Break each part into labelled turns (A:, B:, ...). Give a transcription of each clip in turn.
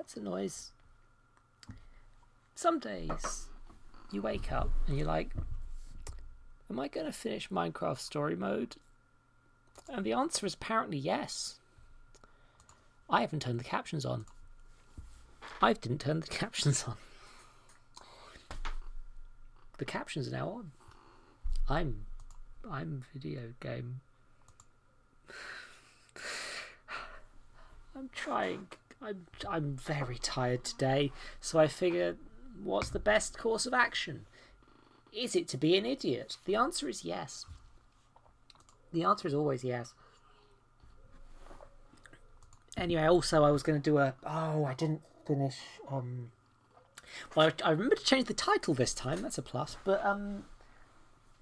A: that's a noise. Some days you wake up and you're like, am I going to finish Minecraft Story Mode? And the answer is apparently yes. I haven't turned the captions on. I didn't turn the captions on. The captions are now on. I'm video game. I'm trying. I'm very tired today, so I figure, what's the best course of action? Is it to be an idiot? The answer is yes. The answer is always yes. Anyway, also I was going to do I didn't finish. Well, I remember to change the title this time. That's a plus. But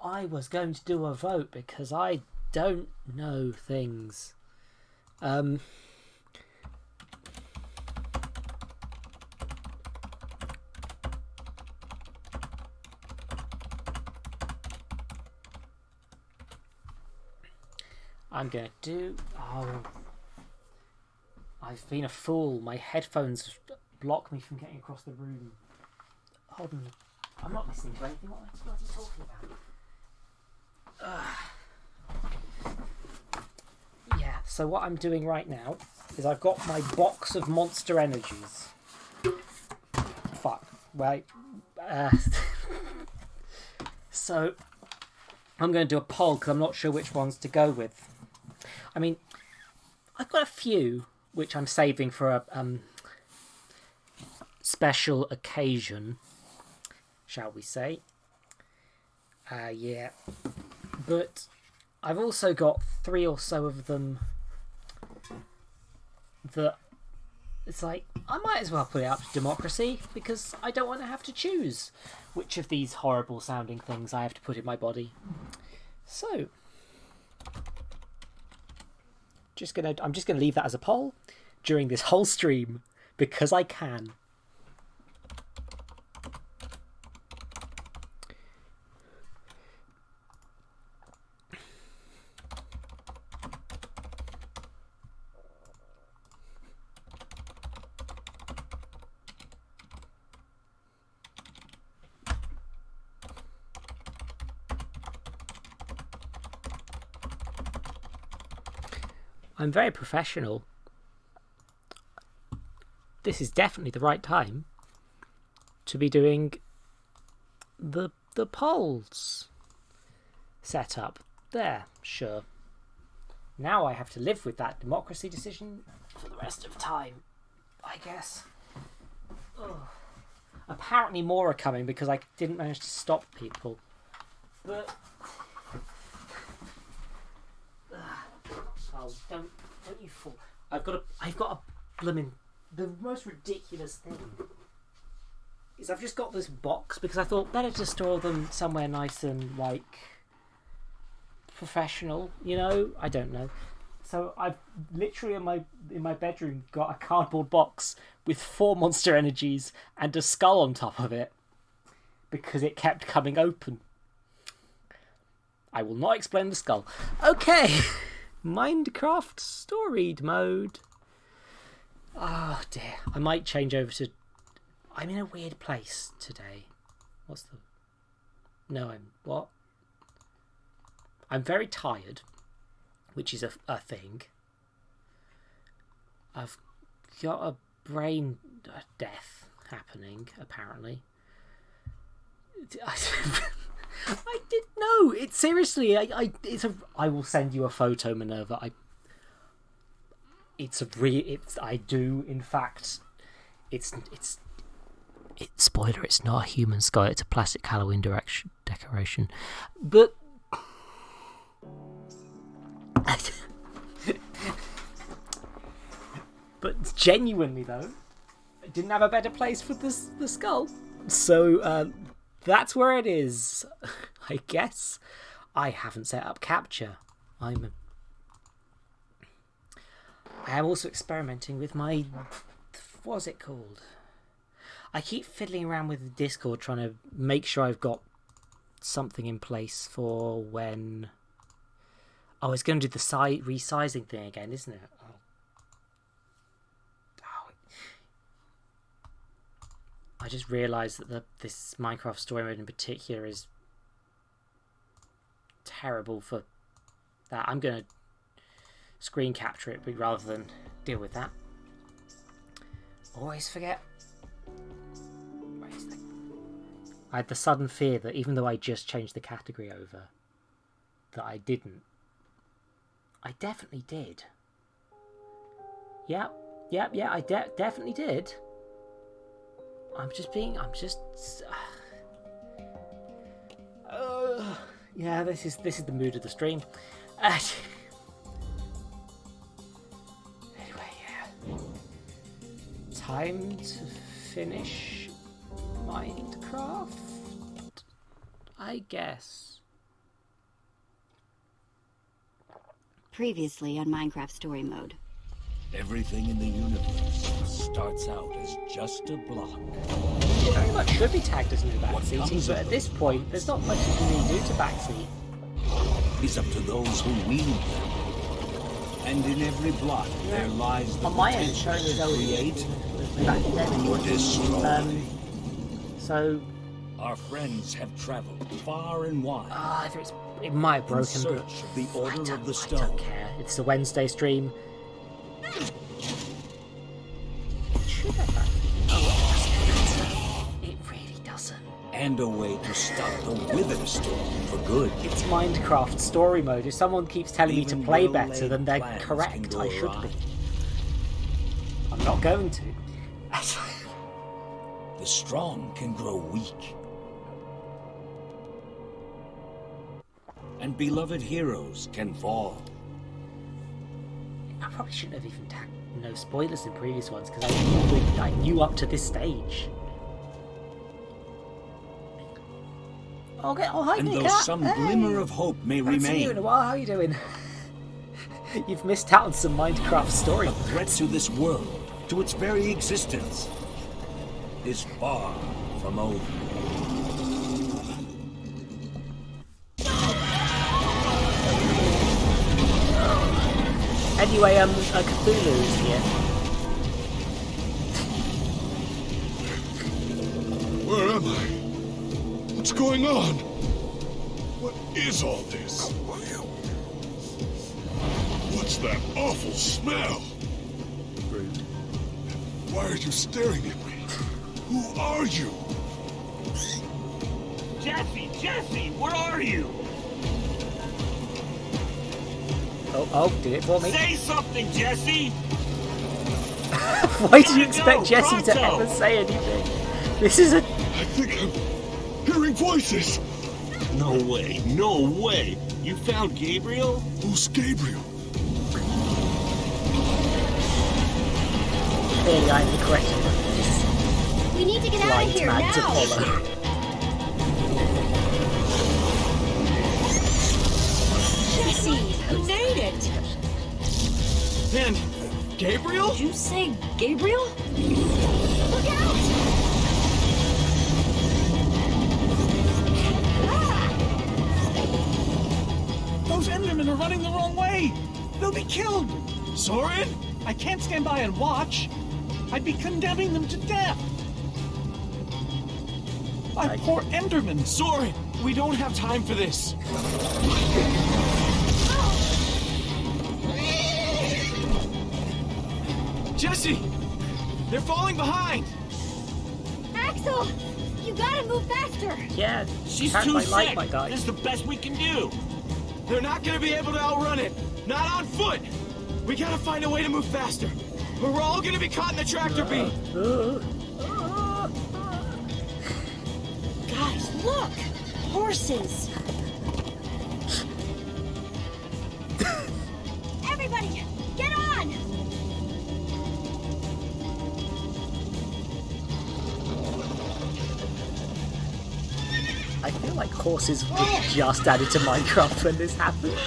A: I was going to do a vote because I don't know things. I'm going to do... I've been a fool. My headphones block me from getting across the room. Hold on. I'm not listening to anything. What am I bloody talking about? Yeah, so what I'm doing right now is I've got my box of Monster Energies. Fuck. Right. So I'm going to do a poll because I'm not sure which ones to go with. I mean, I've got a few which I'm saving for a special occasion, shall we say. Yeah. But I've also got 3 or so of them that it's like, I might as well put it up to democracy because I don't want to have to choose which of these horrible sounding things I have to put in my body. So, I'm just gonna leave that as a poll during this whole stream because I can. I'm very professional. This is definitely the right time to be doing the polls setup. There, sure. Now I have to live with that democracy decision for the rest of time, I guess. Ugh. Apparently more are coming because I didn't manage to stop people. But... Oh, don't you fall. I've got a blooming... The most ridiculous thing is I've just got this box because I thought better to store them somewhere nice and, like, professional, you know? I don't know. So I've literally in my bedroom got a cardboard box with 4 Monster Energies and a skull on top of it because it kept coming open. I will not explain the skull. Okay. Minecraft Story Mode. Oh dear. I might change over to... I'm in a weird place today. What's the... No, what? I'm very tired, which is a thing. I've got a brain death happening, apparently. I didn't know. It's seriously. I will send you a photo, Minerva. I do in fact. It's spoiler. It's not a human skull. It's a plastic Halloween decoration. But but genuinely though, I didn't have a better place for the skull. So that's where it is. I guess I haven't set up capture. I am also experimenting with my... What's it called? I keep fiddling around with Discord trying to make sure I've got something in place for when... Oh, it's going to do the resizing thing again, isn't it? I just realised that this Minecraft Story Mode in particular is terrible for that. I'm going to screen capture it rather than deal with that. Always forget. Where is the... I had the sudden fear that even though I just changed the category over, that I didn't. I definitely did. Yeah, I definitely did. Yeah, this is the mood of the stream. Anyway, yeah. Time to finish Minecraft, I guess.
B: Previously on Minecraft Story Mode.
C: Everything in the universe starts out as just a block.
A: It very much should be tagged as no backseating, but at this point, there's not much you can really do to backseat.
C: It's up to those who wield them. And in every block, there lies the
A: On my end,
C: potential
A: showing
C: to create or destroy.
A: So...
C: Our friends have traveled far and wide.
A: It might have broken,
C: in search of the Order of the Stone.
A: I don't care. It's a Wednesday stream. Should I backseat? It really doesn't.
C: And a way to stop the Wither Storm for good.
A: It's Minecraft Story Mode. If someone keeps telling me to play better, then they're correct. I should be. I'm not going to.
C: The strong can grow weak. And beloved heroes can fall.
A: I probably shouldn't have even tagged no spoilers in previous ones because I knew up to this stage. Hi,
C: and though
A: Nika.
C: some glimmer of hope may remain,
A: see you in a while. How are you doing? You've missed out on some Minecraft story.
C: A threat to this world, to its very existence, is far from over.
A: Anyway, Cthulhu is here.
D: Where am I? What's going on? What is all this? What's that awful smell? Why are you staring at me? Who are you?
E: Jesse, where are you?
A: Oh, did it for me?
E: Say something, Jesse!
A: Why do you expect Jesse to ever say anything? This is a...
D: I think I'm hearing voices.
E: No way. You found Gabriel?
D: Who's Gabriel?
A: Clearly I'm the correct one.
B: We need to get out of here
A: Man to
B: now!
A: follow.
B: Jesse, you made it!
E: Then, Gabriel?
B: Did you say Gabriel? Look out!
E: Those Endermen are running the wrong way! They'll be killed! Soren? I can't stand by and watch. I'd be condemning them to death. My poor Enderman. Soren, we don't have time for this. Jesse! They're falling behind!
B: Axel! You gotta move faster!
A: Yeah,
E: She's
A: turned
E: too
A: my
E: sick!
A: light, my guy.
E: This is the best we can do! They're not gonna be able to outrun it! Not on foot! We gotta find a way to move faster! Or we're all gonna be caught in the tractor beam!
B: Guys, look! Horses! Everybody, get on!
A: I feel like horses were just added to Minecraft when this happened.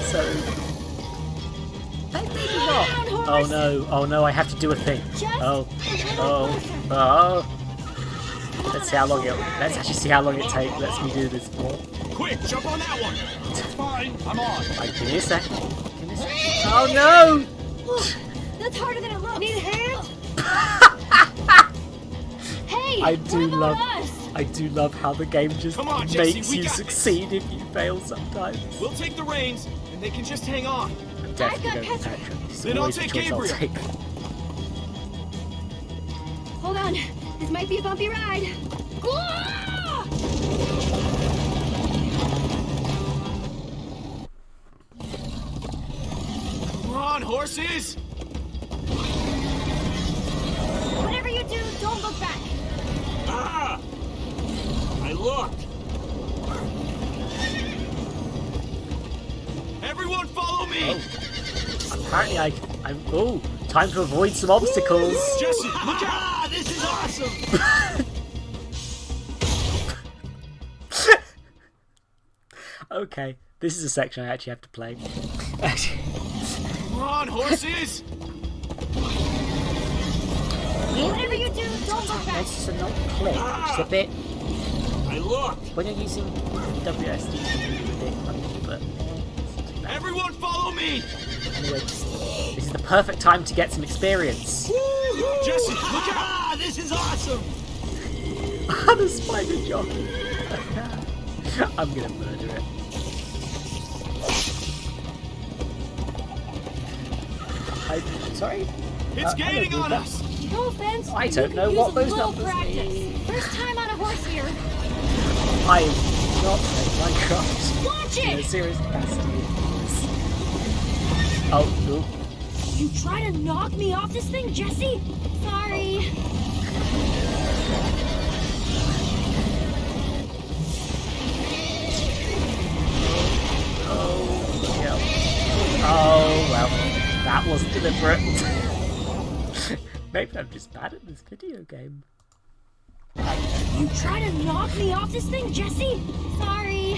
A: So... maybe not. Oh no, I have to do a thing. Oh. Let's actually see how long it lets me do this for.
E: Quick, jump on that one! It's fine, I'm on.
A: Give me a second. Oh no!
B: Look, that's harder than it looks. Need a hand? Hey,
A: I
B: what
A: do
B: about
A: love
B: us?
A: I do love how the game just
F: Come on, Jesse,
A: makes
F: we
A: you
F: got
A: succeed if you fail sometimes.
F: We'll take the reins, and they can just hang on.
A: I'm definitely
B: got
A: going with
B: Petra.
A: Petra. It's
F: Then I'll
A: always the
F: take
A: choice I'll
F: Gabriel.
A: take.
B: Hold on. This might be a bumpy ride. Ah!
F: Come on, horses!
B: Whatever you do, don't look back.
C: Ah! I looked.
F: Everyone follow me!
A: Apparently I'm oh, time to avoid some obstacles.
F: Jesse, look out!
C: Ah, this is awesome!
A: Okay, this is a section I actually have to play.
F: Come on, horses!
B: Whatever you do, don't look back.
A: It's just a not click, which is a bit
C: I looked.
A: when you're using WSD it's a bit funky, but
F: Everyone follow me!
A: anyway, this is the perfect time to get some experience.
F: Jesse, look out!
C: Ah, this is awesome!
A: The spider jockey. I'm gonna murder it. Sorry?
F: It's gaining
A: hello,
F: on
A: Rupert.
F: us!
B: No offense.
A: I
B: you
A: don't
B: could
A: know
B: use
A: what
B: a
A: those
B: little
A: numbers
B: practice.
A: mean.
B: First time on a horse here.
A: I am not playing Minecraft
B: Watch
A: in a
B: it!
A: serious capacity. Oh, no.
B: You try to knock me off this thing, Jesse? Sorry.
A: Yeah. Oh, well, that wasn't deliberate. Maybe I'm just bad at this video game.
B: You try to knock me off this thing, Jesse? Sorry.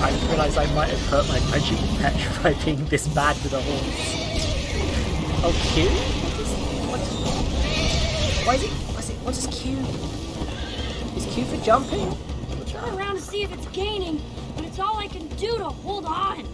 A: I realised I might have hurt my friendship with Petra by being this bad with a horse. Oh, Q? What is Q? Is Q for jumping?
B: Turn around to see if it's gaining, but it's all I can do to hold on.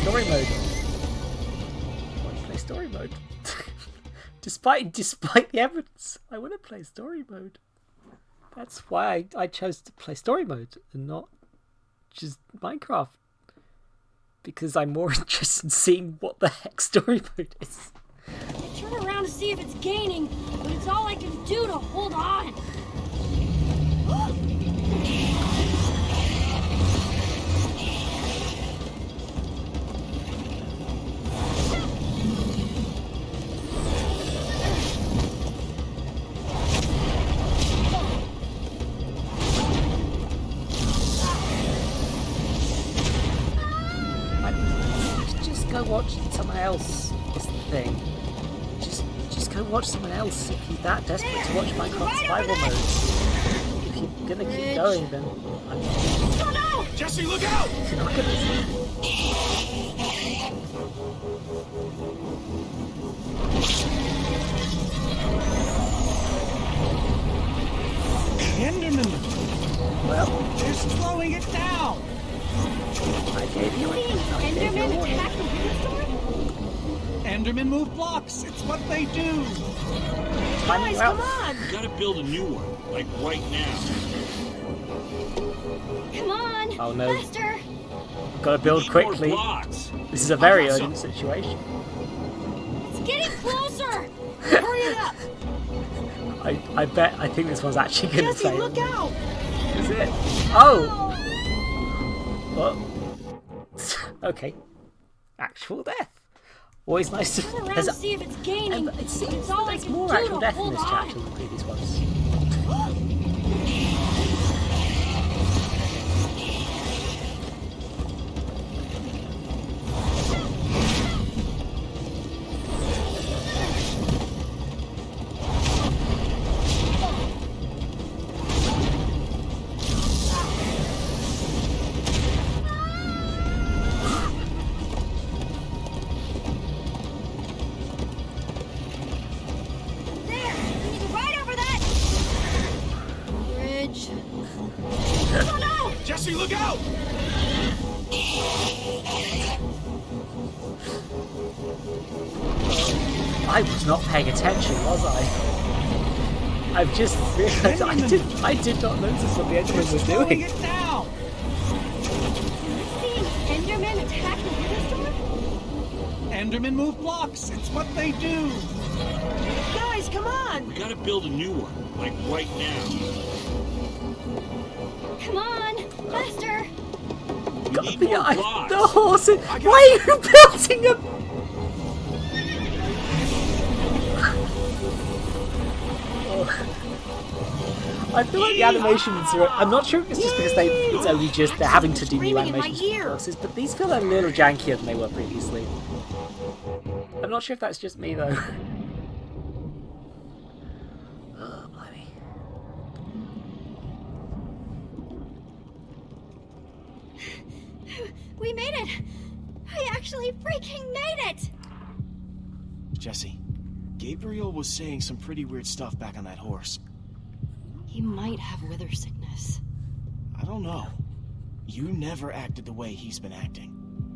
A: Story mode. I want to play story mode. despite the evidence, I want to play story mode. That's why I chose to play story mode and not just Minecraft. Because I'm more interested in seeing what the heck story mode is.
B: I turn around to see if it's gaining, but it's all I can do to hold on.
A: Just go watch someone else is the thing. Just go watch someone else if you're that desperate to watch Minecraft survival mode. If you're gonna keep going, then
B: Oh no!
F: Jesse, look out!
A: you're not gonna.
E: Enderman!
A: Well,
E: They're slowing it down!
A: I gave you a
B: Enderman attack the food store?
E: Endermen move blocks. It's what they do.
B: Guys,
A: well,
B: come on!
C: Gotta build a new one, like right now.
B: Come on!
A: Oh, no.
B: Faster!
A: gotta build
C: Need more
A: quickly.
C: blocks.
A: This is a very urgent situation.
B: It's getting closer! Hurry it up!
A: I think this one's actually gonna
B: Jesse,
A: fail.
B: look out!
A: Is it? Oh! What? Okay. Actual death. Always nice to.
B: Turn around to see if it's gaining.
A: It seems
B: It's all I
A: there's
B: can
A: more
B: do
A: actual
B: to
A: death in
B: hold
A: this
B: on.
A: chapter than the previous ones.
F: Jesse, look out!
A: I was not paying attention, was I? I've just realised I did not notice what the Enderman was
E: Slowing
A: doing.
E: it down.
B: Seeing Endermen attack the wither storm?
E: Endermen move blocks. It's what they do.
G: Guys, come on!
C: We gotta build a new one, like right now.
B: Come on, faster!
C: We need more blocks.
A: The horse. Why are you building a? I feel like the animations are. I'm not sure if it's just because it's only just they're having to do new
G: Screaming in my
A: animations for
G: ear.
A: horses, but these feel a little jankier than they were previously. I'm not sure if that's just me though. Oh, blimey.
B: We made it! We actually freaking made it!
H: Jesse, Gabriel was saying some pretty weird stuff back on that horse.
G: He might have wither sickness.
H: I don't know. You never acted the way he's been acting.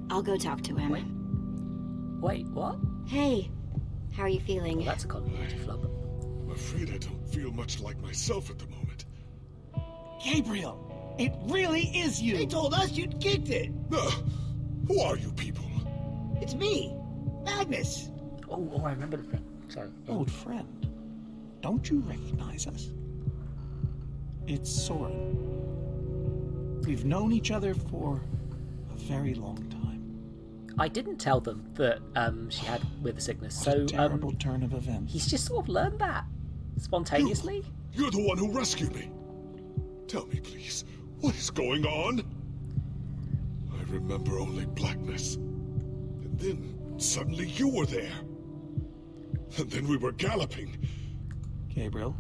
G: I'll go talk to him.
A: Wait, what?
G: Hey, how are you feeling?
A: Well, that's a cognitive flub.
D: I'm afraid I don't feel much like myself at the moment.
E: Gabriel, it really is you.
I: They told us you'd kicked it.
D: Who are you people?
I: It's me, Magnus.
A: Oh, I remember the thing. Sorry.
E: Old friend, don't you recognize us? It's Soren. We've known each other for a very long time.
A: I didn't tell them that she had wither sickness,
E: What
A: so
E: a terrible turn of events.
A: he's just sort of learned that spontaneously.
D: You're the one who rescued me. Tell me, please, what is going on? I remember only blackness. And then, suddenly you were there. And then we were galloping.
E: Gabriel,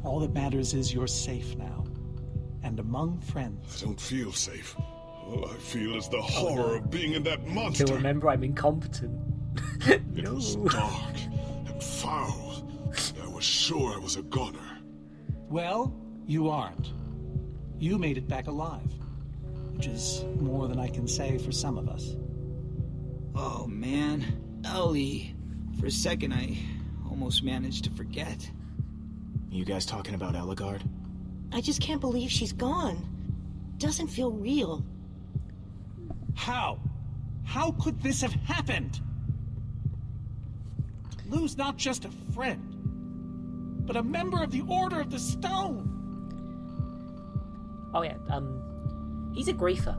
E: all that matters is you're safe now. And among friends.
D: I don't feel safe. All I feel is the horror of being in that monster.
A: He'll remember I'm incompetent.
D: It was dark and foul. I was sure I was a goner.
E: Well, you aren't. You made it back alive. Which is more than I can say for some of us.
I: Oh man, Ellie. For a second, I almost managed to forget.
H: You guys talking about Eligard?
G: I just can't believe she's gone. Doesn't feel real.
E: How? How could this have happened? To lose not just a friend, but a member of the Order of the Stone.
A: Oh yeah, he's a griefer.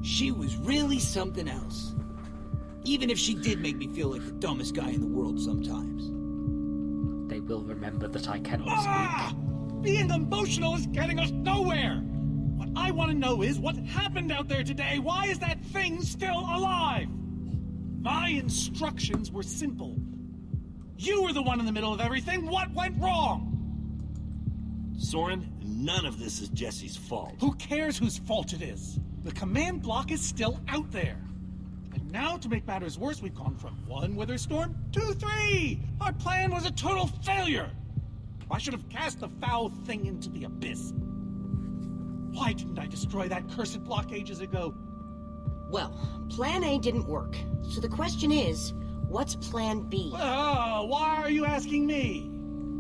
I: She was really something else. Even if she did make me feel like the dumbest guy in the world sometimes.
A: They will remember that I cannot speak.
E: Being emotional is getting us nowhere. What I want to know is what happened out there today. Why is that thing still alive? My instructions were simple. You were the one in the middle of everything. What went wrong?
C: Soren, none of this is Jesse's fault.
E: Who cares whose fault it is? The command block is still out there. And now, to make matters worse, we've gone from 1 wither storm to 3! Our plan was a total failure! I should have cast the foul thing into the abyss. Why didn't I destroy that cursed block ages ago?
G: Well, Plan A didn't work. So the question is, what's Plan B?
E: Oh, why are you asking me?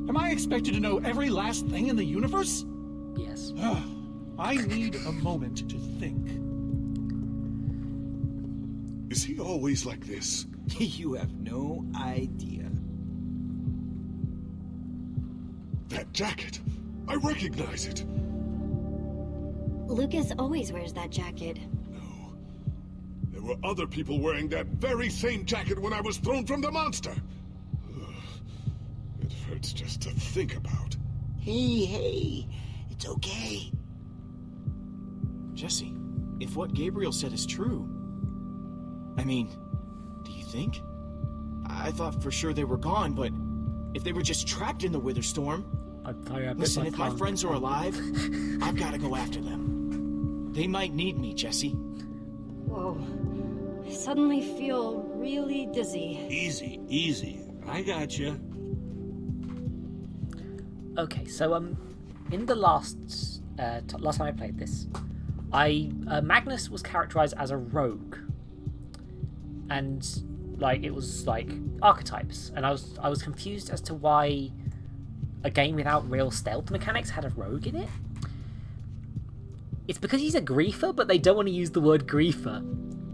E: Am I expected to know every last thing in the universe?
A: Yes.
E: I need a moment to think.
D: Is he always like this?
I: You have no idea.
D: That jacket! I recognize it!
B: Lucas always wears that jacket.
D: No. There were other people wearing that very same jacket when I was thrown from the monster! Ugh. It hurts just to think about.
I: Hey, it's okay.
H: Jesse, if what Gabriel said is true... I mean, do you think? I thought for sure they were gone, but if they were just trapped in the Wither Storm... Listen, if my friends are alive, I've got to go after them. They might need me, Jesse.
G: Whoa. I suddenly feel really dizzy.
C: Easy, easy. I got you.
A: Okay, so in the last time I played this, Magnus was characterized as a rogue, and like it was like archetypes, and I was confused as to why a game without real stealth mechanics had a rogue in it. It's because he's a griefer, but they don't want to use the word griefer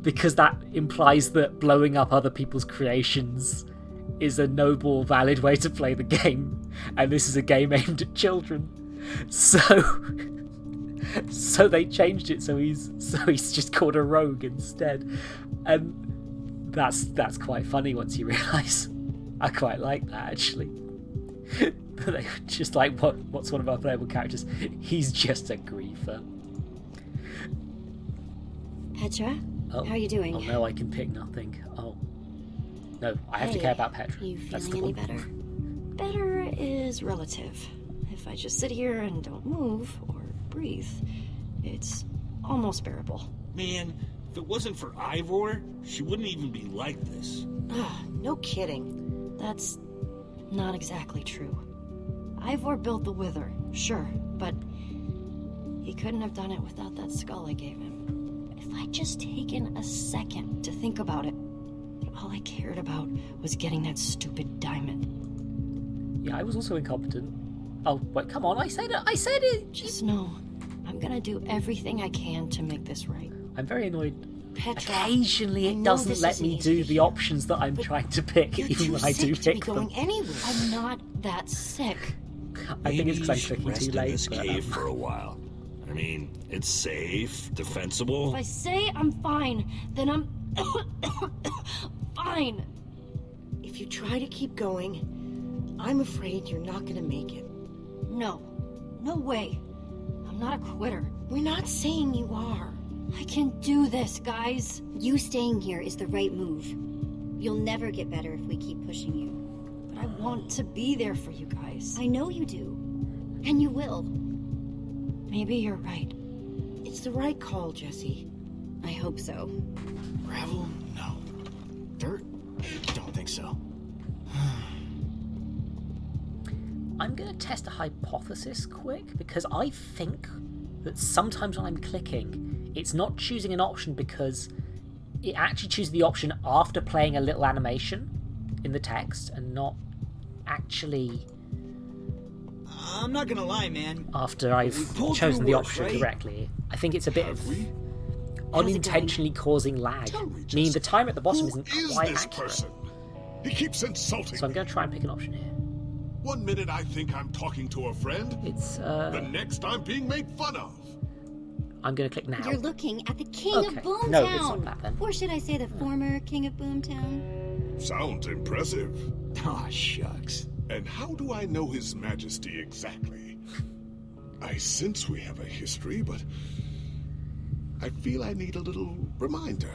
A: because that implies that blowing up other people's creations is a noble, valid way to play the game, and this is a game aimed at children. So they changed it so he's just called a rogue instead, and that's quite funny once you realise. I quite like that actually. They were just like, what's one of our playable characters? He's just a griefer.
B: Petra,
A: Oh,
B: how are you doing?
A: Oh no, I can pick nothing. Oh no, I have to care about Petra.
B: You
A: That's the
B: feeling any
A: one.
B: better? Better is relative. If I just sit here and don't move or breathe, it's almost bearable.
F: Man, if it wasn't for Ivor, she wouldn't even be like this.
G: No kidding.
B: That's not exactly true. Ivor built the Wither, sure, but he couldn't have done it without that skull I gave him. If I'd just taken a second to think about it, all I cared about was getting that stupid diamond.
A: Yeah, I was also incompetent. Oh, wait, come on, I said it!
B: Just know, I'm gonna do everything I can to make this right.
A: I'm very annoyed.
B: Petra,
A: Occasionally
B: I
A: it
B: know
A: doesn't
B: this
A: let
B: isn't
A: me
B: easy
A: do
B: for
A: the
B: you,
A: options that I'm
B: but
A: trying to pick,
G: You're
A: even
G: too
A: when I do
G: sick to be
A: pick them.
G: going anywhere.
B: I'm not that sick.
A: I think it's because I'm
C: should
A: clicking
C: rest
A: too
C: in
A: late.
C: this
A: But,
C: cave for a while. I mean, it's safe, defensible.
B: If I say I'm fine, then I'm fine.
G: If you try to keep going, I'm afraid you're not gonna make it.
B: No way. I'm not a quitter.
G: We're not saying you are.
B: I can do this, guys.
J: You staying here is the right move. You'll never get better if we keep pushing you.
B: But I want to be there for you guys.
J: I know you do. And you will.
B: Maybe you're right.
G: It's the right call, Jesse.
J: I hope so.
H: Gravel? No. Dirt? Don't think so.
A: I'm going to test a hypothesis quick, because I think that sometimes when I'm clicking, it's not choosing an option because it actually chooses the option after playing a little animation in the text and not actually
I: I'm not gonna lie, man.
A: after I've
I: pulled
A: chosen
I: through
A: the
I: worse,
A: option
I: right?
A: correctly. I think it's a bit of
D: Have we?
A: unintentionally causing lag.
D: Tell me,
A: I mean, the
D: Jesse,
A: timer at the bottom
D: Who
A: isn't
D: is
A: quite
D: this
A: accurate.
D: person? He keeps insulting
A: So I'm
D: me.
A: going to try and pick an option here.
D: 1 minute I think I'm talking to a friend.
A: It's,
D: The next I'm being made fun of.
A: I'm going to click now.
J: You're looking at the king
A: Okay.
J: of Boomtown.
A: No, it's not that then.
J: Or should I say the former king of Boomtown?
D: Sounds impressive.
H: Aw, shucks.
D: And how do I know His Majesty exactly? I sense we have a history, but I feel I need a little reminder.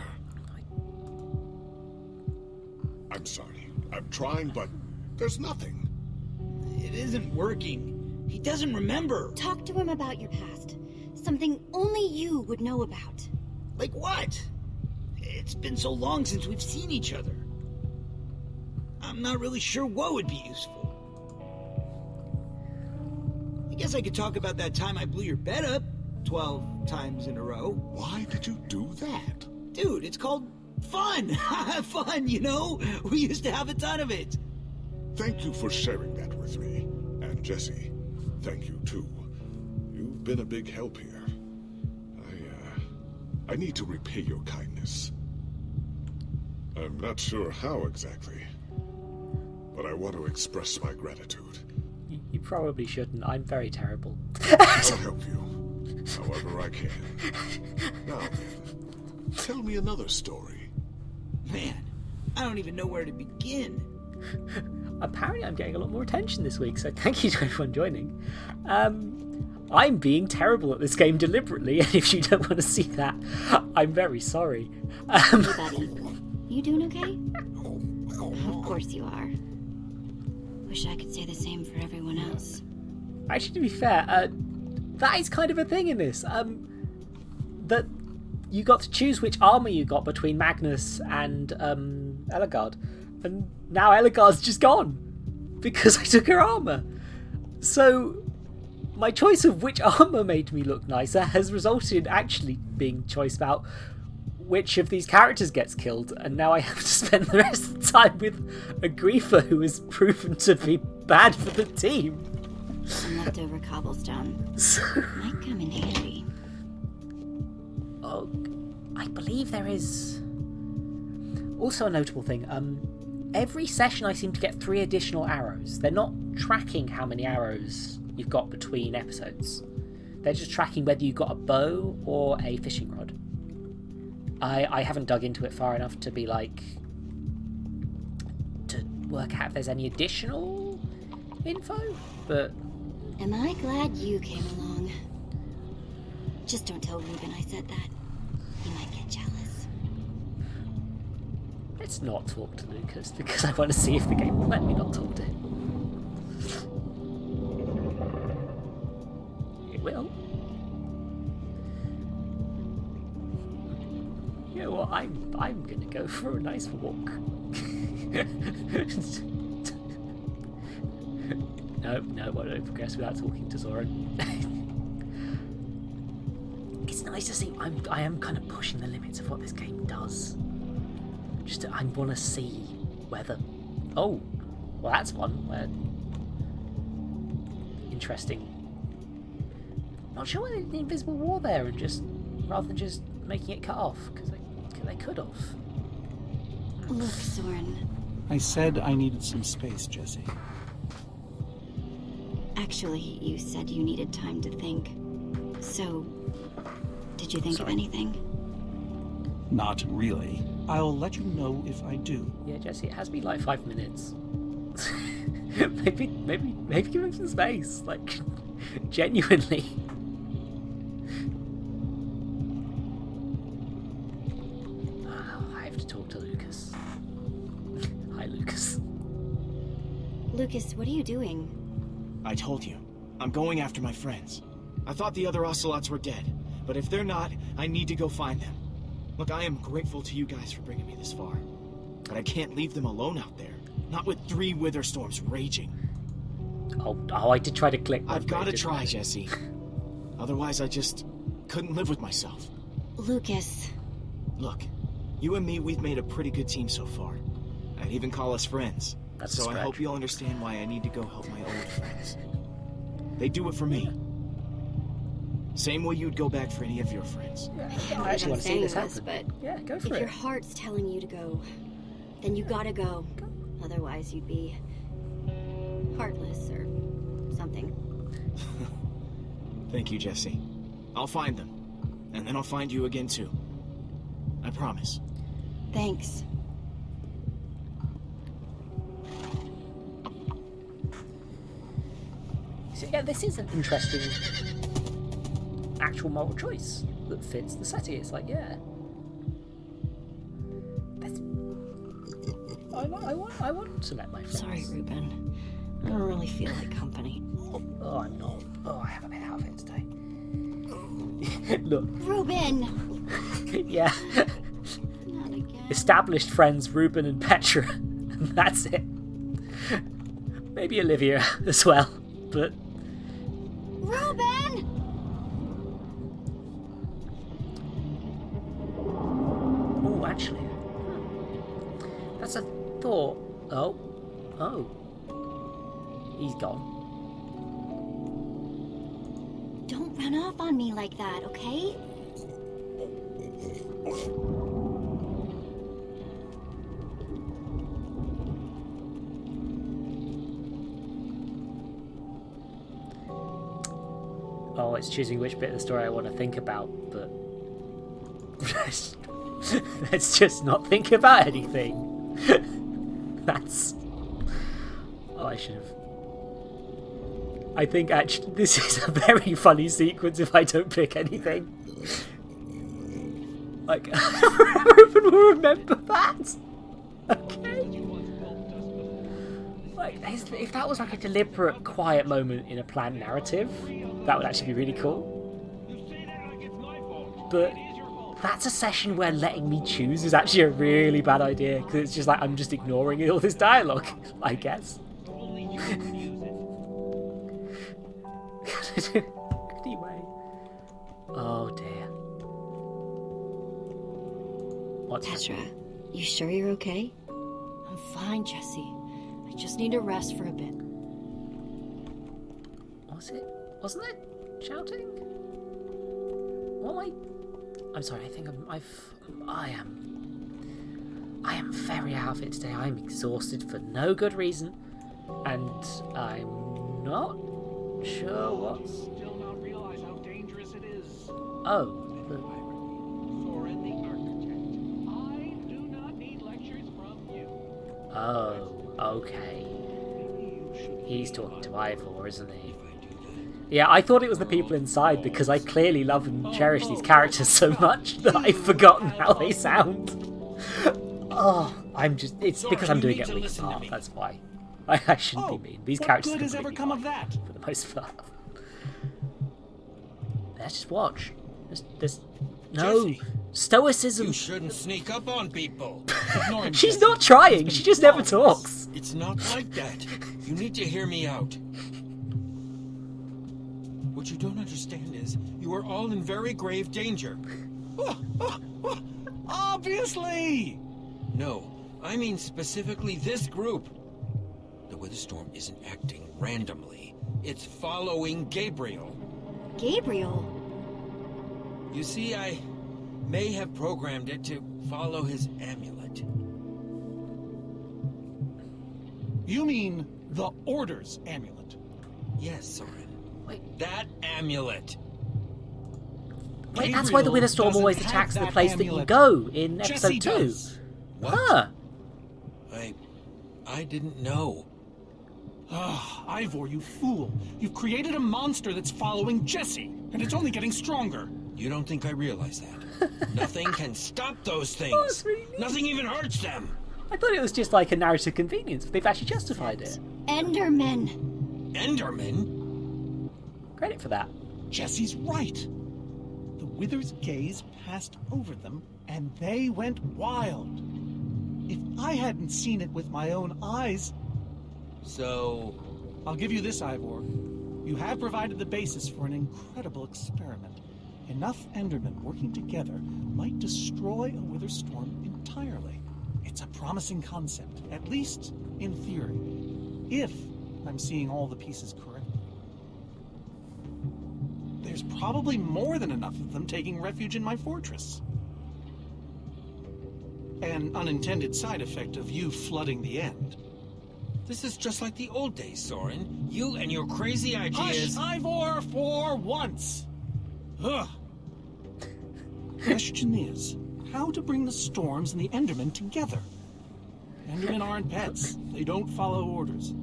D: I'm sorry. I'm trying, but there's nothing.
I: It isn't working. He doesn't remember.
J: Talk to him about your past. Something only you would know about.
I: Like what? It's been so long since we've seen each other. I'm not really sure what would be useful. I guess I could talk about that time I blew your bed up 12 times in a row.
D: Why did you do that?
I: Dude, it's called fun. Fun, you know? We used to have a ton of it.
D: Thank you for sharing that with me. And Jesse, thank you too. You've been a big help here. I need to repay your kindness. I'm not sure how exactly, but I want to express my gratitude.
A: You probably shouldn't. I'm very terrible.
D: I'll help you, however I can. Now then, tell me another story.
I: Man, I don't even know where to begin.
A: Apparently I'm getting a lot more attention this week, so thank you to everyone joining. I'm being terrible at this game deliberately, and if you don't want to see that, I'm very sorry.
J: Hey, buddy. You doing okay? Of course you are. Wish I could say the same for everyone else.
A: Actually, to be fair, that is kind of a thing in this. That you got to choose which armor you got between Magnus and Ellegaard, and now Ellegaard's just gone because I took her armor. So my choice of which armor made me look nicer has resulted in actually being choice about which of these characters gets killed, and now I have to spend the rest of the time with a griefer who has proven to be bad for the team.
J: Some leftover cobblestone. Might come in handy.
A: Oh, I believe there is also a notable thing. Every session I seem to get 3 additional arrows. They're not tracking how many arrows you've got between episodes. They're just tracking whether you've got a bow or a fishing rod. I haven't dug into it far enough to be like, to work out if there's any additional info, but...
J: Am I glad you came along? Just don't tell Ruben I said that. He might get jealous.
A: Let's not talk to Lucas, because I want to see if the game will let me not talk to him. It will. You know what, I'm gonna go for a nice walk. No, I won't progress without talking to Zoran. It's nice to see. I am kind of pushing the limits of what this game does. I want to see whether. Oh, well, that's one where. Interesting. Not sure whether the invisible wall there, and just rather than just making it cut off, because they could have.
J: Look, Soren.
E: I said I needed some space, Jesse.
J: Actually, you said you needed time to think. So, did you think of anything?
E: Not really. I'll let you know if I do.
A: Yeah, Jesse, it has been like 5 minutes. maybe give him some space. Like, genuinely. I have to talk to Lucas. Hi, Lucas.
J: Lucas, what are you doing?
H: I told you. I'm going after my friends. I thought the other ocelots were dead, but if they're not, I need to go find them. Look, I am grateful to you guys for bringing me this far, but I can't leave them alone out there. Not with 3 wither storms raging.
A: Oh, I did try to click.
H: I've got to try, Jesse. Otherwise, I just couldn't live with myself.
J: Lucas.
H: Look, you and me, we've made a pretty good team so far. I'd even call us friends. So I hope you'll understand why I need to go help my old friends. They do it for me. Same way you'd go back for any of your friends.
A: I actually want to see this happen.
J: But
A: yeah, go for
J: if
A: it.
J: your heart's telling you to go, then you gotta go. Otherwise, you'd be heartless or something.
H: Thank you, Jesse. I'll find them. And then I'll find you again, too. I promise.
J: Thanks.
A: So yeah, this is an interesting actual moral choice that fits the setting. It's like, yeah, I want to let my friends.
B: Sorry, Ruben. I don't really feel like company.
A: Oh, I'm not. Oh, I have a bit out of it today. Look.
J: Ruben!
A: Yeah.
J: Not again.
A: Established friends Ruben and Petra. And that's it. Maybe Olivia as well, but...
J: Ruben!
A: Oh, actually. That's a thought. Oh. He's gone.
J: Don't run off on me like that, okay?
A: Oh, it's choosing which bit of the story I want to think about, but... Let's just not think about anything. That's... Oh, I should have... I think actually this is a very funny sequence if I don't pick anything. Like, Ruben will remember that. Okay. Like, if that was like a deliberate, quiet moment in a planned narrative, that would actually be really cool. But that's a session where letting me choose is actually a really bad idea, because it's just like I'm just ignoring all this dialogue, I guess. What's
B: Ezra, you sure you're okay? I'm fine, Jesse. I just need to rest for a bit.
A: Was it? Wasn't it shouting? What am I'm sorry. I think I am very out of it today. I'm exhausted for no good reason, and I'm not sure what's.
E: Still not realize how dangerous it is.
A: Oh.
E: Soren the architect. I do not need lectures from you.
A: Oh, okay. He's talking to Ivor, isn't he? Yeah, I thought it was the people inside because I clearly love and cherish these characters so much that I've forgotten how they sound. Oh, it's because I'm doing it week apart, that's why. I shouldn't be mean. These characters
E: what good has ever come of that?
A: For the most part. Let's just watch. There's no
K: Jesse,
A: stoicism.
K: You shouldn't sneak up on people.
A: She's not trying, she just never talks.
K: It's not like that. You need to hear me out. What you don't understand is, you are all in very grave danger.
E: Obviously!
K: No, I mean specifically this group. The Wither Storm isn't acting randomly. It's following Gabriel.
J: Gabriel?
K: You see, I may have programmed it to follow his amulet.
E: You mean the Order's amulet?
K: Yes, Soren.
A: Wait.
K: That amulet.
A: Wait, that's why the Wither Storm
E: doesn't
A: always
E: have
A: attacks the
E: that
A: place that you
E: amulet.
A: go in
E: Jesse
A: episode 2.
E: does.
K: What?
A: Huh.
K: I didn't know.
E: Ivor, you fool. You've created a monster that's following Jesse, and it's only getting stronger.
K: You don't think I realize that? Nothing can stop those things.
A: Oh, that's really neat.
K: Nothing even hurts them.
A: I thought it was just like a narrative convenience, but they've actually justified it.
J: Endermen.
K: Enderman?
A: Credit for that.
E: Jesse's right. The Wither's gaze passed over them, and they went wild. If I hadn't seen it with my own eyes...
K: So...
E: I'll give you this, Ivor. You have provided the basis for an incredible experiment. Enough Endermen working together might destroy a Wither Storm entirely. It's a promising concept, at least in theory, if I'm seeing all the pieces correctly. There's probably more than enough of them taking refuge in my fortress. An unintended side effect of you flooding the end.
K: This is just like the old days, Soren. You and your crazy ideas...
E: Hush, Ivor, for once! Ugh. Question is, how to bring the Storms and the Endermen together? Endermen aren't pets. They don't follow orders.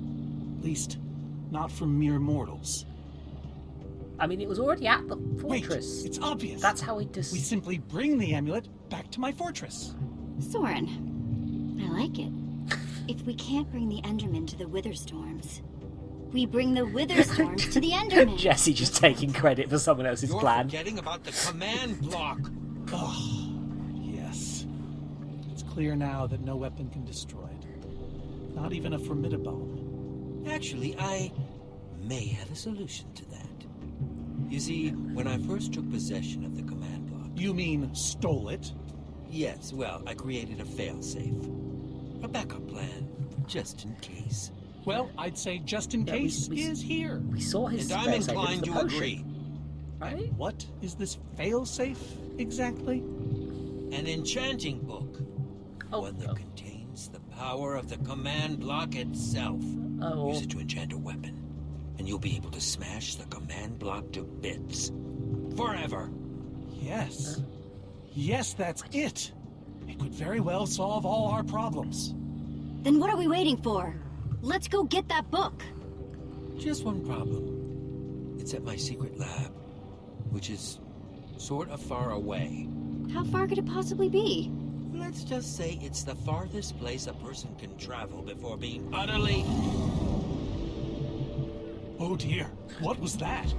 E: At least, not from mere mortals.
A: I mean, it was already at the fortress.
E: Wait, it's obvious.
A: That's how we just...
E: We simply bring the amulet back to my fortress.
J: Soren, I like it. If we can't bring the Endermen to the Wither Storms, we bring the Wither Storms to the Endermen.
A: Jesse just taking credit for someone else's
K: You're
A: plan.
K: forgetting about the command block.
E: Oh, yes. It's clear now that no weapon can destroy it. Not even a formidable.
K: Actually, I may have a solution to that. You see, when I first took possession of the command block...
E: You mean stole it?
K: Yes, well, I created a failsafe. A backup plan, just in case.
E: Well, I'd say just in case is here.
A: We saw his
K: And I'm
A: failsafe, it was
K: inclined
A: the
K: to
A: potion,
K: agree.
A: right?
E: What is this failsafe exactly?
K: An enchanting book. One that contains the power of the command block itself. Use it to enchant a weapon, and you'll be able to smash the command block to bits. Forever.
E: Yes. Yes, that's it. It could very well solve all our problems.
J: Then what are we waiting for? Let's go get that book.
K: Just one problem. It's at my secret lab, which is sort of far away.
J: How far could it possibly be?
K: Let's just say it's the farthest place a person can travel before being utterly...
E: Oh dear, what was that?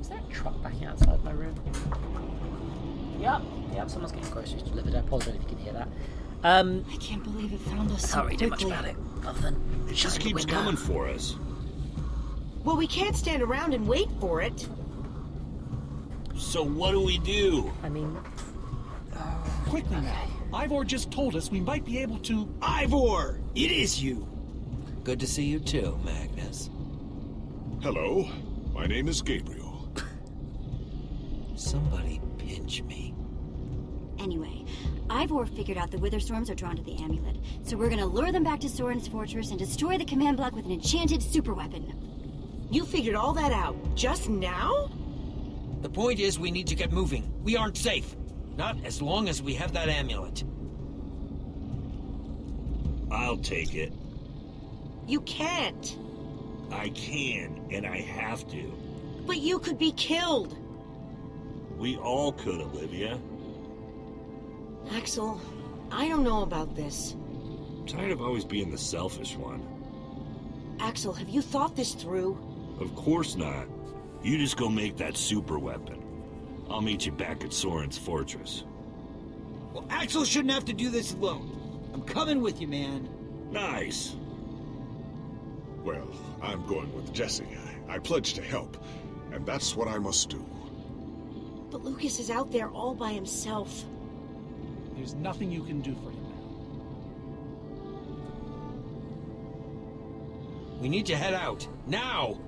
A: Is there a truck backing outside my room? Yep, someone's getting groceries delivered. I apologize if you can hear that.
B: I can't believe it found us so
A: Can't really do much
B: quickly.
A: about it, other than
F: It just keeps coming for us.
G: Well, we can't stand around and wait for it.
F: So what do we do?
A: I mean...
E: Quickly now. Ivor just told us we might be able to...
I: Ivor! It is you!
K: Good to see you too, Magnus.
D: Hello, my name is Gabriel.
K: Somebody pinch me.
J: Anyway, Ivor figured out the wither storms are drawn to the amulet, so we're gonna lure them back to Soren's fortress and destroy the command block with an enchanted superweapon.
G: You figured all that out just now?
K: The point is, we need to get moving. We aren't safe. Not as long as we have that amulet.
F: I'll take it.
G: You can't.
F: I can, and I have to.
G: But you could be killed.
F: We all could, Olivia.
G: Axel, I don't know about this.
F: I'm tired of always being the selfish one.
G: Axel, have you thought this through?
F: Of course not. You just go make that super weapon. I'll meet you back at Soren's fortress.
I: Well, Axel shouldn't have to do this alone. I'm coming with you, man.
F: Nice.
D: Well, I'm going with Jesse. I pledged to help, and that's what I must do.
G: But Lucas is out there all by himself.
E: There's nothing you can do for him now.
K: We need to head out. Now!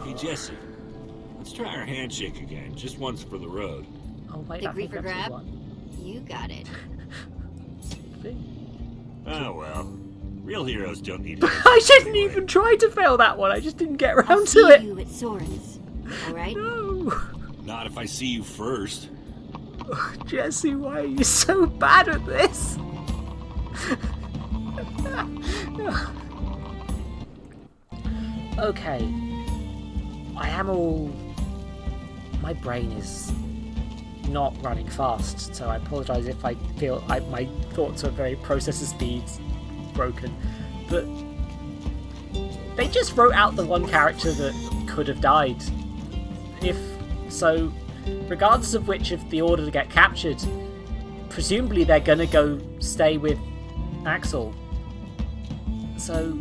F: Hey, Jesse. Let's try our handshake again, just once for the road.
A: Oh, wait,
J: The griefer grab? You got it.
F: Oh, well. Real heroes don't need
A: I didn't even try to fail that one. I just didn't get around
J: I'll
A: to
J: see
A: it.
J: you at Soren's. All right?
A: No.
F: Not if I see you first.
A: Oh, Jesse, why are you so bad at this? Okay. I am all... My brain is not running fast, so I apologise if I feel my thoughts are very processor speeds broken. But they just wrote out the one character that could have died. If so, regardless of which of the order to get captured, presumably they're gonna go stay with Axel. So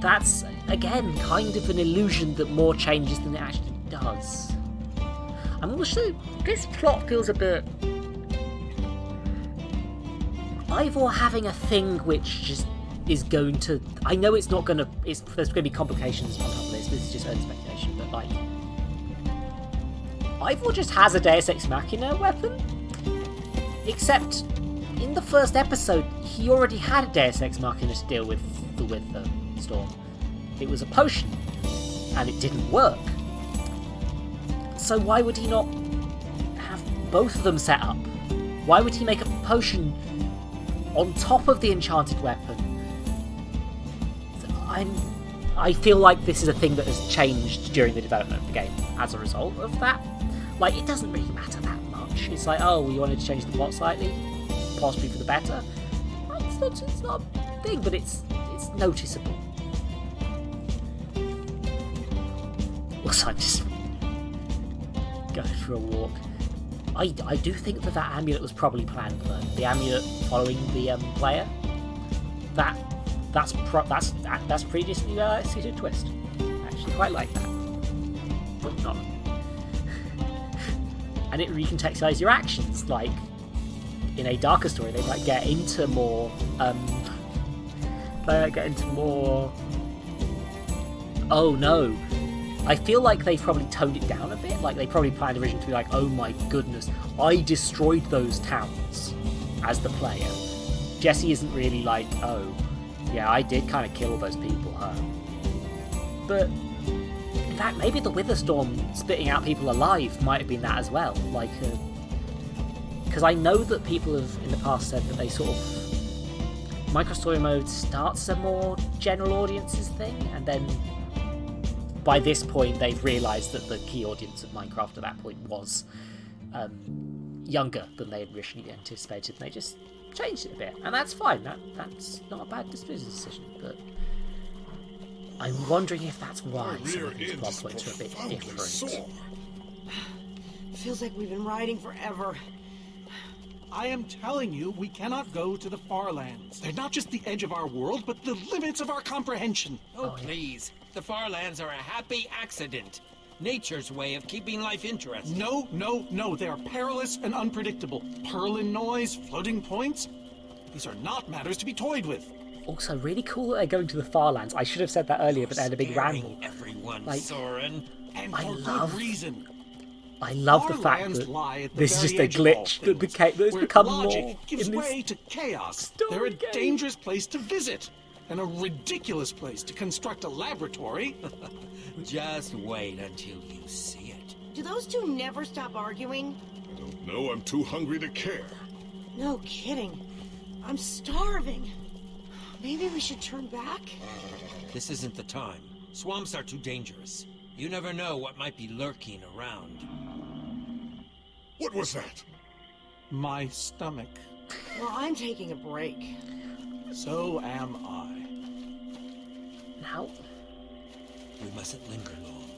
A: that's again kind of an illusion that more changes than it actually does. I'm also, this plot feels a bit Ivor having a thing which just is going to, I know it's not gonna, there's gonna be complications on top of this is just early speculation, but like Ivor just has a Deus Ex Machina weapon, except in the first episode he already had a Deus Ex Machina to deal with the storm. It was a potion and it didn't work. So why would he not have both of them set up? Why would he make a potion on top of the enchanted weapon? I feel like this is a thing that has changed during the development of the game as a result of that. Like, it doesn't really matter that much. It's like, oh, we wanted to change the plot slightly, possibly for the better. It's not a thing, but it's noticeable. Also, I'm just going for a walk. I do think that amulet was probably planned though. The amulet following the player. That's pretty decently executed twist. I actually quite like that, but not. And it recontextualizes your actions. Like in a darker story, they might get into more. Oh no. I feel like they probably toned it down a bit. Like they probably planned originally to be like, oh my goodness, I destroyed those towns as the player. Jesse isn't really like, oh, yeah, I did kind of kill all those people, huh? But in fact, maybe the Witherstorm spitting out people alive might have been that as well. Like, because I know that people have in the past said that they sort of Minecraft Story Mode starts a more general audiences thing, and then by this point they've realised that the key audience of Minecraft at that point was younger than they had originally anticipated, and they just changed it a bit, and that's fine. That's not a bad business decision, but I'm wondering if that's why some of these plot points are a bit different.
G: Feels like we've been riding forever.
E: I am telling you, we cannot go to the far lands. They're not just the edge of our world, but the limits of our comprehension.
K: Oh, please. The far lands are a happy accident. Nature's way of keeping life interesting.
E: No, no, no. They are perilous and unpredictable. Purling noise, floating points. These are not matters to be toyed with.
A: Also, really cool that they're going to the far lands. I should have said that earlier, but they had a big ramble.
K: Everyone,
A: Like,
K: Soren.
E: And for good reason.
A: I love the fact that this is just a glitch that has become
E: logic
A: more
E: gives
A: in
E: way
A: this
E: to chaos.
A: story
E: They're a
A: game.
E: dangerous place to visit. And a ridiculous place to construct a laboratory.
K: Just wait until you see it.
G: Do those two never stop arguing?
D: I don't know. I'm too hungry to care.
G: No kidding. I'm starving. Maybe we should turn back?
K: This isn't the time. Swamps are too dangerous. You never know what might be lurking around.
D: What was that?
E: My stomach.
G: Well, I'm taking a break.
E: So am I.
A: Now,
K: We mustn't linger long.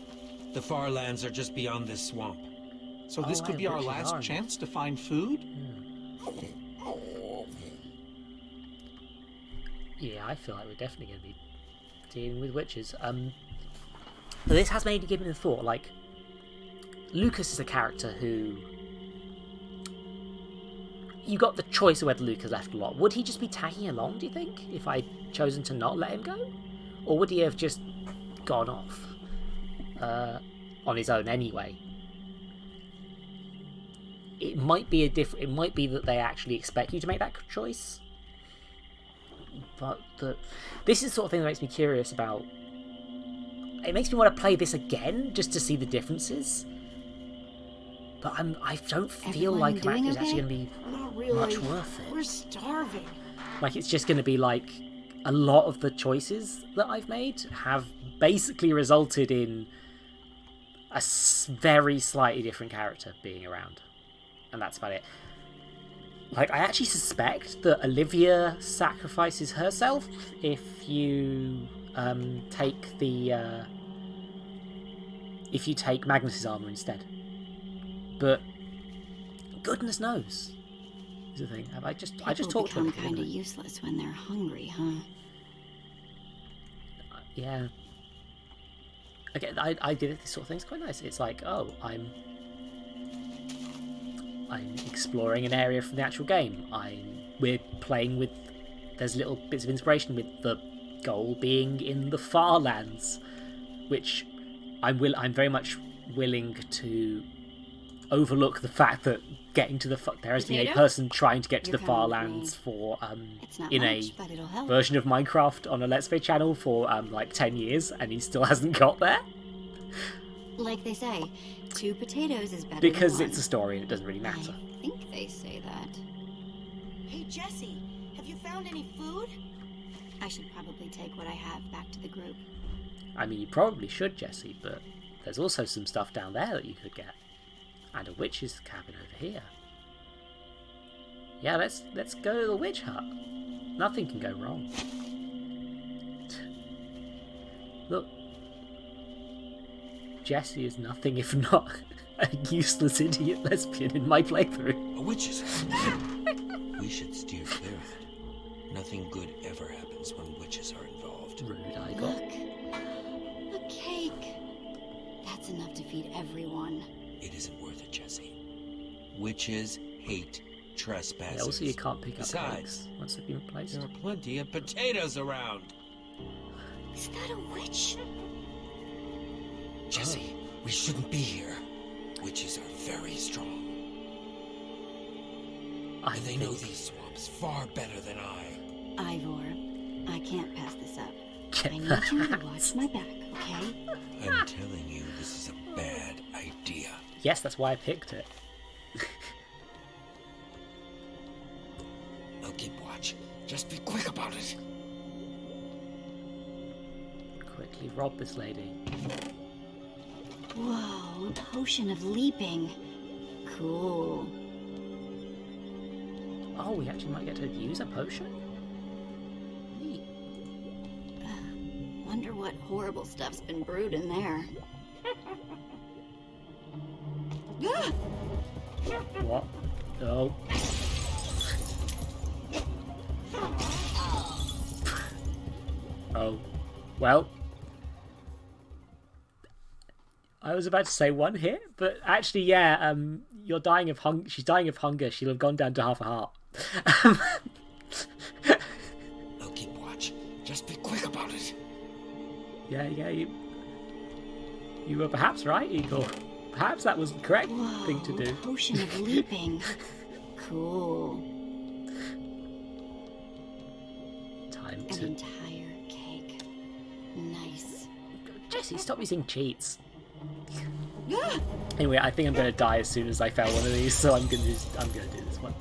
K: The far lands are just beyond this swamp.
E: So this could be our last chance to find food?
A: Yeah, I feel like we're definitely going to be dealing with witches. But this has made me give me the thought, like, Lucas is a character who... You got the choice of whether Lucas left a lot. Would he just be tagging along, do you think, if I'd chosen to not let him go? Or would he have just gone off on his own anyway? It might be it might be that they actually expect you to make that choice. But this is the sort of thing that makes me curious about... It makes me want to play this again, just to see the differences. But I don't feel like it's actually going to be much worth it.
G: We're starving.
A: Like, it's just going to be like, a lot of the choices that I've made have basically resulted in a very slightly different character being around. And that's about it. Like, I actually suspect that Olivia sacrifices herself if you take the... if you take Magnus's armor instead. But goodness knows, is the thing. I just talked to
B: them.
A: her.
B: Kind of useless when they're hungry, huh?
A: Yeah. Again, I did this sort of thing. It's quite nice. It's like, oh, I'm exploring an area from the actual game. We're playing with. There's little bits of inspiration with the goal being in the far lands, which I'm very much willing to overlook the fact that getting to there has been a person trying to get to the far lands for in a version of Minecraft on a Let's Play channel for like 10 years, and he still hasn't got there.
B: Like they say, 2 potatoes is better
A: because
B: than 1.
A: it's a story and it doesn't really matter.
B: I think they say that.
G: Hey, Jesse, have you found any food?
B: I should probably take what I have back to the group.
A: I mean, you probably should, Jesse, but there's also some stuff down there that you could get. And a witch's cabin over here. Yeah, let's go to the witch hut. Nothing can go wrong. Look, Jesse is nothing if not a useless idiot lesbian in my playthrough.
K: A witch's We should steer clear of it. Nothing good ever happens when witches are involved.
A: Rude, I got.
B: Look, a cake. That's enough to feed everyone.
K: It isn't worth it, Jesse. Witches hate trespassers.
A: Yeah, also you can't pick up
K: Besides,
A: eggs once they've been placed.
K: There are plenty of potatoes around.
B: Is that a witch?
K: Jesse, we shouldn't be here. Witches are very strong. And they know these swamps far better than I.
B: Ivor, I can't pass this up.
A: Get
B: I need you to watch my back, okay?
K: I'm telling you, this is a bad idea.
A: Yes, that's why I picked it.
K: I'll keep watch. Just be quick about it.
A: Quickly rob this lady.
B: Whoa, a potion of leaping. Cool.
A: Oh, we actually might get to use a potion? Neat.
B: Wonder what horrible stuff's been brewed in there.
A: What? Oh. Oh. Well. I was about to say one hit, but actually, yeah, you're dying of hunger. She's dying of hunger. She'll have gone down to half a heart.
I: I'll keep watch. Just be quick about it.
A: Yeah, you were perhaps right, Eagle. Perhaps that was the correct thing to do.
J: Potion of leaping. Cool.
A: Time
J: An
A: to...
J: entire cake. Nice.
A: Jesse, stop using cheats. Anyway, I think I'm going to die as soon as I fail one of these, so I'm going to do this one.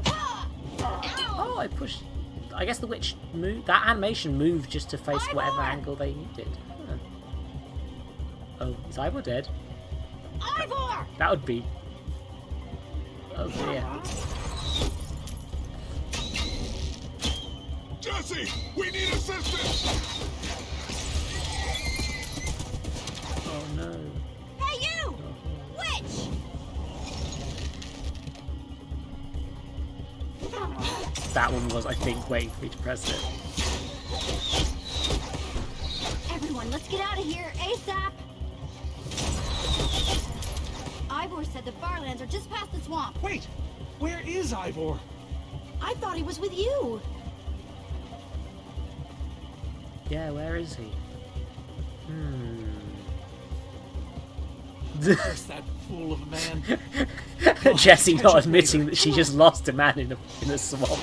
A: Oh, I pushed... I guess the witch moved... That animation moved just to face whatever angle they needed. Oh, is Ivor dead?
G: Ivor!
A: That would be... Oh dear.
D: Jesse, we need assistance!
A: Oh no.
G: Hey, you! Witch!
A: That one was, I think, waiting for me to press it.
J: Everyone, let's get out of here ASAP! Ivor said the Farlands are just past the swamp.
E: Wait! Where is Ivor?
G: I thought he was with you.
A: Yeah, where is he?
E: Where's that fool of a man?
A: Jessie not admitting that she just lost a man in a swamp.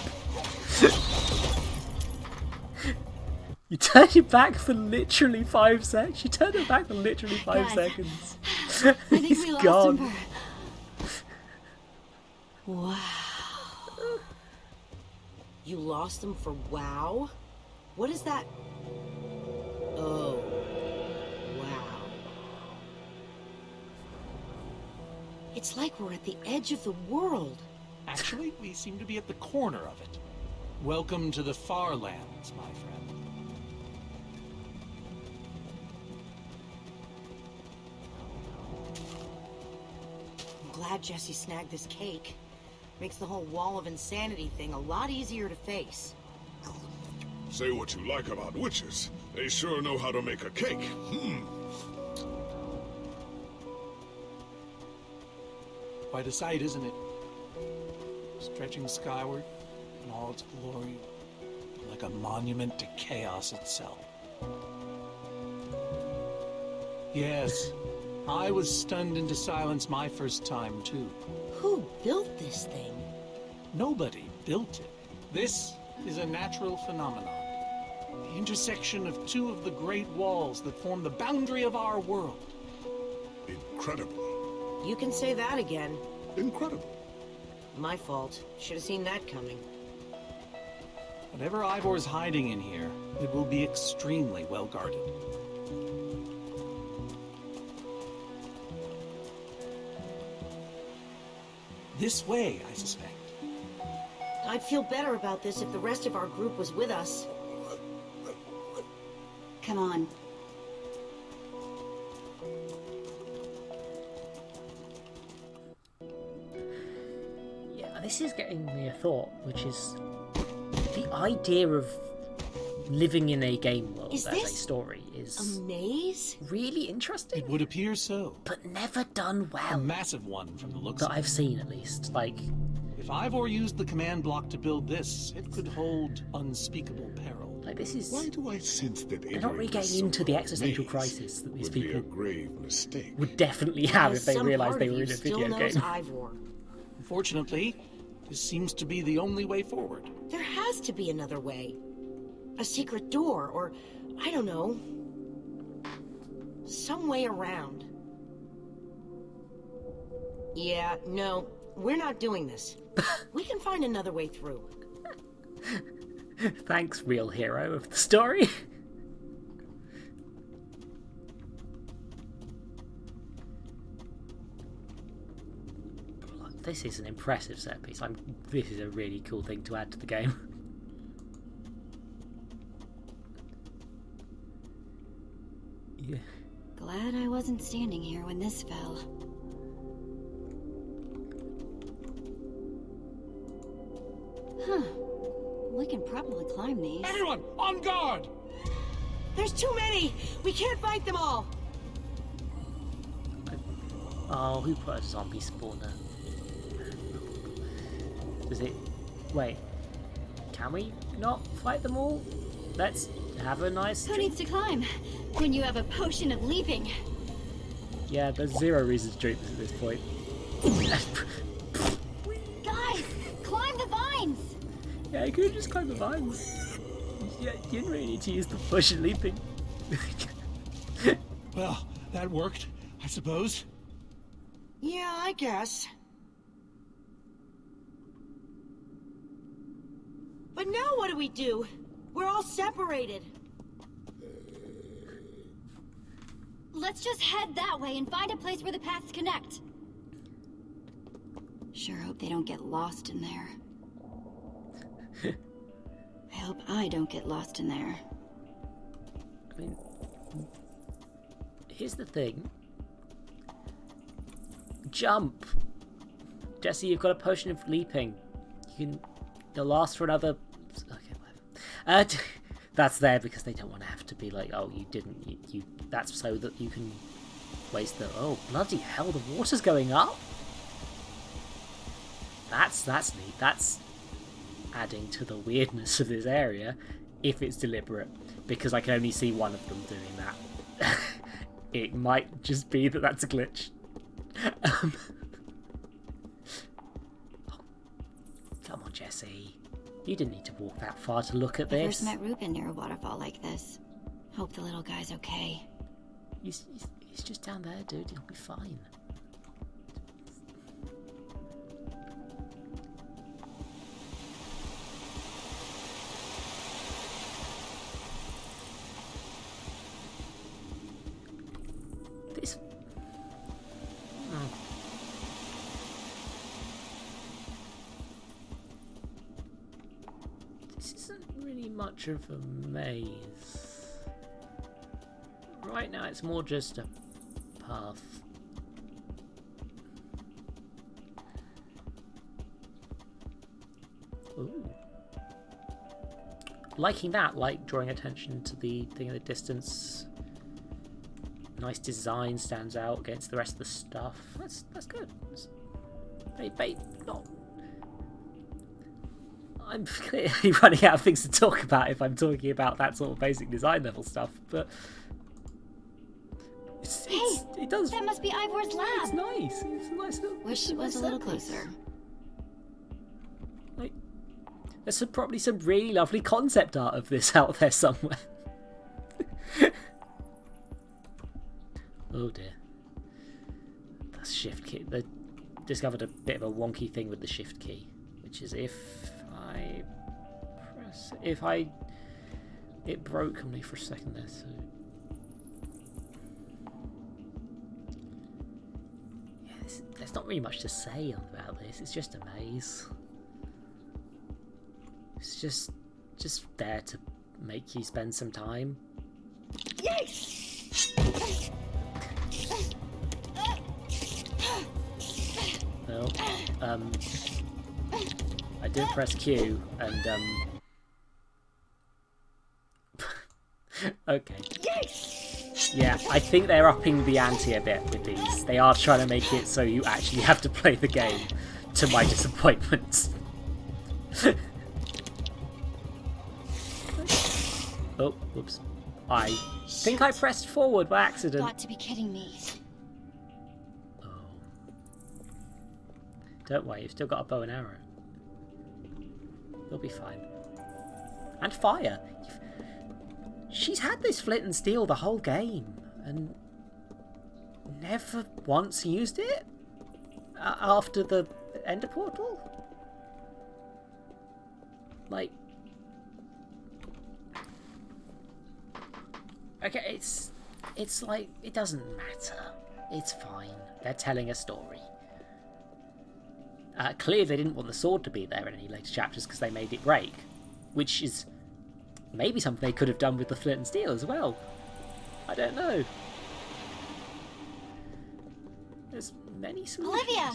A: You turned your back for literally 5 seconds. She turned her back for literally 5 seconds.
J: I think we lost
A: gone.
J: him for... Wow.
G: You lost him for wow? What is that? Oh. Wow. It's like we're at the edge of the world.
E: Actually, we seem to be at the corner of it. Welcome to the Farlands, my friend.
G: I'm glad Jesse snagged this cake. Makes the whole wall of insanity thing a lot easier to face.
D: Say what you like about witches. They sure know how to make a cake.
E: Quite a sight, isn't it? Stretching skyward in all its glory, like a monument to chaos itself. Yes, I was stunned into silence my first time, too.
G: Who built this thing?
E: Nobody built it. This is a natural phenomenon. The intersection of two of the great walls that form the boundary of our world.
D: Incredible.
G: You can say that again.
D: Incredible.
G: My fault. Should have seen that coming.
E: Whatever Ivor's hiding in here, it will be extremely well guarded. This way, I suspect.
G: I'd feel better about this if the rest of our group was with us.
J: Come on.
A: Yeah, this is getting me a thought, which is the idea of living in a game world as a story is
G: a maze?
A: Really interesting.
E: It would appear so.
A: But never done well.
E: A massive one from the looks
A: that
E: of it.
A: I've seen, at least. Like,
E: if Ivor used the command block to build this, it could hold unspeakable peril.
A: Like, this is...
D: Why do I sense that
A: they're not really getting into the existential crisis that these people
D: a grave mistake.
A: would definitely have if they realised they were in a video game.
G: Ivor.
E: Unfortunately, this seems to be the only way forward.
G: There has to be another way. A secret door, or, I don't know, some way around. Yeah, no, we're not doing this. We can find another way through.
A: Thanks, real hero of the story. This is an impressive set piece. This is a really cool thing to add to the game. Yeah.
J: Glad I wasn't standing here when this fell. Huh. We can probably climb these.
E: Everyone, on guard!
G: There's too many! We can't fight them all!
A: Oh, who put a zombie spawner? Does it... Wait. Can we not fight them all? Let's have a nice...
J: Who needs to climb when you have a potion of leaping?
A: Yeah, there's zero reason to drink this at this point.
J: Guys, climb the vines!
A: Yeah, you could just climb the vines. Yeah, you didn't really need to use the potion leaping.
E: Well, that worked, I suppose.
G: Yeah, I guess. But now what do we do? We're all separated.
J: Let's just head that way and find a place where the paths connect. Sure hope they don't get lost in there. I hope I don't get lost in there.
A: I mean, here's the thing. Jump! Jesse, you've got a potion of leaping. You'll last for another... Okay, whatever. That's there because they don't want to have to be like, oh, you didn't. That's so that you can waste the... Oh, bloody hell, the water's going up? That's neat. That's adding to the weirdness of this area, if it's deliberate, because I can only see one of them doing that. It might just be that that's a glitch. Oh, come on, Jesse. You didn't need to walk that far to look at
J: I
A: this.
J: first met Reuben near a waterfall like this. Hope the little guy's okay.
A: He's just down there, dude. He'll be fine. This... This isn't really much of a maze. Right now it's more just a path. Ooh. Liking that, like drawing attention to the thing in the distance. Nice design stands out against the rest of the stuff. That's good. Not. I'm clearly running out of things to talk about if I'm talking about that sort of basic design level stuff, but it does.
J: That must be Ivor's lab.
A: It's nice. It's a nice little.
J: Wish it was a little closer.
A: Like, there's probably some really lovely concept art of this out there somewhere. Oh dear. That's shift key. They discovered a bit of a wonky thing with the shift key, which is if I press... It broke on me for a second there, so... Yeah, there's not really much to say about this. It's just a maze. It's just there to make you spend some time.
J: Yikes!
A: Well, I did press Q, and, okay. Yeah, I think they're upping the ante a bit with these. They are trying to make it so you actually have to play the game, to my disappointment. Oh, whoops. I think I pressed forward by accident.
J: Got to be kidding me.
A: Don't worry, you've still got a bow and arrow. You'll be fine. And fire. She's had this flint and steel the whole game, and never once used it after the ender portal. Like, okay, it's like, it doesn't matter. It's fine. They're telling a story. Clearly they didn't want the sword to be there in any later chapters because they made it break, which is maybe something they could have done with the flint and steel as well. I don't know. There's many solutions.
J: Olivia!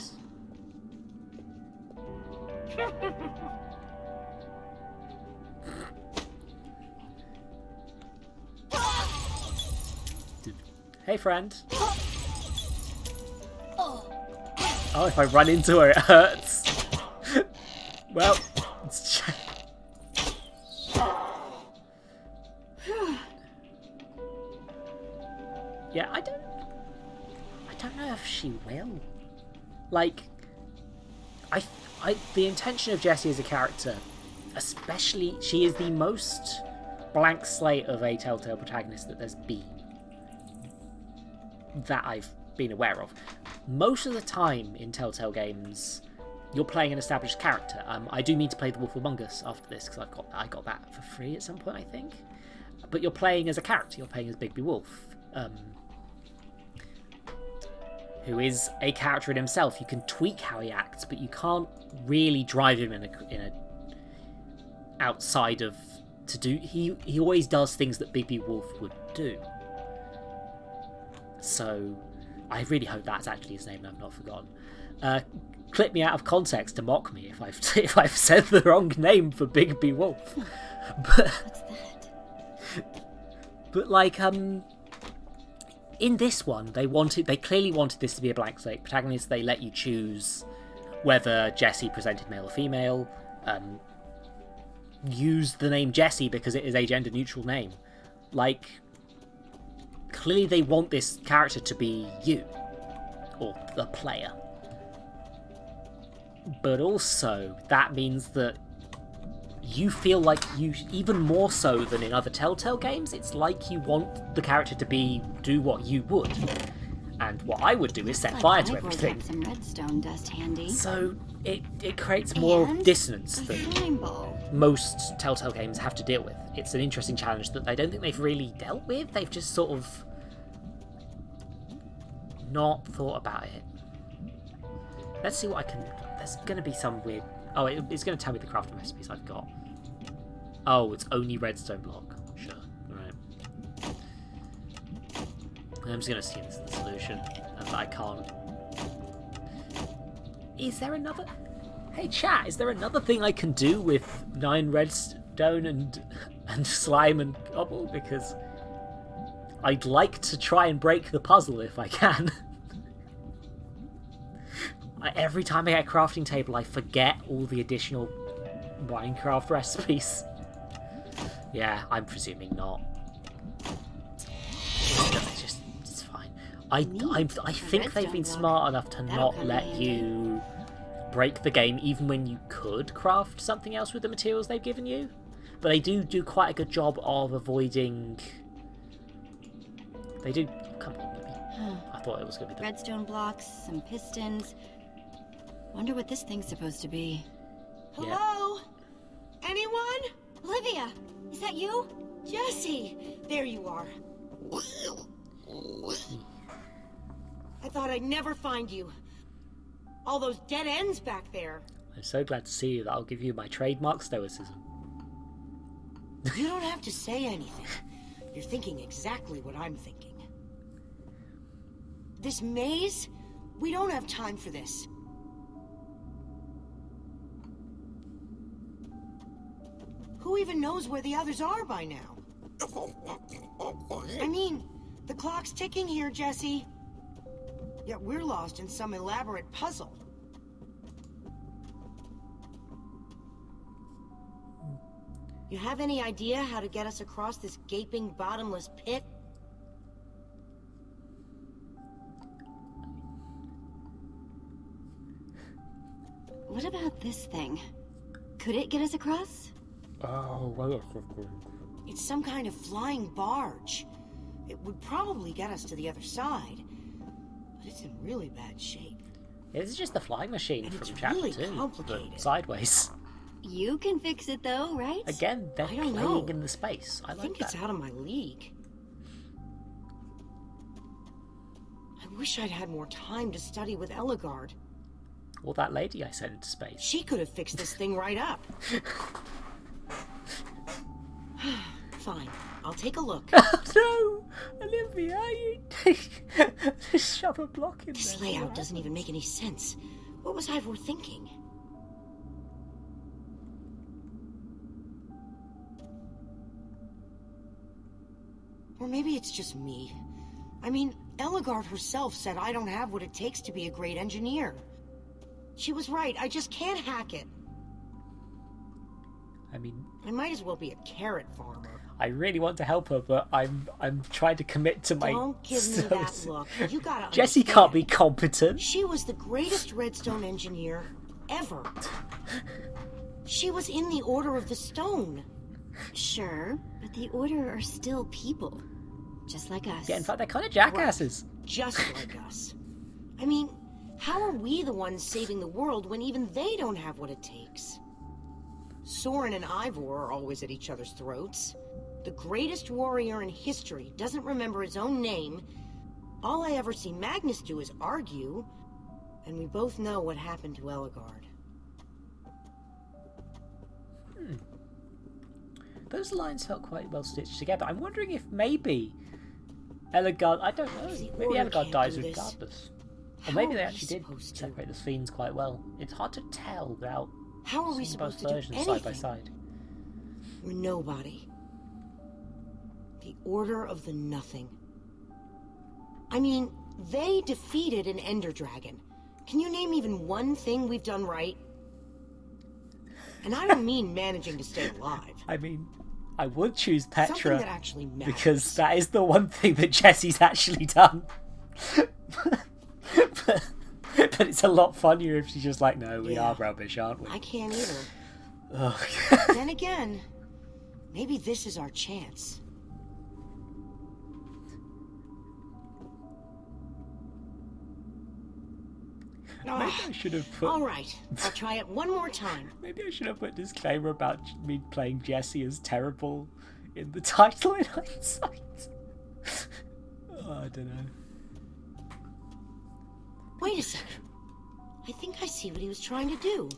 A: Hey, friend. Oh, if I run into her, it hurts. Well, it's... Yeah, I don't know if she will. Like, the intention of Jessie as a character, especially, she is the most blank slate of a Telltale protagonist that there's been. That I've been aware of. Most of the time in Telltale games, you're playing an established character. I do need to play The Wolf Among Us after this, because I got that for free at some point, I think. But you're playing as a character. You're playing as Bigby Wolf. Who is a character in himself. You can tweak how he acts, but you can't really drive him in a outside of to do. He always does things that Bigby Wolf would do. So I really hope that's actually his name and I've not forgotten. Clip me out of context to mock me if I've said the wrong name for Bigby Wolf. But like in this one, they clearly wanted this to be a blank slate protagonist. They let you choose whether Jessie presented male or female. Use the name Jessie because it is a gender neutral name. Like, clearly they want this character to be you, or the player. But also, that means that you feel like you, even more so than in other Telltale games, it's like you want the character to do what you would. And what I would do is set fire to everything.
B: Some redstone dust handy.
A: So it creates more dissonance than most Telltale games have to deal with. It's an interesting challenge that I don't think they've really dealt with. They've just sort of not thought about it. Let's see what I can... There's going to be some weird... Oh, it's going to tell me the crafting recipes I've got. Oh, it's only redstone block. Sure. Alright. I'm just going to assume this is the solution. And I can't... Is there another... Hey chat, is there another thing I can do with 9 redstone and slime and cobble? Because I'd like to try and break the puzzle if I can. Every time I get a crafting table, I forget all the additional Minecraft recipes. Yeah, I'm presuming not. It's fine. I think they've been smart enough to not let you break the game even when you could craft something else with the materials they've given you. But they do quite a good job of avoiding... They do... Come on, I thought it was going to be...
B: Redstone blocks, some pistons... Wonder what this thing's supposed to be.
G: Hello? Anyone?
B: Olivia, is that you?
G: Jessie! There you are. I thought I'd never find you. All those dead ends back there.
A: I'm so glad to see you. That'll give you my trademark stoicism.
G: You don't have to say anything. You're thinking exactly what I'm thinking. This maze? We don't have time for this. Who even knows where the others are by now? I mean, the clock's ticking here, Jessie. Yet we're lost in some elaborate puzzle. You have any idea how to get us across this gaping, bottomless pit?
B: What about this thing? Could it get us across?
A: Oh, well,
G: it's some kind of flying barge. It would probably get us to the other side, but it's in really bad shape.
A: It's just the flying machine
G: and
A: from chapter
G: really
A: 2, but sideways.
B: You can fix it though, right?
A: Again, they're playing in the space. I
G: think it's out of my league. I wish I'd had more time to study with Eligard.
A: Or that lady I sent into space.
G: She could have fixed this thing right up. Fine, I'll take a look.
A: Oh no! Olivia, you just shove a block in there.
G: This layout doesn't even make any sense. What was Ivor thinking? Or maybe it's just me. I mean, Ellegaard herself said I don't have what it takes to be a great engineer. She was right, I just can't hack it.
A: I mean,
G: I might as well be a carrot farmer.
A: I really want to help her, but I'm trying to commit to my
G: Don't give me that look. You gotta
A: Jessie
G: understand.
A: can't be competent.
G: She was the greatest redstone engineer ever. She was in the Order of the Stone.
J: Sure, but the Order are still people. Just like us.
A: Yeah, in fact, they're kind of jackasses.
G: Right. Just like us. I mean, how are we the ones saving the world when even they don't have what it takes? Soren and Ivor are always at each other's throats. The greatest warrior in history doesn't remember his own name. All I ever see Magnus do is argue. And we both know what happened to Ellegaard.
A: Those lines felt quite well stitched together. I'm wondering if maybe Ellegaard... I don't know. Maybe Ellegaard dies regardless. Or maybe they actually did separate the scenes quite well. It's hard to tell without
G: How are we
A: seeing both
G: supposed to do
A: versions
G: anything?
A: side by side.
G: We're nobody. The Order of the Nothing. I mean, they defeated an Ender Dragon. Can you name even one thing we've done right? And I don't mean managing to stay alive.
A: I mean, I would choose
G: Something
A: Petra
G: that actually matters.
A: because that is the one thing that Jessie's actually done. but it's a lot funnier if she's just like, no, we are rubbish, aren't we?
G: I can't either.
A: Ugh.
G: Then again, maybe this is our chance.
A: Maybe I should have put...
G: All right, I'll try it one more time.
A: Maybe I should have put a disclaimer about me playing Jessie as terrible in the title in hindsight. Oh, I don't know.
G: Wait a second. I think I see what he was trying to do.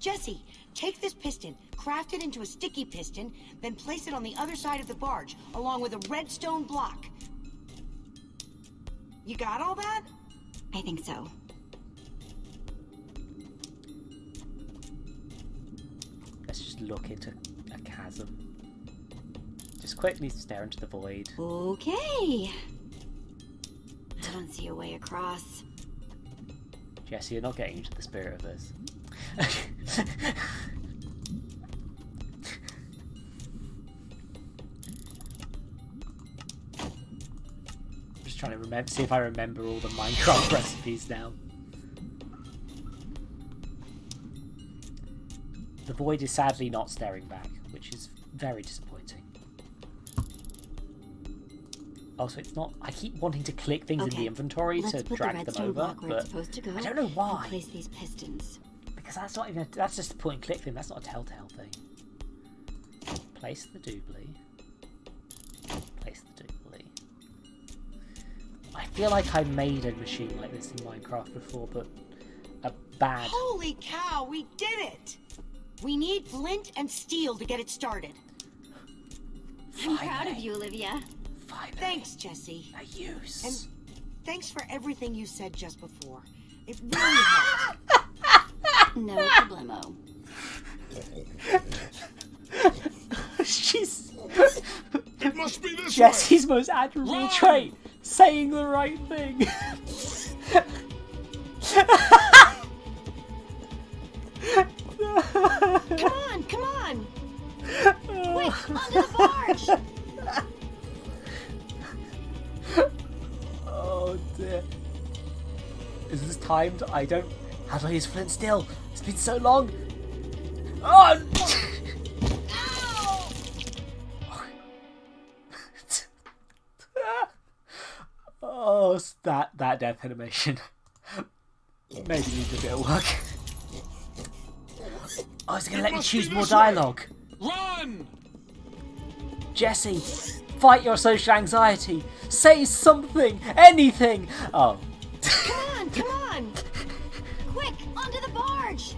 G: Jessie, take this piston, craft it into a sticky piston, then place it on the other side of the barge, along with a redstone block. You got all that?
J: I think so.
A: Let's just look into a chasm. Just quickly stare into the void.
J: Okay. I don't see a way across.
A: Jessie, you're not getting into the spirit of this. I'm just trying to see if I remember all the Minecraft recipes now. The void is sadly not staring back, which is very disappointing. Also, it's not... I keep wanting to click things in the inventory to drag them over, but I don't know why.
J: Place these pistons.
A: Because that's not even... That's just a point and click thing. That's not a telltale thing. Place the doobly. Place the doobly. I feel like I made a machine like this in Minecraft before, but a bad...
G: Holy cow, we did it! We need flint and steel to get it started.
J: I'm proud of you, Olivia.
G: Thanks, Jessie.
A: A use.
G: And thanks for everything you said just before. It really helped.
J: No problemo.
A: She's...
D: It must be this
A: Jessie's most admirable trait. Saying the right thing.
G: Come on, come on! Quick, onto the barge!
A: Oh dear. Is this timed? I don't... How do I use flint still? It's been so long. Oh! Oh, that death animation. Maybe needs a bit of work. Oh, is it going to let me choose more dialogue?
E: Run!
A: Jessie, fight your social anxiety. Say something, anything. Oh.
G: Come on, come on!
J: Quick, onto the barge!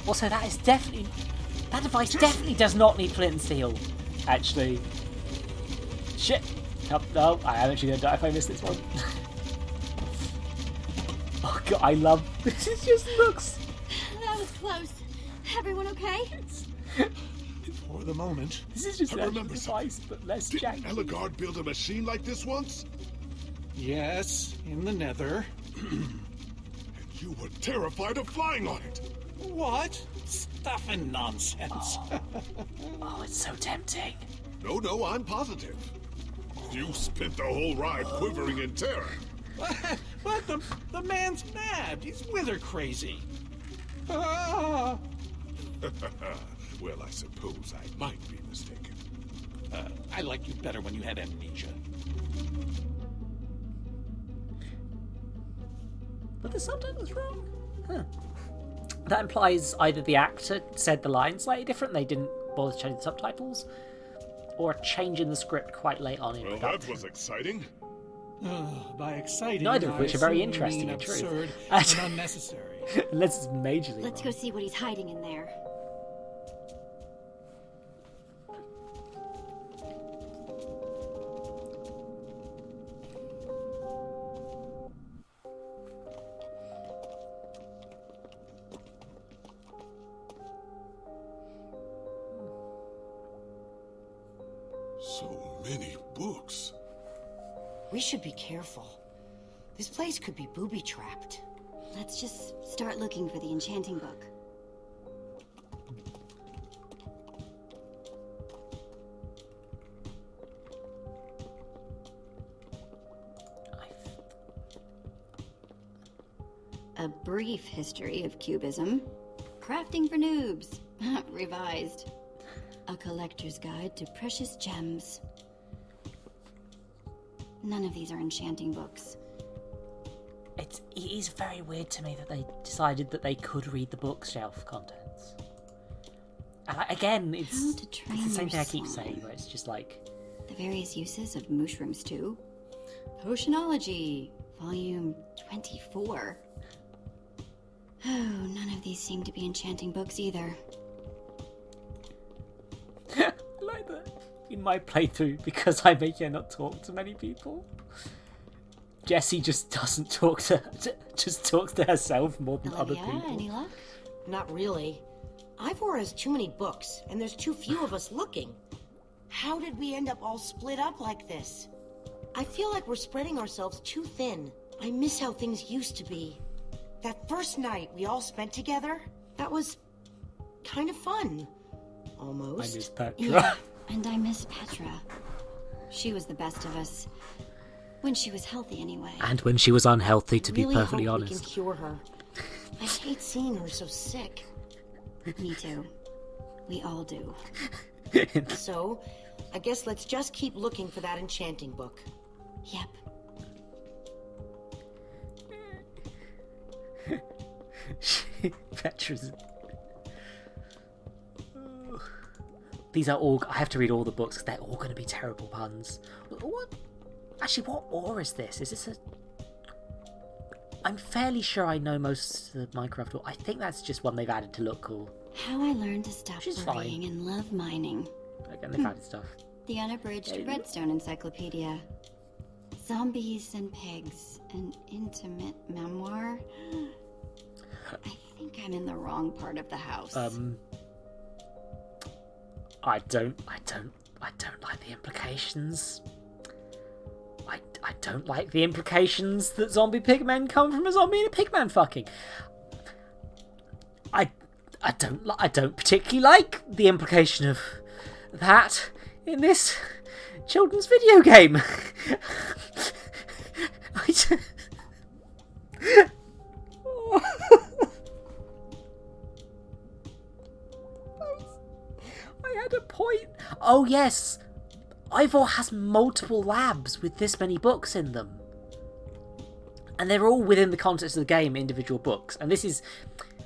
A: Also, that is definitely... That device definitely does not need flint and steel. Actually. Shit. No, I am actually going to die if I miss this one. Oh god, I love... This just looks...
J: That was close. Everyone okay?
E: For the moment.
A: This is just
D: I
A: an
D: remember
A: device, but less
D: Didn't
A: janky.
D: Ellegaard build a machine like this once?
E: Yes, in the nether.
D: And you were terrified of flying on it.
E: What? Stuff and nonsense.
A: Oh, it's so tempting.
D: No, I'm positive. You spent the whole ride quivering in terror.
E: But the man's mad. He's wither crazy. Ah.
D: Well, I suppose I might be mistaken.
E: I liked you better when you had amnesia.
A: But the subtitle's wrong. Huh. That implies either the actor said the line slightly different, they didn't bother to change the subtitles, or a change in the script quite late on in
D: Well,
A: production.
D: that was exciting.
E: By exciting,
A: Neither of which are very
E: I assume you
A: interesting,
E: mean
A: in truth.
E: absurd and unnecessary.
A: Unless it's majorly
J: Let's
A: wrong.
J: go see what he's hiding in there.
D: So many books.
G: We should be careful. This place could be booby-trapped.
J: Let's just start looking for the enchanting book. A brief history of cubism. Crafting for noobs. Revised. A collector's guide to precious gems. None of these are enchanting books.
A: It is very weird to me that they decided that they could read the bookshelf contents. And again, it's the same thing I keep saying, where it's just like...
J: The various uses of mushroom stew. Potionology, volume 24. Oh, none of these seem to be enchanting books either.
A: like that. In my playthrough, because I make her not talk to many people, Jessie just doesn't talk just talks to herself more than other people.
J: Any luck?
G: Not really. Ivor has too many books, and there's too few of us looking. How did we end up all split up like this? I feel like we're spreading ourselves too thin. I miss how things used to be. That first night we all spent together, that was kind of fun. Almost.
A: I miss Petra.
J: Yeah, and I miss Petra. She was the best of us. When she was healthy, anyway.
A: And when she was unhealthy, to be
G: Really
A: perfectly
G: hope
A: honest.
G: we can cure her. I hate seeing her so sick.
J: Me too. We all do.
G: So, I guess let's just keep looking for that enchanting book.
J: Yep.
A: Petra's... These are all... I have to read all the books because they're all going to be terrible puns. What? Actually, what ore is this? Is this a... I'm fairly sure I know most of the Minecraft ore. I think that's just one they've added to look cool.
J: How I learned to stop
A: She's
J: worrying
A: fine.
J: and love mining.
A: Again, they've added stuff.
J: The unabridged Redstone Encyclopedia. Zombies and pigs. An intimate memoir. I think I'm in the wrong part of the house.
A: I don't like the implications. I don't like the implications that zombie pigmen come from a zombie and a pigman fucking. I don't particularly like the implication of that in this children's video game. I had a point. Oh yes, Ivor has multiple labs with this many books in them. And they're all within the context of the game, individual books. And this is,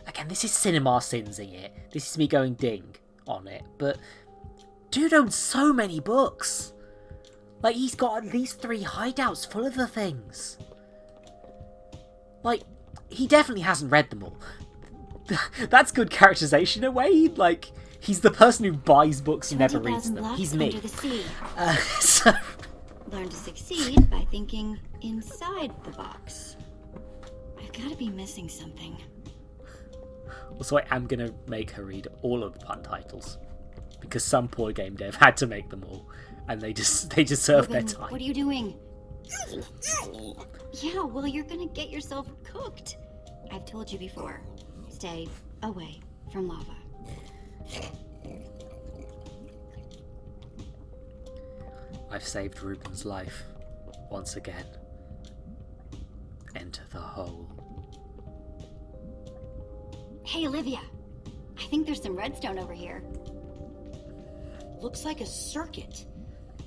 A: again, this is cinema sinsing it. This is me going ding on it. But dude owns so many books. Like, he's got at least 3 hideouts full of the things. Like, he definitely hasn't read them all. That's good characterization in a way. Like, he's the person who buys books and never reads them. He's me.
J: Under the sea.
A: So...
J: Learn to succeed by thinking inside the box. I've got to be missing something.
A: Also, I am going to make her read all of the pun titles. Because some poor game dev had to make them all. And they deserve their time.
J: What are you doing? Yeah, well, you're gonna get yourself cooked. I've told you before. Stay away from lava.
A: I've saved Ruben's life. Once again. Enter the hole.
J: Hey, Olivia. I think there's some redstone over here.
G: Looks like a circuit.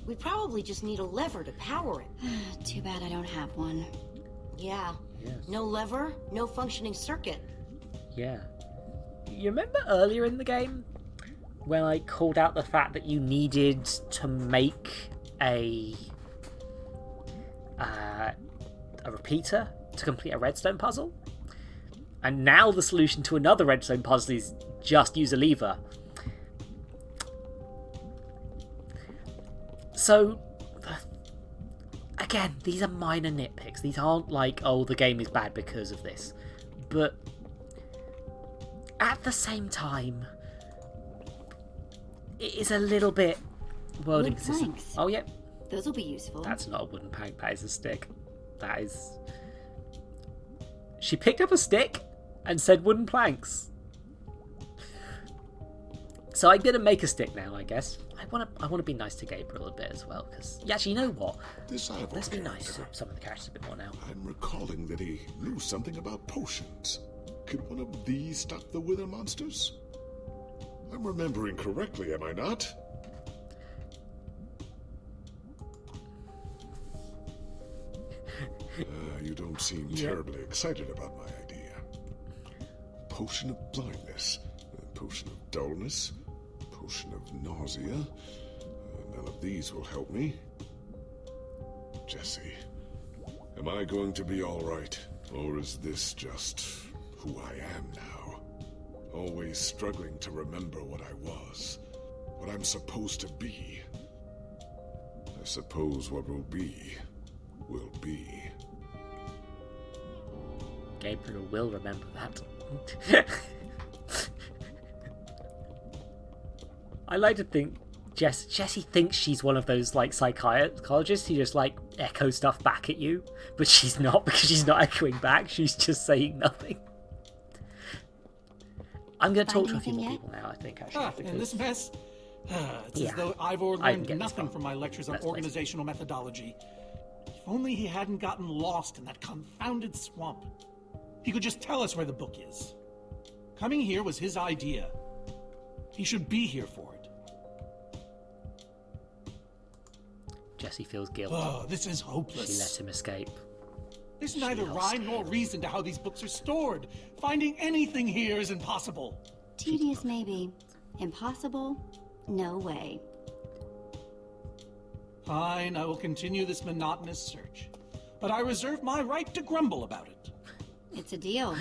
G: We probably just need a lever to power it.
J: Too bad I don't have one.
G: Yeah.
A: Yes.
G: No lever, no functioning circuit.
A: Yeah. You remember earlier in the game when I called out the fact that you needed to make a repeater to complete a redstone puzzle? And now the solution to another redstone puzzle is just use a lever. So, again, these are minor nitpicks. These aren't like, oh, the game is bad because of this. But at the same time, it is a little bit world inconsistent.
J: Planks.
A: Oh, yeah.
J: Those will be useful.
A: That's not a wooden plank. That is a stick. That is... She picked up a stick and said wooden planks. So I'm going to make a stick now, I guess. I want to be nice to Gabriel a bit as well, because... Yeah, actually, you know what? Let's be nice to some of the characters a bit more now.
D: I'm recalling that he knew something about potions. Could one of these stop the wither monsters? I'm remembering correctly, am I not? You don't seem terribly excited about my idea. Potion of blindness, potion of dullness, potion of nausea. None of these will help me. Jesse, am I going to be all right? Or is this just who I am now? Always struggling to remember what I was, what I'm supposed to be. I suppose what will be, will be.
A: Gabriel will remember that. I like to think Jessie thinks she's one of those like psychologists who just like echo stuff back at you, but she's not, because she's not echoing back. She's just saying nothing. I'm going to talk to a few more people now, I think. Actually,
E: in this mess, it's as though Ivor learned nothing from my lectures on organizational methodology. If only he hadn't gotten lost in that confounded swamp. He could just tell us where the book is. Coming here was his idea. He should be here for it.
A: Jessie feels guilty.
E: Oh, this is hopeless.
A: She let him escape.
E: There's neither rhyme nor reason to how these books are stored. Finding anything here is impossible.
J: Tedious, maybe. Impossible? No way.
E: Fine, I will continue this monotonous search. But I reserve my right to grumble about it.
J: It's a deal.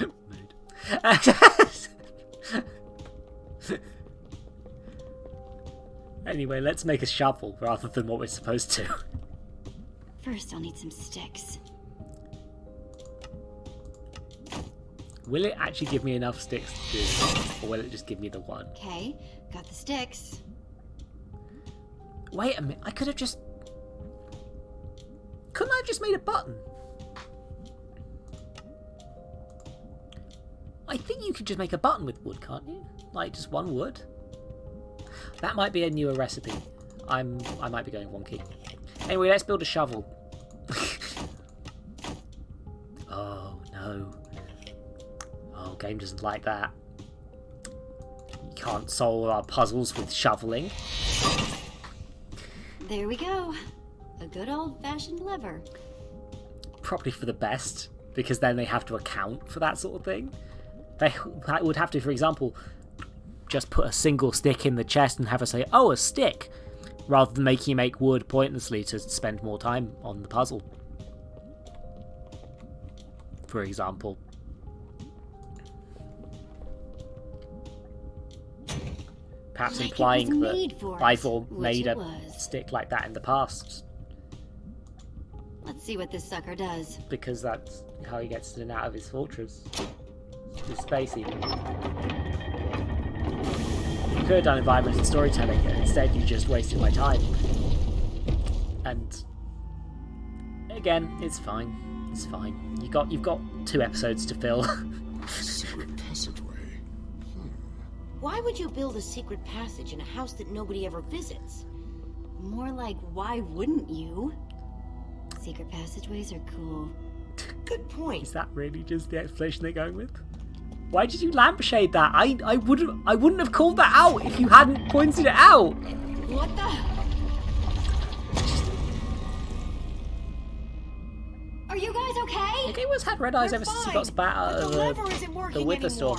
A: Anyway, let's make a shovel rather than what we're supposed to.
J: First, I'll need some sticks.
A: Will it actually give me enough sticks to do this, or will it just give me the one?
J: Okay, got the sticks.
A: Wait a minute, I could have just... Couldn't I have just made a button? I think you could just make a button with wood, can't you? Like, just one wood? That might be a newer recipe. I might be going wonky. Anyway, let's build a shovel. Oh, no. Oh, game doesn't like that. You can't solve our puzzles with shoveling.
J: There we go. A good old-fashioned lever.
A: Probably for the best, because then they have to account for that sort of thing. They would have to, for example, just put a single stick in the chest and have us say, oh, a stick, rather than making you make wood pointlessly to spend more time on the puzzle. For example. Perhaps
J: like
A: implying that Ivor made a
J: was.
A: stick like that in the past.
J: Let's see what this sucker does.
A: Because that's how he gets in and out of his fortress. Just spacey. You could have done environmental storytelling, and instead you just wasted my time. And again, it's fine. It's fine. You've got 2 episodes to fill.
D: Secret passageway.
G: Why would you build a secret passage in a house that nobody ever visits?
B: More like, why wouldn't you? Secret passageways are cool.
G: Good point.
A: Is that really just the explanation they're going with? Why did you lampshade that? I wouldn't have called that out if you hadn't pointed it out.
B: What the? Are you guys okay?
A: The game has had red eyes ever since he got spat out of the Wither Storm.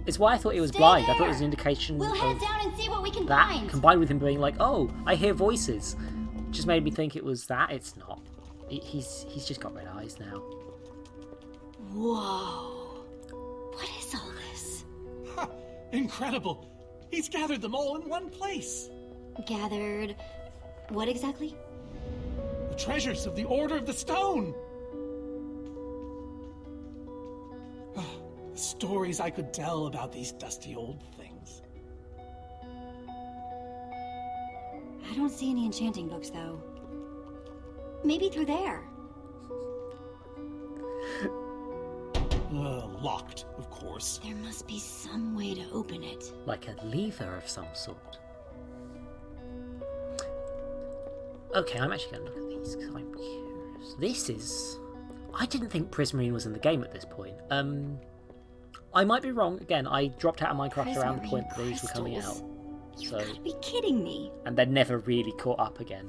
A: It's why I thought he was blind. I thought it was an indication
B: We'll head
A: of
B: down and see what we can
A: that,
B: find.
A: combined with him being like, "Oh, I hear voices," just made me think it was that. It's not. He's just got red eyes now.
B: Whoa! What is all this?
E: Ha! Incredible! He's gathered them all in one place.
B: Gathered... what exactly?
E: The treasures of the Order of the Stone. The stories I could tell about these dusty old things.
B: I don't see any enchanting books, though. Maybe through there.
E: Locked, of course.
B: There must be some way to open it.
A: Like a lever of some sort. Okay, I'm actually going to look at these because I'm curious. This is... I didn't think Prismarine was in the game at this point. I might be wrong. Again, I dropped out of Minecraft around the point that these were coming out.
B: You gotta be kidding me.
A: And then never really caught up again.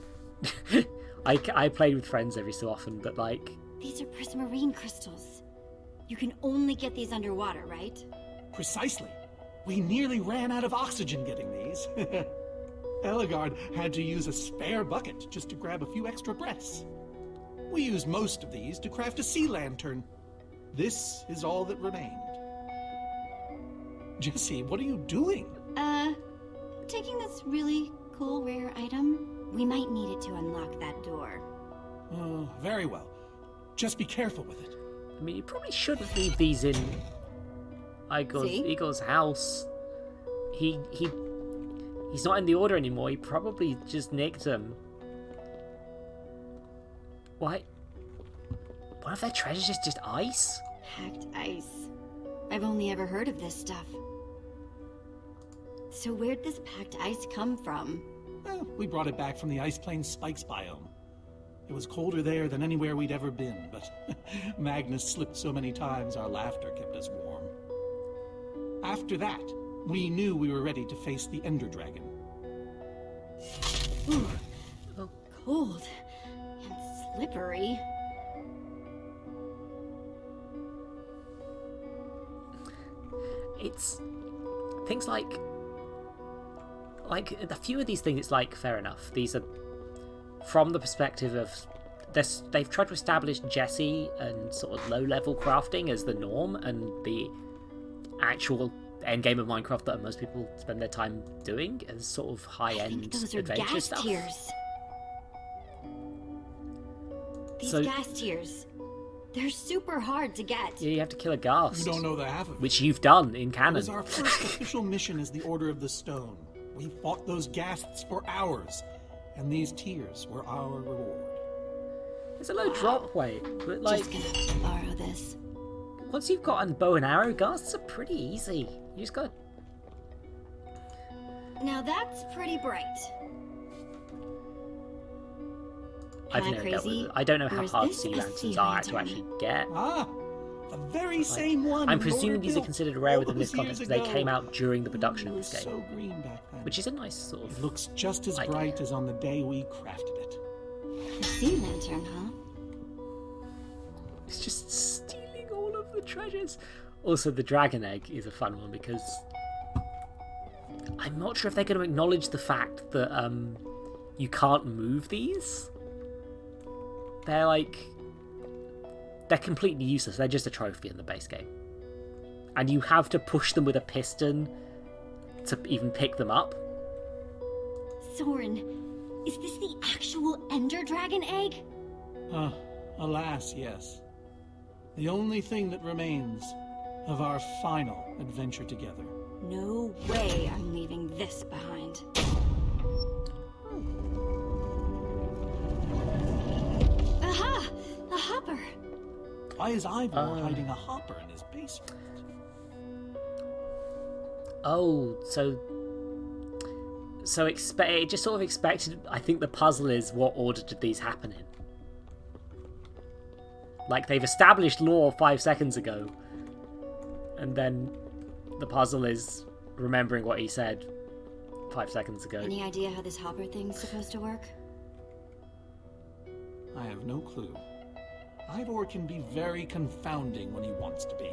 A: I played with friends every so often, but like...
B: These are prismarine crystals. You can only get these underwater, right?
E: Precisely. We nearly ran out of oxygen getting these. Eligard had to use a spare bucket just to grab a few extra breaths. We used most of these to craft a sea lantern. This is all that remained. Jesse, what are you doing?
B: Taking this really cool rare item. We might need it to unlock that door.
E: Oh, very well. Just be careful with it.
A: I mean, you probably shouldn't leave these in Igor's house. He's not in the Order anymore. He probably just nicked them. Why? One of their treasures is just ice?
B: Packed ice. I've only ever heard of this stuff. So where'd this packed ice come from?
E: Well, we brought it back from the Ice Plains Spikes biome. It was colder there than anywhere we'd ever been, but Magnus slipped so many times our laughter kept us warm. After that, we knew we were ready to face the Ender Dragon.
B: Ooh. Oh, cold and slippery.
A: It's things like a few of these things. It's like, fair enough. These are from the perspective of they've tried to establish Jesse and sort of low-level crafting as the norm, and the actual end game of Minecraft that most people spend their time doing as sort of high-end adventure
B: gas
A: stuff.
B: Tiers. These gas tiers. They're super hard to get.
A: Yeah, you have to kill a ghast.
E: You don't know the half of it.
A: Which you've done in canon.
E: It was our first official mission as the Order of the Stone. We fought those ghasts for hours, and these tears were our reward.
A: There's a low drop weight, but like...
B: Just gonna borrow this.
A: Once you've got a bow and arrow, ghasts are pretty easy. You just got...
B: Now that's pretty bright.
A: I've never dealt with it. I don't know how hard sea lanterns are to actually get.
E: Ah, the very same one.
A: I'm presuming these are considered rare within this context because they came out during the production of this game.
E: So green back then.
A: Which is a nice sort of...
E: It looks just as bright as on the day we crafted it.
B: A sea lantern, huh?
A: It's just stealing all of the treasures. Also, the dragon egg is a fun one because I'm not sure if they're going to acknowledge the fact that you can't move these. They're completely useless. They're just a trophy in the base game. And you have to push them with a piston to even pick them up.
B: Soren, is this the actual Ender Dragon egg?
E: Alas, yes. The only thing that remains of our final adventure together.
J: No way I'm leaving this behind. Aha! A hopper!
E: Why is Ivor hiding a hopper in his basement?
A: Oh, so it just sort of expected. I think the puzzle is, what order did these happen in? Like, they've established lore 5 seconds ago, and then the puzzle is remembering what he said 5 seconds ago.
J: Any idea how this hopper thing's supposed to work?
E: I have no clue. Ivor can be very confounding when he wants to be.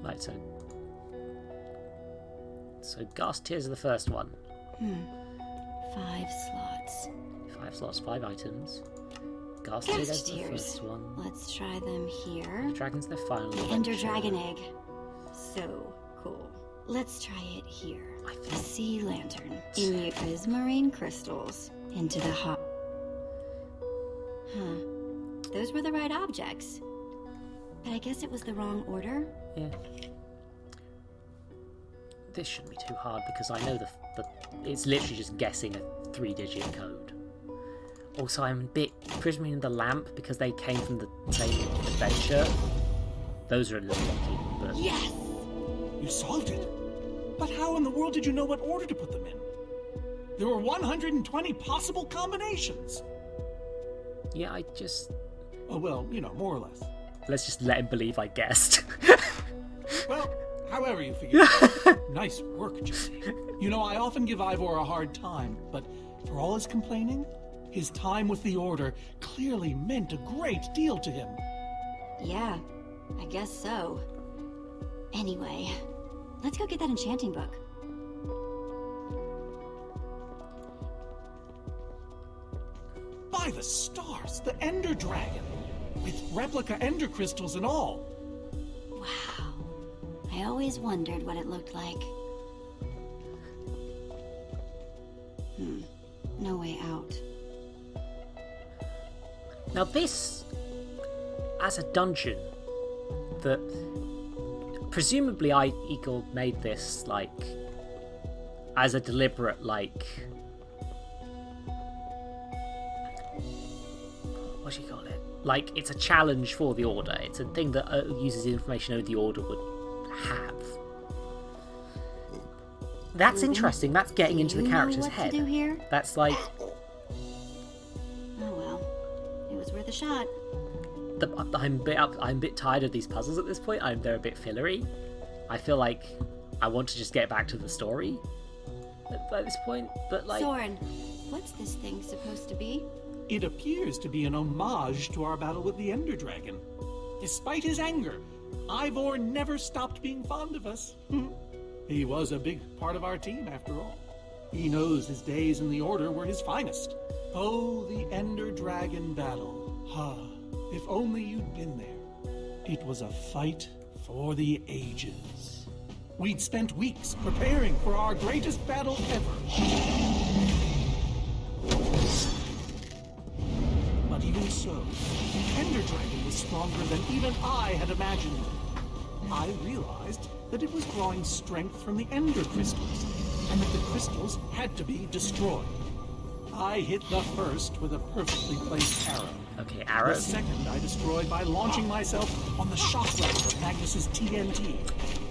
A: Right, so gas tiers are the first one.
J: 5 slots.
A: 5 slots, 5 items. Gas
J: Guest
A: tiers are the
J: tiers.
A: first one.
J: Let's try them here.
A: Dragon's the final.
J: The Ender Dragon Egg. So cool. Let's try it here. A sea lantern. Inuk's marine crystals. Into the hop. Huh. Those were the right objects. But I guess it was the wrong order.
A: Yeah. This shouldn't be too hard because I know the it's literally just guessing a 3-digit code. Also, I'm a bit presuming the lamp because they came from the same adventure. Those are a little lucky, but
J: yes,
E: you solved it. But how in the world did you know what order to put them in? There were 120 possible combinations.
A: Yeah, I just.
E: Oh well, you know, more or less.
A: Let's just let him believe I guessed.
E: Well, however you figure it out. Nice work, Jesse. You know, I often give Ivor a hard time, but for all his complaining, his time with the Order clearly meant a great deal to him.
J: Yeah, I guess so. Anyway, let's go get that enchanting book.
E: By the stars, the Ender Dragon! With replica Ender crystals and all!
J: Wow. I always wondered what it looked like. No way out.
A: Now this, as a dungeon, that presumably Eagle made this like as a deliberate like, what do you call it? Like, it's a challenge for the Order. It's a thing that uses information only the Order would have. That's interesting. That's getting into the character's head.
J: To do here?
A: That's like.
J: Oh well, it was worth a shot.
A: I'm a bit tired of these puzzles at this point. They're a bit fillery. I feel like I want to just get back to the story at this point. But like,
J: Soren, what's this thing supposed to be?
E: It appears to be an homage to our battle with the Ender Dragon. Despite his anger, Ivor never stopped being fond of us. He was a big part of our team, after all. He knows his days in the Order were his finest. Oh, the Ender Dragon battle. If only you'd been there. It was a fight for the ages. We'd spent weeks preparing for our greatest battle ever. But even so, the Ender Dragon was stronger than even I had imagined. I realized that it was drawing strength from the Ender crystals, and that the crystals had to be destroyed. I hit the first with a perfectly placed arrow.
A: Okay, arrow.
E: The second I destroyed by launching myself on the shockwave of Magnus's TNT.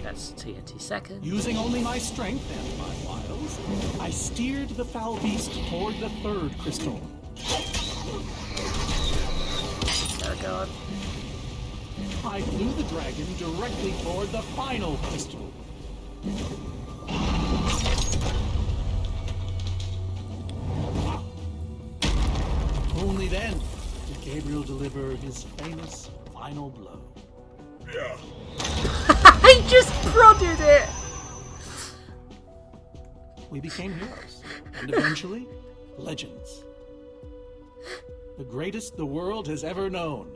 A: That's TNT second.
E: Using only my strength and my wiles, I steered the foul beast toward the third crystal.
A: Oh god.
E: I flew the dragon directly toward the final crystal. Only then did Gabriel deliver his famous final blow.
D: Yeah.
A: I just prodded it!
E: We became heroes, and eventually, legends. The greatest the world has ever known.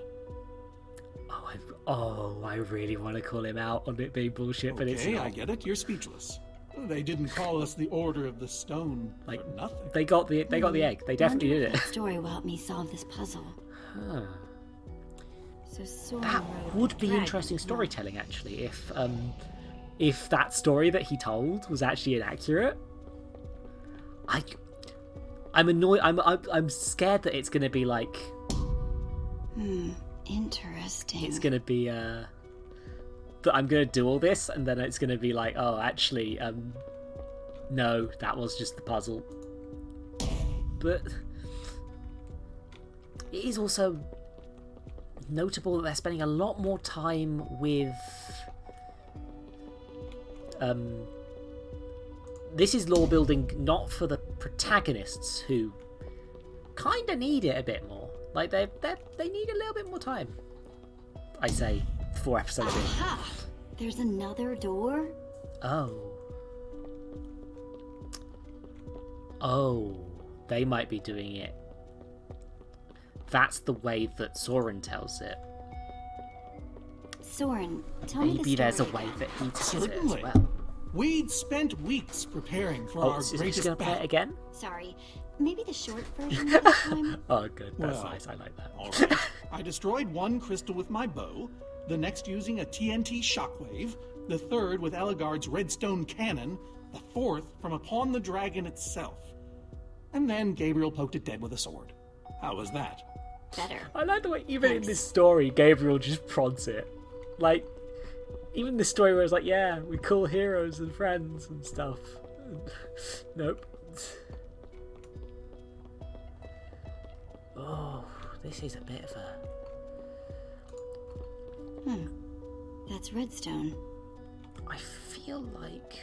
A: I really want to call him out on it being bullshit, but it's
E: Okay,
A: not.
E: I get it. You're speechless. They didn't call us the Order of the Stone
A: Like
E: for nothing.
A: They got the egg. They definitely did it.
B: That story will help me solve this puzzle.
A: Huh.
B: So Soren
A: That
B: wrote
A: would be
B: Dragon,
A: interesting
B: huh?
A: storytelling, actually, if that story that he told was actually inaccurate. I'm annoyed. I'm scared that it's gonna be like.
B: Interesting.
A: It's gonna be that I'm gonna do all this, and then it's gonna be like, oh, actually, no, that was just the puzzle. But it is also notable that they're spending a lot more time with. This is lore building not for the protagonists who kind of need it a bit more. Like they need a little bit more time. I say 4 episodes in.
B: Aha! There's another door?
A: Oh, they might be doing it. That's the way that Soren tells it.
B: Soren, tell me the
A: Maybe there's a
B: story.
A: way that he tells it
E: Certainly.
A: as well.
E: We'd spent weeks preparing for
A: Oh,
E: our
A: is he
E: greatest
A: just gonna play it
E: battle.
A: again?
B: Sorry, maybe the short version this time?
A: Oh, good. That's
E: Well,
A: nice. I like that.
E: All right. I destroyed one crystal with my bow, the next using a TNT shockwave, the third with Ellegaard's redstone cannon, the fourth from upon the dragon itself. And then Gabriel poked it dead with a sword. How was that?
B: Better.
A: I like the way even in this story, Gabriel just prods it. Like, even the story where it's like, yeah, we call heroes and friends and stuff. Nope. Oh, this is a bit of a...
B: That's redstone.
A: I feel like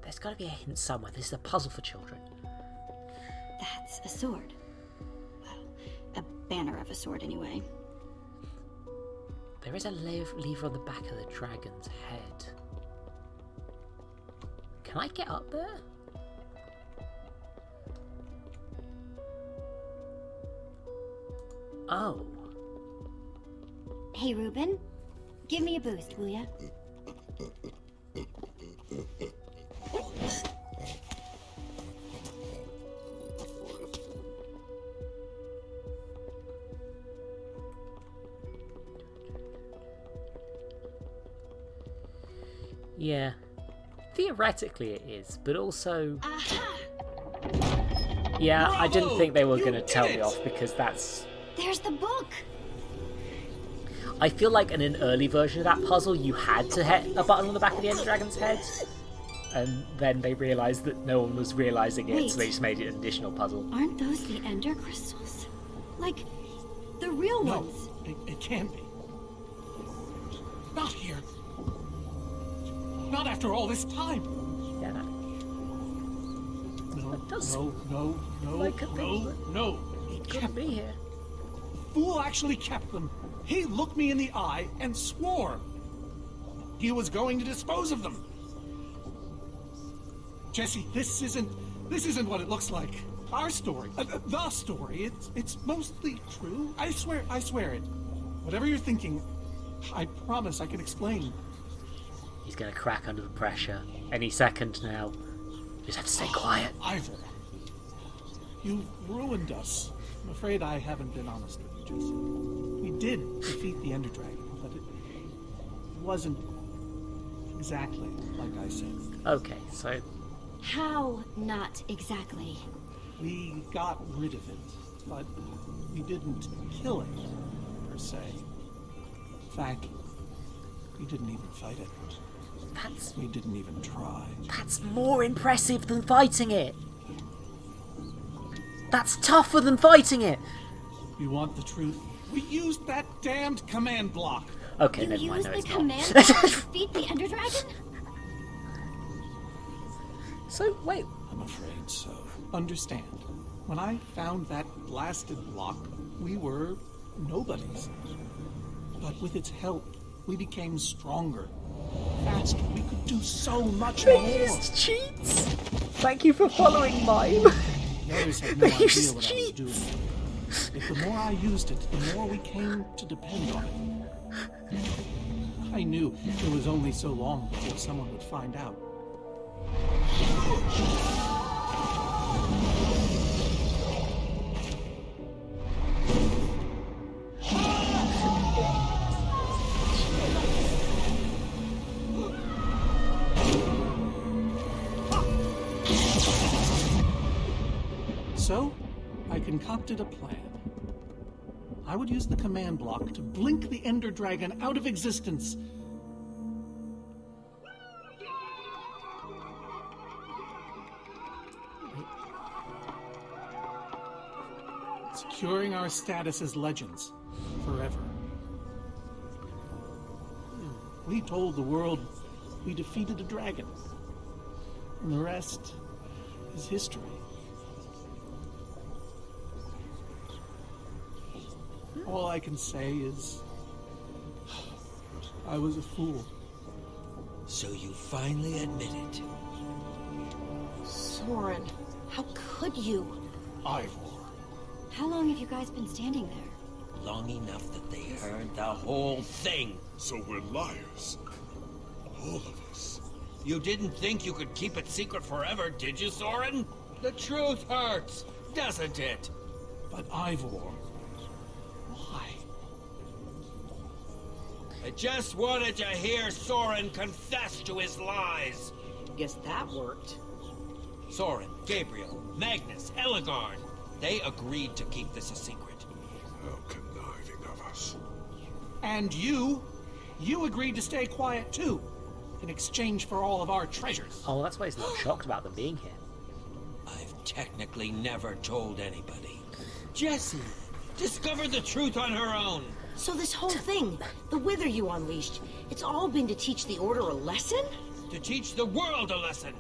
A: there's got to be a hint somewhere. This is a puzzle for children.
B: That's a sword. Well, a banner of a sword anyway.
A: There is a lever on the back of the dragon's head. Can I get up there? Oh.
B: Hey, Ruben. Give me a boost, will ya?
A: Yeah. Theoretically it is, but also...
B: Aha!
A: Yeah, I didn't
E: Bravo!
A: think they were
E: You
A: going to
E: did
A: tell me
E: it!
A: off because that's...
B: There's the book!
A: I feel like in an early version of that puzzle, you had to hit a button on the back of the Ender Dragon's head. And then they realised that no one was realising it,
B: Wait.
A: so they just made it an additional puzzle.
B: Aren't those the ender crystals? Like, the real
E: No,
B: ones?
E: it can't be. Not here. Not after all this time.
A: Yeah, that...
E: No,
A: does-
E: no,
A: like a thing,
E: no. He
A: couldn't
E: kept
A: be
E: them.
A: here.
E: Fool actually kept them. He looked me in the eye and swore he was going to dispose of them. Jesse, this isn't what it looks like. Our story, the story, it's mostly true. I swear it. Whatever you're thinking, I promise I can explain.
A: He's going to crack under the pressure any second now. Just have to stay quiet.
E: Ivor, you've ruined us. I'm afraid I haven't been honest with you, Jesse. We did defeat the Ender Dragon, but it wasn't exactly like I said.
A: Okay, so...
B: How not exactly?
E: We got rid of it, but we didn't kill it, per se. In fact, we didn't even fight it. We didn't even try.
A: That's more impressive than fighting it. That's tougher than fighting it.
E: You want the truth? We used that damned command block.
A: Okay,
B: You
A: never mind.
B: used
A: No,
B: the
A: it's
B: command
A: not.
B: block to defeat the ender dragon?
A: So, wait.
E: I'm afraid so. Understand, when I found that blasted block, we were nobodies. But with its help, we became stronger. Faster, we could do so much more.
A: They used cheats. Thank you for following mine.
E: The others had no
A: They
E: idea
A: used
E: what I was doing. If the more I used it, the more we came to depend on it. I knew it was only so long before someone would find out. So, I concocted a plan. I would use the command block to blink the Ender Dragon out of existence. Securing our status as legends forever. We told the world we defeated a dragon. And the rest is history. All I can say is, I was a fool.
K: So you finally admit it.
G: Soren, how could you?
E: Ivor.
J: How long have you guys been standing there?
K: Long enough that they heard the whole thing.
D: So we're liars. All of us.
K: You didn't think you could keep it secret forever, did you, Soren? The truth hurts, doesn't it?
E: But Ivor, why?
K: I just wanted to hear Soren confess to his lies.
G: Guess that worked.
K: Soren, Gabriel, Magnus, Ellegaard. They agreed to keep this a secret.
D: How conniving of us.
E: And you agreed to stay quiet too, in exchange for all of our treasures.
A: Oh, that's why he's not shocked about them being here.
K: I've technically never told anybody. Jessie discovered the truth on her own.
G: So this whole thing, the Wither you unleashed, it's all been to teach the Order a lesson?
K: To teach the world a lesson.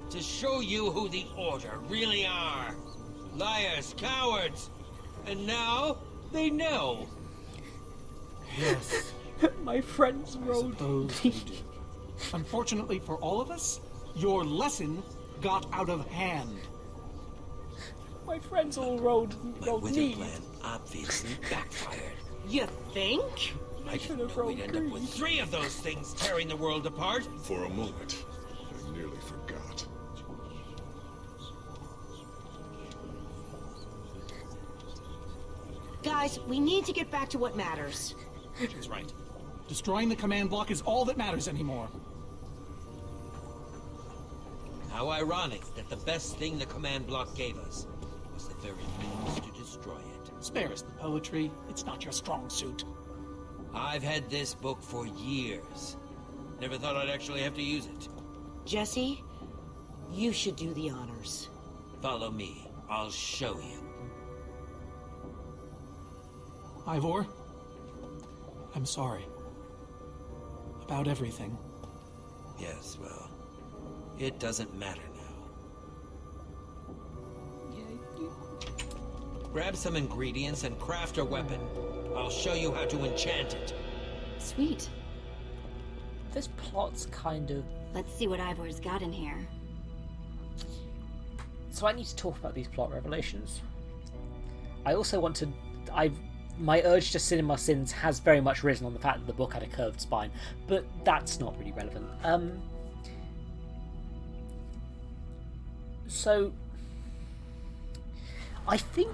K: To show you who the Order really are. Liars, cowards. And now, they know.
E: Yes.
A: My friends rolled.
E: Suppose we do. Unfortunately for all of us, your lesson got out of hand.
A: My friends all rolled
K: My wither
A: need.
K: plan obviously backfired.
G: You think?
K: I didn't know we'd end up with 3 of those things tearing the world apart.
D: For a moment, I nearly forgot.
G: Guys, we need to get back to what matters.
E: She's right. Destroying the command block is all that matters anymore.
K: How ironic that the best thing the command block gave us was the very means to destroy it.
E: Spare us the poetry. It's not your strong suit.
K: I've had this book for years. Never thought I'd actually have to use it.
G: Jesse, you should do the honors.
K: Follow me. I'll show you.
E: Ivor, I'm sorry. About everything.
K: Yes, well, it doesn't matter now. Grab some ingredients and craft a weapon. I'll show you how to enchant it.
J: Sweet.
A: This plot's kind of...
J: Let's see what Ivor's got in here.
A: So I need to talk about these plot revelations. I also want to... My urge to sin in my sins has very much risen on the fact that the book had a curved spine, but that's not really relevant. So I think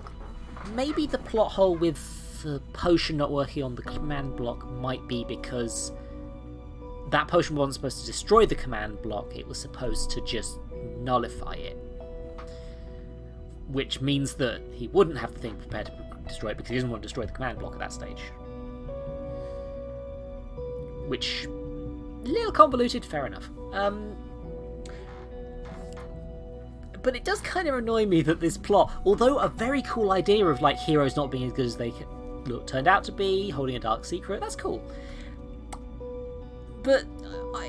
A: maybe the plot hole with the potion not working on the command block might be because that potion wasn't supposed to destroy the command block, it was supposed to just nullify it. Which means that he wouldn't have the thing prepared to destroy it because he doesn't want to destroy the command block at that stage. Which, a little convoluted, fair enough. But it does kind of annoy me that this plot, although a very cool idea of like heroes not being as good as they turned out to be, holding a dark secret, that's cool. But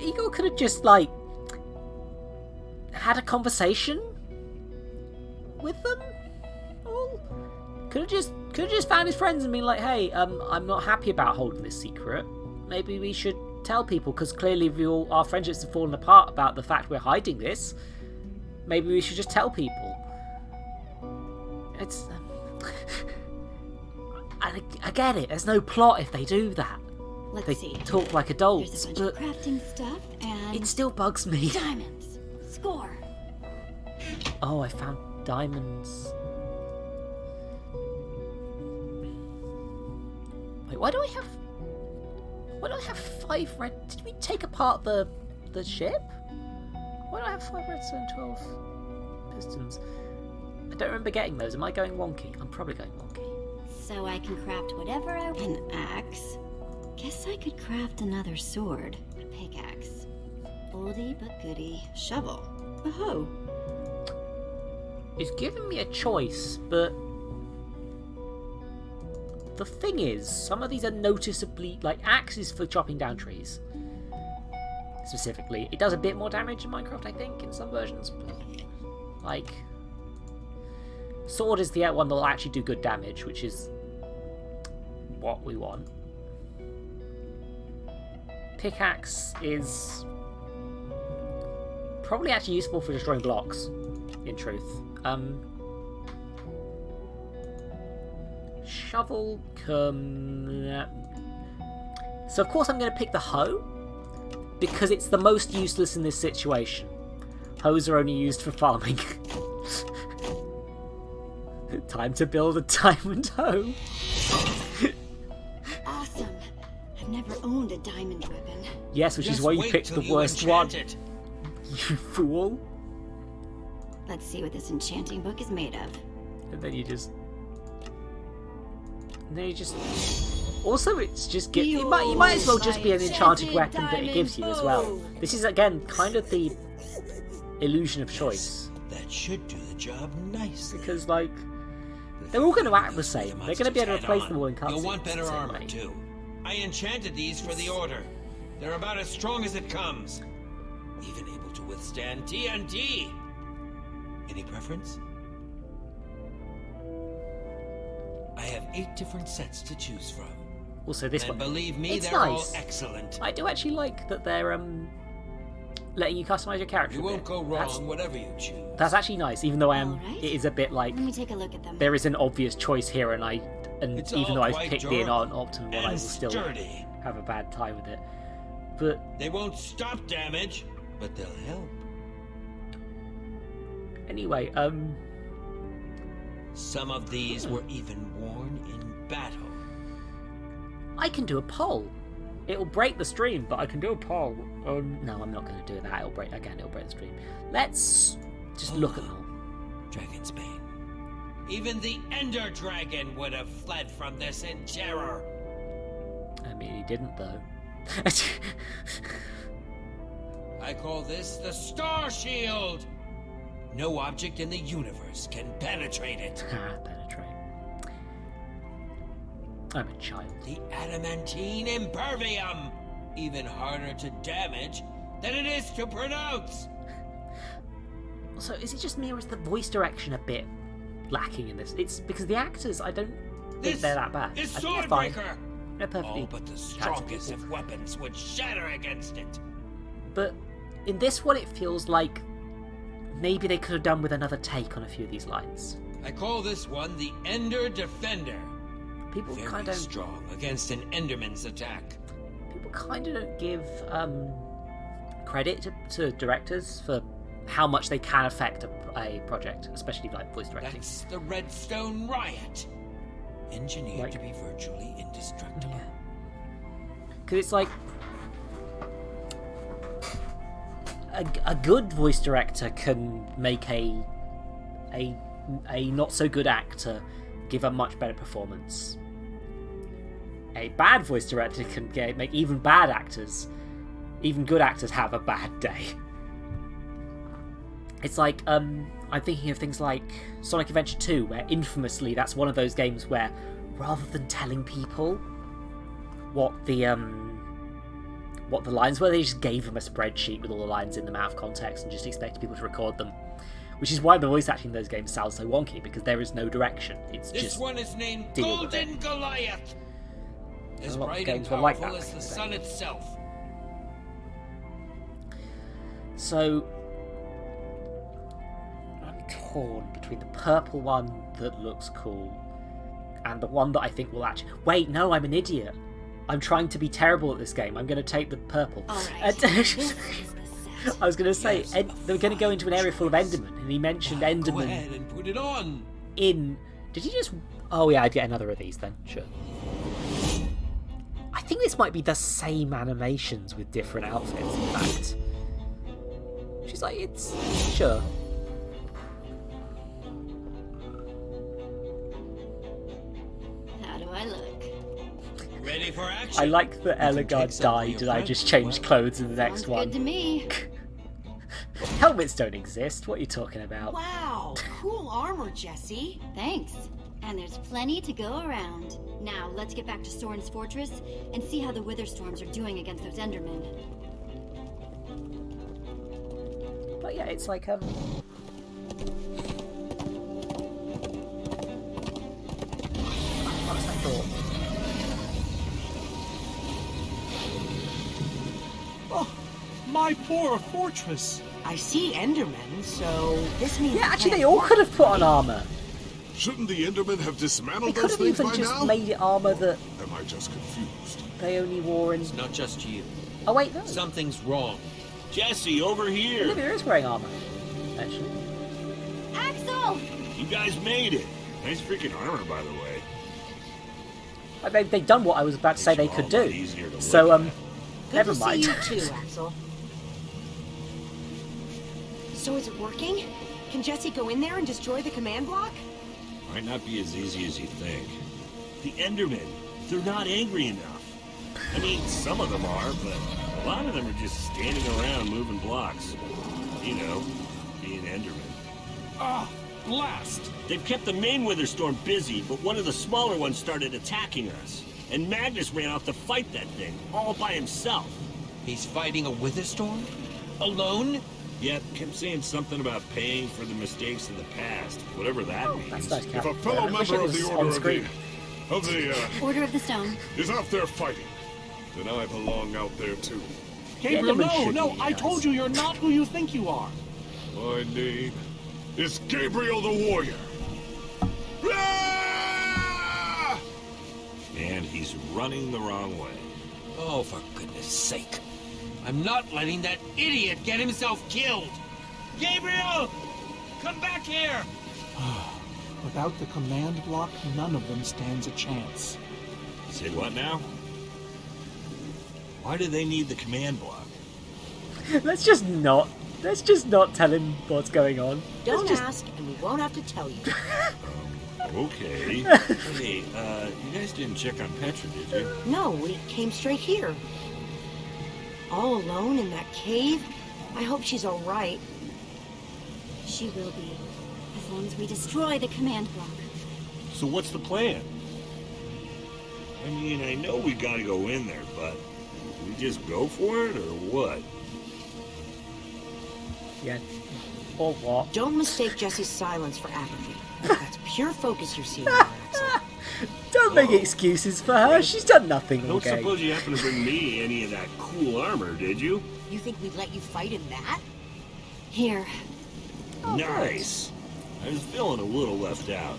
A: Igor could have just like had a conversation with them all. Could have just found his friends and been like, hey, I'm not happy about holding this secret. Maybe we should tell people, because clearly our friendships have fallen apart about the fact we're hiding this. Maybe we should just tell people. It's... I get it, there's no plot if they do that.
J: Let's see.
A: Talk like adults,
J: There's a bunch of crafting stuff and...
A: it still bugs me.
J: Diamonds. Score.
A: Oh, I found diamonds. Wait, why do I have 5 red? Did we take apart the ship? Why do I have 5 redstone, 12 pistons? I don't remember getting those. Am I going wonky? I'm probably going wonky.
J: So I can craft whatever I want. An axe. Guess I could craft another sword. A pickaxe. Oldie but goodie. Shovel. A hoe.
A: It's giving me a choice, but the thing is, some of these are noticeably like axes for chopping down trees. Specifically, it does a bit more damage in Minecraft, I think, in some versions. But, like, sword is the one that'll actually do good damage, which is what we want. Pickaxe is probably actually useful for destroying blocks, in truth. Shovel so of course I'm going to pick the hoe, because it's the most useless in this situation. Hoes are only used for farming. Time to build a diamond hoe.
J: Awesome. I've never owned a diamond weapon.
A: Yes, which is why you picked the worst one. You fool.
J: Let's see what this enchanting book is made of.
A: And then you just... Also, it's just... You might as well just be an enchanted weapon that it gives you as well. This is, again, kind of the illusion of choice.
K: That should do the job nicely.
A: Because, like, they're all going to act the same. They're going to be able to replace them all in cutscenes.
K: You'll want better armor, too. I enchanted these for the Order. They're about as strong as it comes. Even able to withstand TNT. Any preference? I have 8 different sets to choose from.
A: Also, this
K: and
A: one,
K: believe me,
A: it's
K: they're
A: nice.
K: all excellent.
A: I do actually like that they're letting you customize your character.
K: You won't go wrong, whatever you choose.
A: That's actually nice, even though it is a bit like
J: Let me take a look at them.
A: there is an obvious choice here, and
K: It's
A: even
K: all
A: though I've
K: quite
A: picked the
K: durable
A: optimum one, I will still
K: sturdy.
A: have a bad time with it. But
K: They won't stop damage, but they'll help.
A: Anyway,
K: some of these were even worn in battle.
A: I can do a poll. It'll break the stream, but I can do a poll. No, I'm not going to do that. It'll break the stream. Let's just look at them.
K: Dragon's Bane. Even the Ender Dragon would have fled from this in terror.
A: I mean, he didn't though.
K: I call this the Star Shield. No object in the universe can penetrate it.
A: Penetrate. I'm a child.
K: The adamantine impervium. Even harder to damage than it is to pronounce.
A: So, is it just me, or is the voice direction a bit lacking in this? It's because the actors, I don't think they're that bad.
K: Is
A: I think they're fine.
K: Swordbreaker.
A: They're perfectly.
K: Oh, but the strongest of weapons would shatter against it.
A: But in this one, it feels like maybe they could have done with another take on a few of these lines.
K: I call this one the Ender Defender.
A: People
K: Very
A: kind of
K: strong against an Enderman's attack.
A: People kind of don't give credit to directors for how much they can affect a project, especially like voice directing.
K: That's the Redstone Riot. Engineered to be virtually indestructible.
A: Because it's like a good voice director can make a not so good actor give a much better performance. A bad voice director can make even bad actors, even good actors, have a bad day. It's like, I'm thinking of things like Sonic Adventure 2, where infamously that's one of those games where, rather than telling people what the lines were, they just gave them a spreadsheet with all the lines in them out of context and just expected people to record them. Which is why the voice acting in those games sounds so wonky, because there is no direction. It's
K: This
A: just
K: one is named
A: deal with
K: Golden Goliath. As
A: A lot of
K: bright and
A: games were like
K: powerful
A: that
K: as
A: back
K: the
A: in the
K: sun
A: day.
K: itself.
A: So I'm torn between the purple one that looks cool and the one that I think will actually... Wait, no, I'm an idiot. I'm trying to be terrible at this game. I'm going to take the purple.
J: Alright, this is the
A: I was going to say,
K: Yes,
A: they were going to go into an area full of Endermen, and he mentioned
K: Go
A: Endermen
K: ahead and put it on.
A: in... Did he just... Oh yeah, I'd get another of these then, sure. I think this might be the same animations with different outfits, in fact. She's like, it's... Sure.
J: How do I look?
K: Ready for action?
A: I like that
K: take
A: Ellegaard
K: some for
A: died
K: your
A: and I
K: friend.
A: just changed clothes in the next
J: Sounds
A: one.
J: good to me.
A: Helmets don't exist, what are you talking about?
G: Wow, cool armor, Jesse.
J: Thanks. And there's plenty to go around. Now, let's get back to Soren's fortress and see how the Wither Storms are doing against those Endermen.
A: But yeah, it's like, What's that thought?
E: Oh, my poor fortress.
G: I see Endermen, so this means
A: Yeah,
G: we
A: actually,
G: can't
A: they all could have put on
G: fight.
A: armour.
D: Shouldn't the Endermen have
A: They
D: dismantled
A: could
D: those
A: have
D: things
A: even
D: by
A: just
D: now?
A: made it armour that
D: Am I just confused?
A: they only wore in...
K: It's not just you.
A: Oh wait, no.
K: Something's wrong.
F: Jesse, over here.
A: Olivia is wearing armour, actually.
J: Axel!
F: You guys made it. Nice freaking armor, by the way.
A: They've done what I was about to say they
F: Makes you
A: could
F: all a lot
A: do.
F: easier to
A: So,
F: look at.
G: Good
A: never
G: to
A: mind.
G: see you too, Axel. So is it working? Can Jesse go in there and destroy the command block?
F: Might not be as easy as you think. The Endermen, they're not angry enough. I mean, some of them are, but a lot of them are just standing around moving blocks. You know, being Endermen.
E: Ah, blast.
F: They've kept the main Witherstorm busy, but one of the smaller ones started attacking us. And Magnus ran off to fight that thing, all by himself.
K: He's fighting a Witherstorm? Alone?
F: Yep, kept saying something about paying for the mistakes of the past, whatever that means.
A: That's nice,
D: If
A: Kat.
D: a fellow
A: I wish
D: member
A: it
D: of
A: was
D: the
A: on
D: Order
A: screen.
D: of the
J: Order of the Stone.
D: is out there fighting, then I belong out there too.
E: Gabriel,
A: Endermen
E: no,
A: should
E: no,
A: be
E: I
A: nice.
E: told you you're not who you think you are.
D: My name is Gabriel the Warrior. Ah!
F: And he's running the wrong way.
K: Oh, for goodness sake. I'm not letting that idiot get himself killed. Gabriel! Come back here!
E: Without the command block, none of them stands a chance.
F: Say what now? Why do they need the command block?
A: Let's just not tell him what's going on.
G: Don't
A: Let's just...
G: ask, and we won't have to tell you.
F: Okay. Hey, you guys didn't check on Petra, did you?
G: No, we came straight here. All alone in that cave? I hope she's all right.
J: She will be, as long as we destroy the command block.
F: So what's the plan? I mean, I know we gotta go in there, but do we just go for it, or what?
A: Yeah. Or what?
G: Don't mistake Jesse's silence for apathy. That's pure focus you're seeing there, Axel.
A: Don't make excuses for her. She's done nothing all
F: Don't
A: game.
F: suppose you happen to bring me any of that cool armor, did you?
G: You think we'd let you fight in that?
J: Here.
F: Nice. I was feeling a little left out.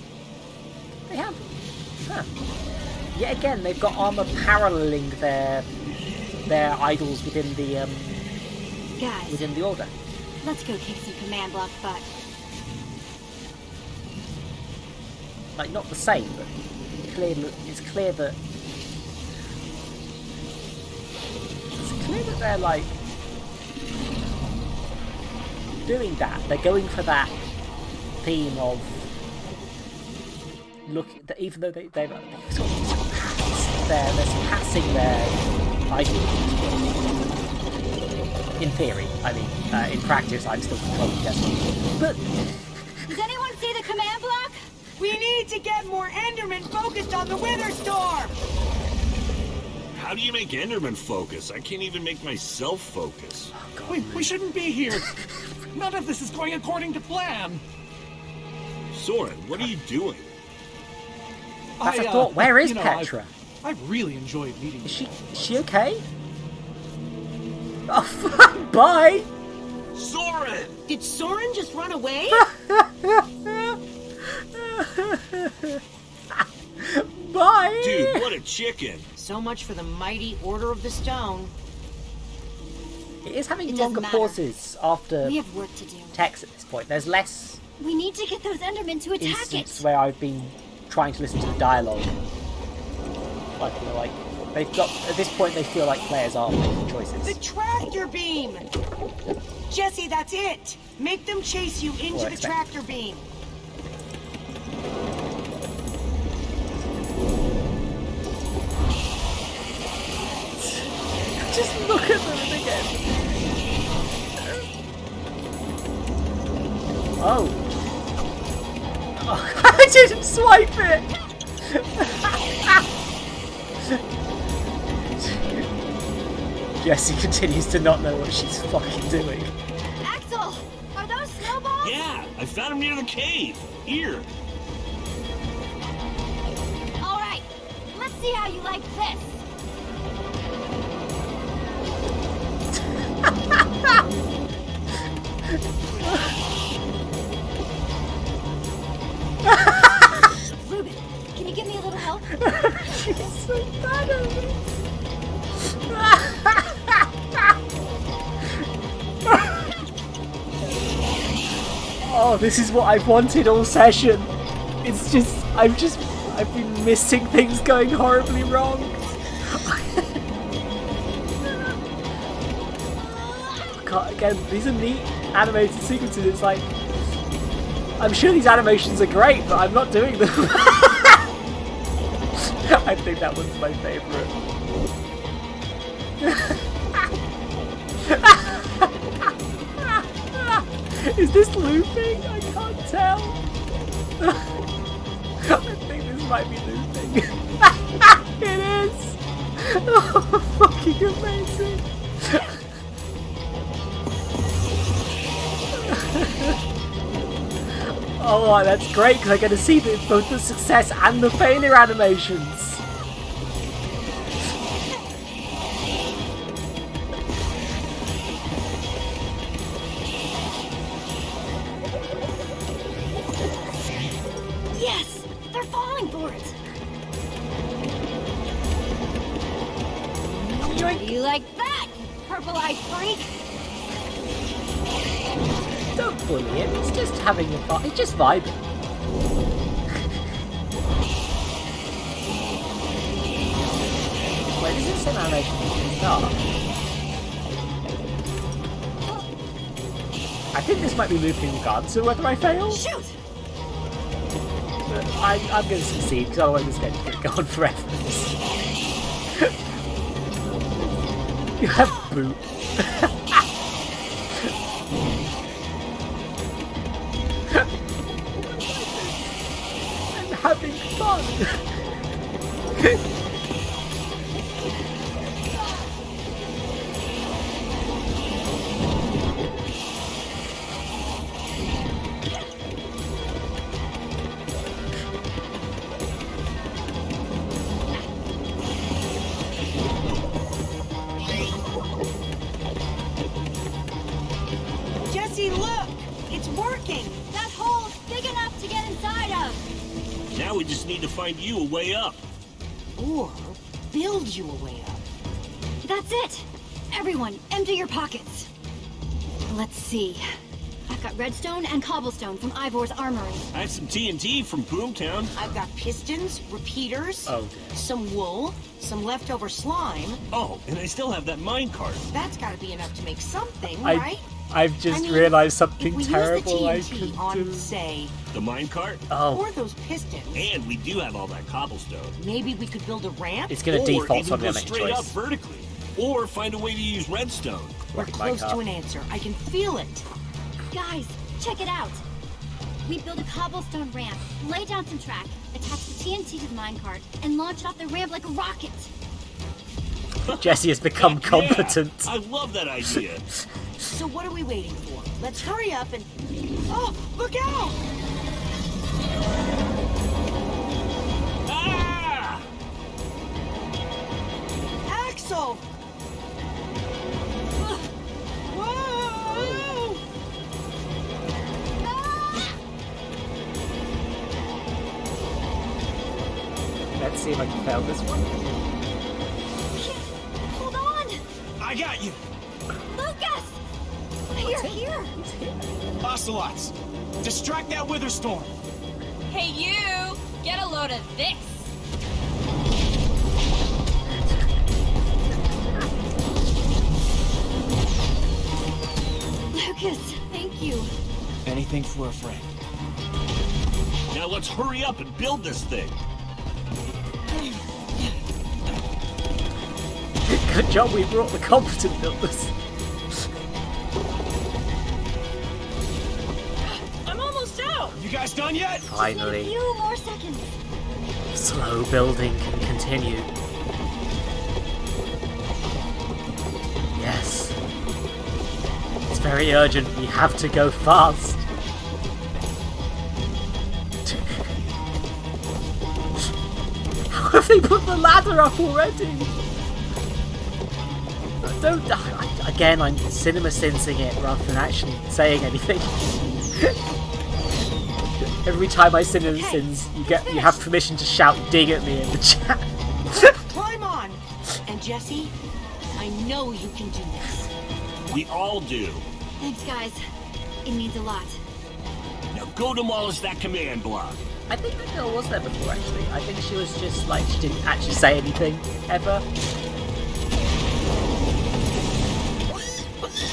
A: They have. Huh. Yet again, they've got armor paralleling their idols within the
J: Guys,
A: order.
J: let's go kick some command block butt.
A: Like not the same, but it's clear that they're like doing that. They're going for that theme of look. Even though they've sort of they're surpassing their ideals. In theory, I mean, in practice, I'm still controlling Destiny. But
J: Does anyone see the command block?
G: We need to get more Endermen focused on the Witherstorm!
F: How do you make Enderman focus? I can't even make myself focus.
A: oh God,
E: We shouldn't be here. None of this is going according to plan.
F: Soren, what are you doing?
A: that's a thought. Where is
E: you know,
A: Petra?
E: I've really enjoyed meeting
A: Is
E: you.
A: she okay? Oh, bye.
F: Soren!
G: Did Soren just run away?
A: Bye.
F: Dude, what a chicken!
G: So much for the mighty Order of the Stone.
A: It is having
J: It
A: longer
J: doesn't matter.
A: pauses after
J: We have work to do.
A: text at this point. There's less
J: We need to get those Endermen to attack
A: instance
J: it.
A: where I've been trying to listen to the dialogue. Like, you know, like they've got at this point they feel like players are making choices.
G: The tractor beam! Jesse, that's it! Make them chase you into the tractor beam.
A: Just look at them again. Oh. I didn't swipe it! Jessie continues to not know what she's fucking doing.
J: Axel, are those snowballs?
F: Yeah, I found him near the cave. Here.
J: All right, let's see how you like this. Ruben, can you give me a little help?
A: She's so bad at it. Oh, this is what I've wanted all session. It's just, I've been missing things going horribly wrong. God, again, these are neat animated sequences. It's like, I'm sure these animations are great, but I'm not doing them. I think that one's my favourite. Is this looping? I can't tell. I think this might be looping. It is! Oh, fucking amazing. Oh, that's great because I get to see both the success and the failure animations.
J: Yes, they're falling for it. How do you like that, purple-eyed freak?
A: Don't bully him, he's just having a fun. He's just vibing. Wait, is this an animation? No. I think this might be looping regardless of whether I fail.
J: Shoot!
A: But I'm going to succeed because otherwise this game's going to go on forever. You have boot. I'm having fun.
G: Jesse, look! It's working!
J: That hole's big enough to get inside of.
F: Now we just need to find you a way up.
G: Or build you a way up.
J: That's it. Everyone, empty your pockets. Let's see. I've got redstone and cobblestone from Ivor's armory.
F: I have some TNT from Boomtown.
G: I've got pistons, repeaters,
A: Oh, dear.
G: some wool, some leftover slime.
F: Oh, and I still have that minecart.
G: That's gotta be enough to make something, right?
A: I've just
G: I mean,
A: realised
G: if
A: something
G: we
A: terrible I
G: use the TNT
A: could
G: on,
A: do.
G: say,
F: The minecart?
A: Oh,
G: or those pistons,
F: And we do have all that cobblestone.
G: maybe we could build a ramp?
A: it's going to
F: Or
A: default
F: even
A: so I'm
F: go
A: going to make a
F: straight up
A: choice.
F: vertically. Or find a way to use redstone.
G: We're
A: Rocket
G: close
A: minecart.
G: to an answer. I can feel it.
J: Guys, check it out. We build a cobblestone ramp, lay down some track, attach the TNT to the minecart, and launch off the ramp like a rocket.
A: Jesse has become
F: Heck
A: competent.
F: Yeah, I love that idea.
G: So what are we waiting for? Let's hurry up and... Oh, look out!
F: Ah!
G: Axel! Whoa!
A: Let's see if I can fail this one.
J: Hold on!
E: I got you.
J: Lucas! You're here!
H: Ocelots! Distract that wither storm!
L: Hey, you! Get a load of this!
J: Lucas, thank you.
H: Anything for a friend.
F: Now let's hurry up and build this thing.
A: Good job we brought the competent builders.
L: I'm almost out!
H: You guys done yet?
A: Finally.
J: A few more seconds.
A: Slow building can continue. Yes. It's very urgent. We have to go fast. How have they put the ladder up already? Again, I'm cinema sensing it rather than actually saying anything. Every time I cinema sins, you have permission to shout "dig" at me in the chat.
G: Climb on! And Jesse, I know you can do this.
F: We all do.
J: Thanks, guys. It means a lot.
F: Now go demolish that command block.
A: I think that girl was there before, actually. I think she was just like, she didn't actually say anything, ever.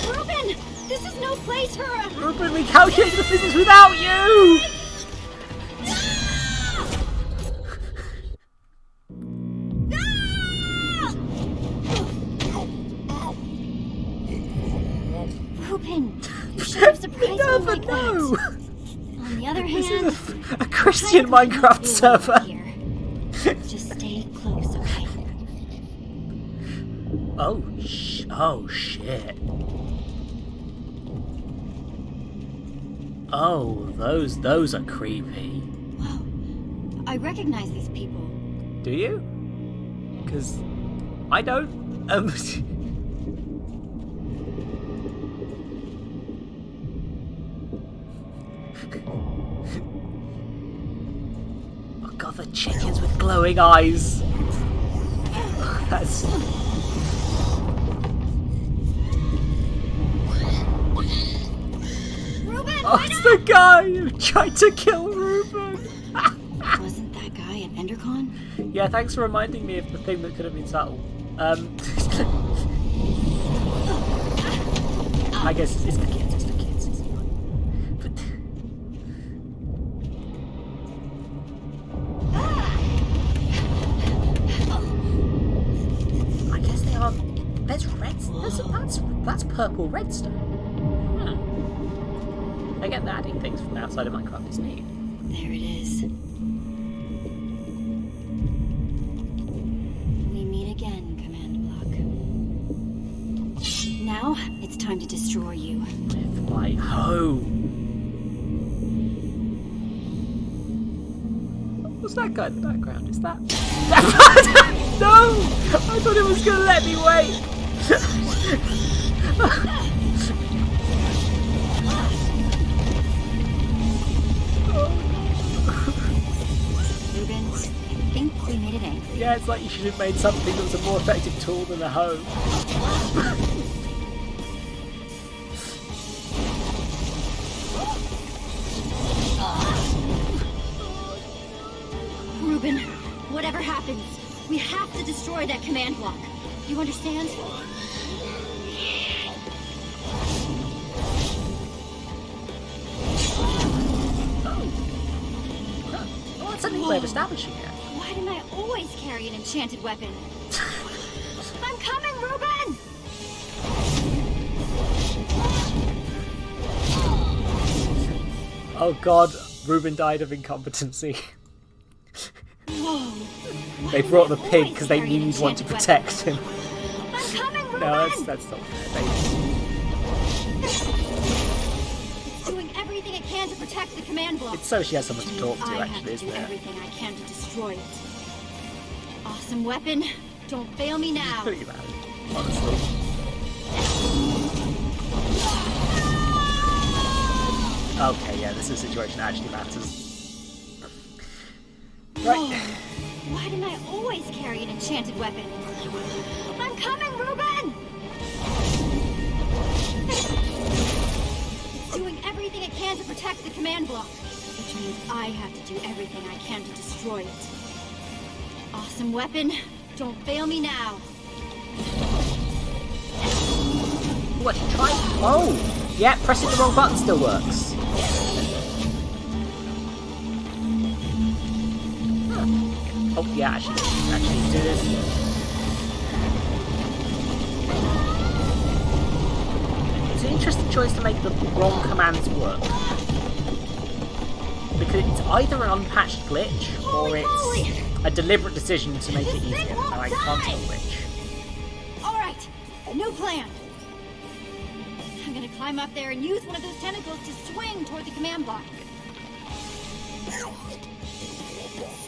J: Ruben! This is no place for a...
A: Ruben, we calculated the business without you!
J: Ruben, you should have surprised me like
A: No!
J: that. On the other
A: This
J: hand,
A: is a Christian Minecraft server.
J: here. Just stay close, okay?
A: Oh shit. Oh, those are creepy.
J: Whoa. I recognize these people.
A: Do you? Because I don't. Oh god, the chickens with glowing eyes. That's.
J: Ruben,
A: Oh, it's the guy who tried to kill Ruben.
J: wasn't that guy an Endercon?
A: Yeah, thanks for reminding me of the thing that could have been subtle. I guess it's the kids. It's the kids. It's fine. But I guess they are. There's red. That's purple redstone. Again, they're adding things from outside of Minecraft is neat.
J: There it is. We meet again, command block. Now, it's time to destroy you.
A: Fly home. What's that guy in the background? Is that... No! I thought it was going to let me wait!
J: Ruben, I think we made it angry.
A: Yeah, it's like you should have made something that was a more effective tool than a hoe.
J: Ruben, whatever happens, we have to destroy that command block. You understand?
A: Oh, that's a new way of establishing it.
J: Why didn't I always carry an enchanted weapon? I'm coming, Ruben!
A: Oh god, Ruben died of incompetency.
J: Whoa.
A: They brought the pig because they knew you'd want to protect him.
J: I'm coming, Ruben!
A: No, that's not fair.
J: It's doing everything it can to protect the command block.
A: It's so she has someone to talk to,
J: I
A: actually,
J: have to
A: isn't
J: do
A: it?
J: everything I can to destroy it. Awesome weapon. Don't fail me now.
A: Pretty bad, honestly. Okay, yeah, this is a situation that actually matters. Right.
J: Whoa. Why didn't I always carry an enchanted weapon? I'm coming, Ruben! I have to do everything I can to destroy it. Awesome weapon. Don't fail me now.
A: What, try? Oh! Yeah, pressing the wrong button still works. Huh. Oh, yeah, actually do this. It's an interesting choice to make the wrong commands work. Because it's either an unpatched glitch, or it's a deliberate decision to make it easier, and I can't tell which.
J: Alright, new plan. I'm gonna climb up there and use one of those tentacles to swing toward the command block.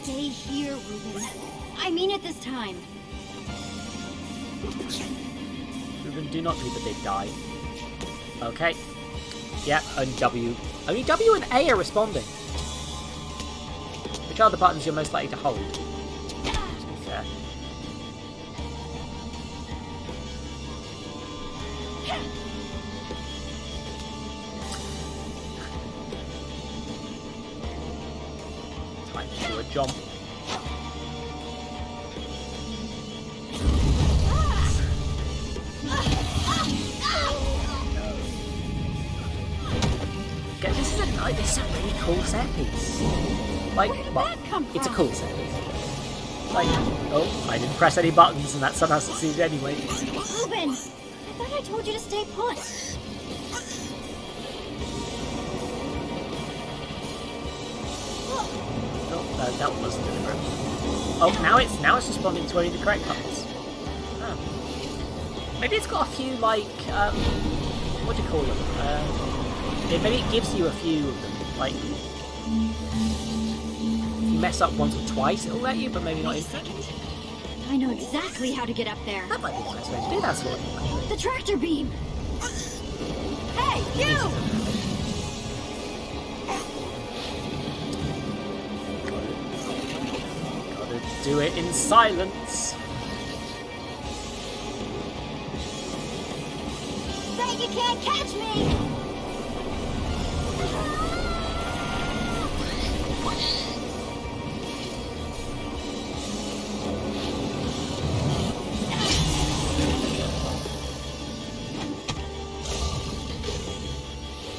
J: Stay here, Reuben. I mean it this time.
A: Reuben, do not be the big guy. Okay. Yeah, only W. Only W and A are responding. Which are the buttons you're most likely to hold? To be fair. Time to do a jump. This is a really cool set piece. Like, well, it's a cool set piece. Like, oh, I didn't press any buttons and that somehow succeeded anyway.
J: Reuben, I thought I told you to stay put.
A: Oh, that wasn't deliberate. Oh, now it's responding to only the correct buttons. Oh. Maybe it's got a few, like, what do you call them? Maybe it gives you a few of them, like, if you mess up once or twice it'll let you, but maybe not instantly.
J: I know exactly how to get up there.
A: That might be the best way to do that sort of thing.
J: The tractor beam! Hey, you!
A: Gotta do it in silence.
J: Say you can't catch me!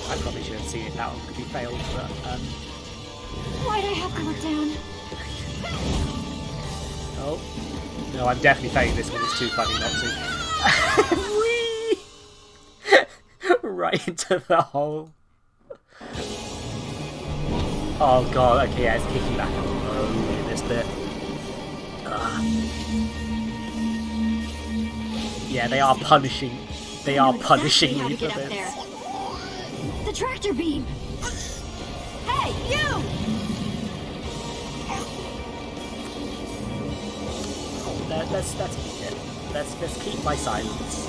A: I probably should have seen it. That one could be failed, but
J: Why'd I have to look down?
A: oh no, I'm definitely failing this one. It's too funny not to. Whee! Right into the hole. Oh god, okay, yeah, it's kicking back up. Oh, look at this bit. Yeah, they are punishing. They are punishing me for this.
J: The tractor beam! Hey, you!
A: Let's keep it. Let's keep my silence.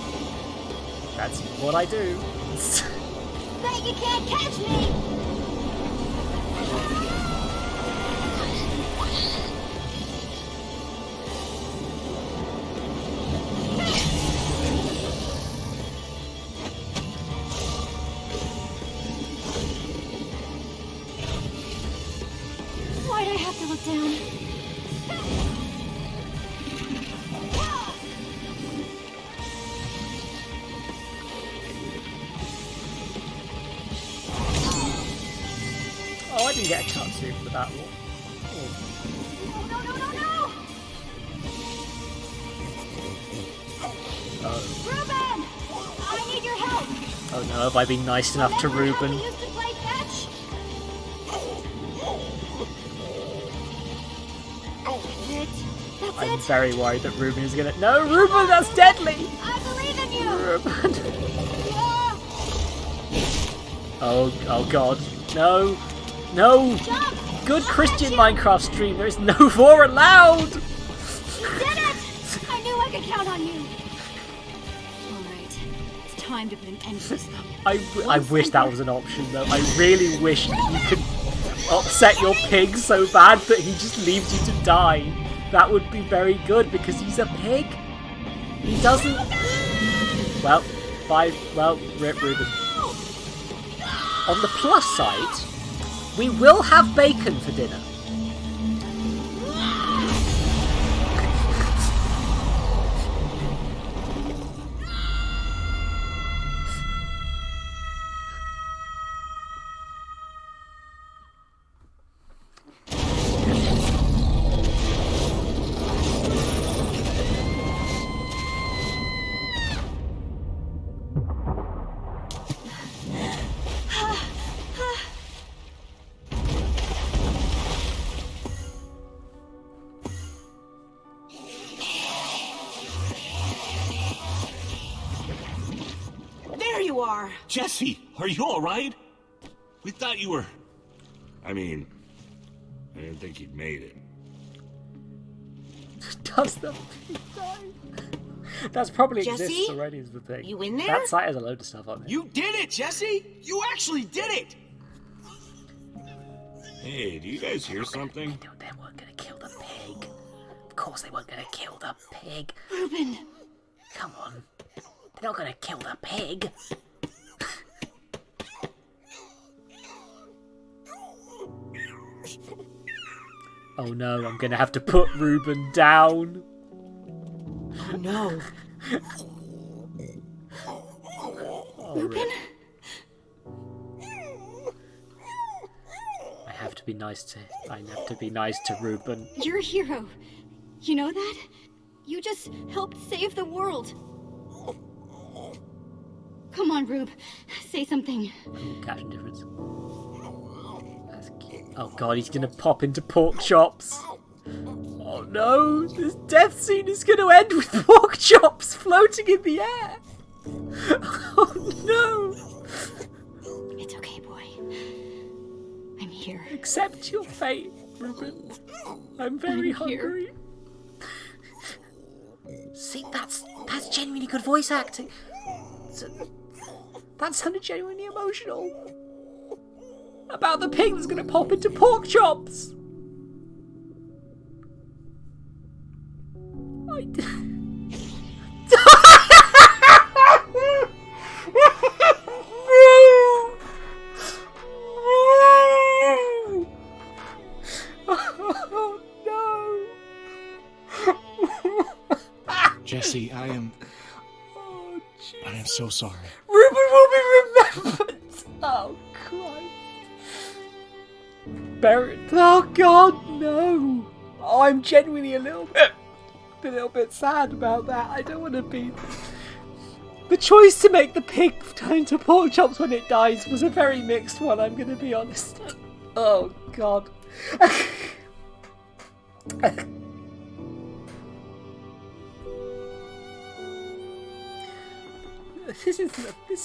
A: That's what I do.
J: Bet you can't catch me! Why'd I have to look down?
A: Oh, I didn't get a cutscene for that one.
J: No! Reuben! I need your help!
A: Oh no, have I been nice enough to Reuben? I'm very worried that Reuben is gonna. No, Reuben, that's deadly!
J: I believe in you!
A: Reuben. Oh god. No! No! Good Christian Minecraft stream, there is no war allowed!
J: You did it! I knew I could count on you! Alright, it's time to put an end to this thing.
A: I wish that was an option though. I really wish that you could upset your pig so bad that he just leaves you to die. That would be very good because he's a pig. He doesn't. Well, rip Reuben. On the plus side, We will have bacon for dinner.
F: Jesse, are you all right? We thought you were... I mean, I didn't think you'd made it.
A: Does the pig die? That's probably
G: Jesse?
A: exists already is the thing.
G: You in there?
A: That site has a load of stuff on it.
H: You did it, Jesse! You actually did it!
F: Hey, do you guys hear something?
A: They weren't gonna kill the pig. Of course they weren't gonna kill the pig.
J: Reuben!
A: Come on. They're not gonna kill the pig. Oh no, I'm gonna have to put Reuben down.
G: Oh no.
J: Reuben?
A: I have to be nice to Reuben.
J: You're a hero. You know that? You just helped save the world. Come on, Rube. Say something.
A: Caption difference. That's cute. Oh god, he's gonna pop into pork chops. Oh no, this death scene is gonna end with pork chops floating in the air. Oh no.
J: It's okay, boy. I'm here.
A: Accept your fate, Reuben. I'm very hungry. See, that's genuinely good voice acting. That sounded genuinely emotional. About the pig that's gonna pop into pork chops. Oh no!
H: Jesse, I am so sorry.
A: Reuben will be remembered. Oh Christ! Buried. Oh God, no! Oh, I'm genuinely a little bit sad about that. I don't want to be. The choice to make the pig turn into pork chops when it dies was a very mixed one. I'm going to be honest. Oh God. This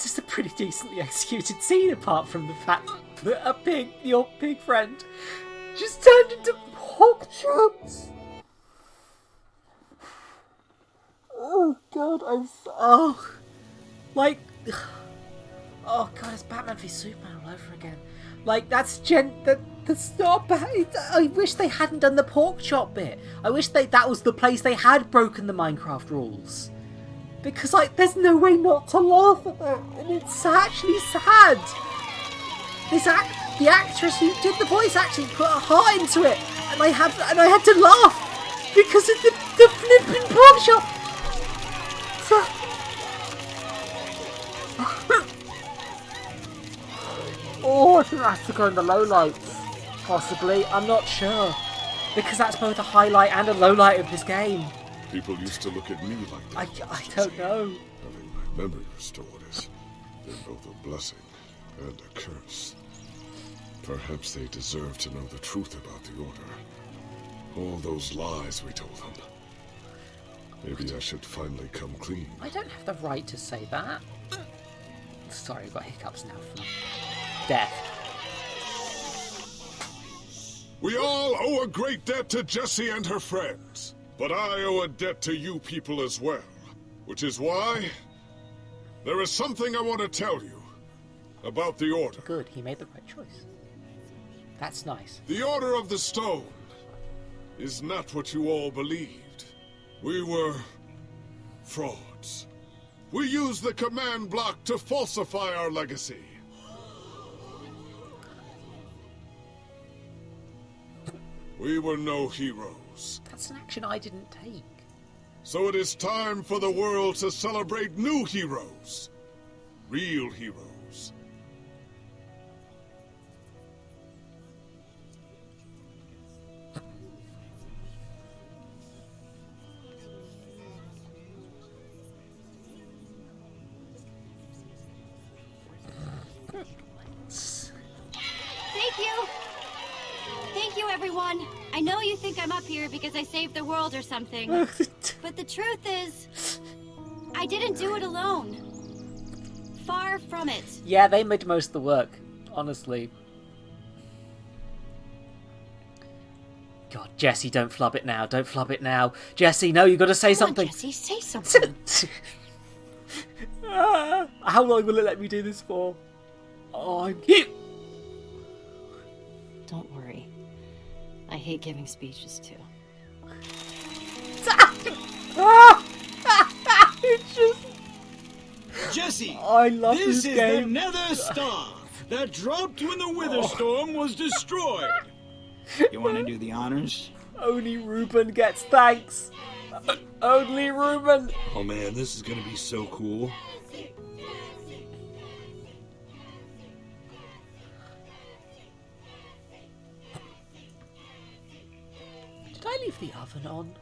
A: is a pretty decently executed scene, apart from the fact that your pig friend, just turned into pork chops. Oh God, oh God, it's Batman v Superman all over again. Like that's not bad. I wish they hadn't done the pork chop bit. I wish that was the place they had broken the Minecraft rules. Because, there's no way not to laugh at that, and it's actually sad. The actress who did the voice actually put her heart into it, and I had to laugh because of the flipping pork chop. Oh, I think that has to go in the lowlights, possibly. I'm not sure, because that's both a highlight and a lowlight of this game.
D: People used to look at me like that.
A: I don't know.
D: Having my memory restored is both a blessing and a curse. Perhaps they deserve to know the truth about the Order. All those lies we told them. Maybe I should finally come clean.
A: I don't have the right to say that. Sorry, I've got hiccups now from death.
D: We all owe a great debt to Jessie and her friends. But I owe a debt to you people as well. Which is why there is something I want to tell you about the Order.
A: Good, he made the right choice. That's nice.
D: The Order of the Stone is not what you all believed. We were frauds. We used the command block to falsify our legacy. We were no heroes.
A: That's an action I didn't take.
D: So it is time for the world to celebrate new heroes. Real heroes.
J: Thank you! Thank you, everyone! I know you think I'm up here because I saved the world or something. But the truth is, I didn't do it alone. Far from it.
A: Yeah, they made most of the work, honestly. God, Jesse, don't flub it now. Don't flub it now. Jesse, no, you got to say something.
G: Jesse, say something.
A: How long will it let me do this for? Oh, I'm here.
B: Don't worry. I hate giving speeches too.
A: It's just...
I: Jesse,
A: I love
I: this
A: this
I: is
A: game.
I: the Nether Star that dropped when the Wither Storm was destroyed. You want to do the honors?
A: Only Ruben gets thanks. Only Ruben.
F: Oh man, this is gonna be so cool.
A: Did I leave the oven on?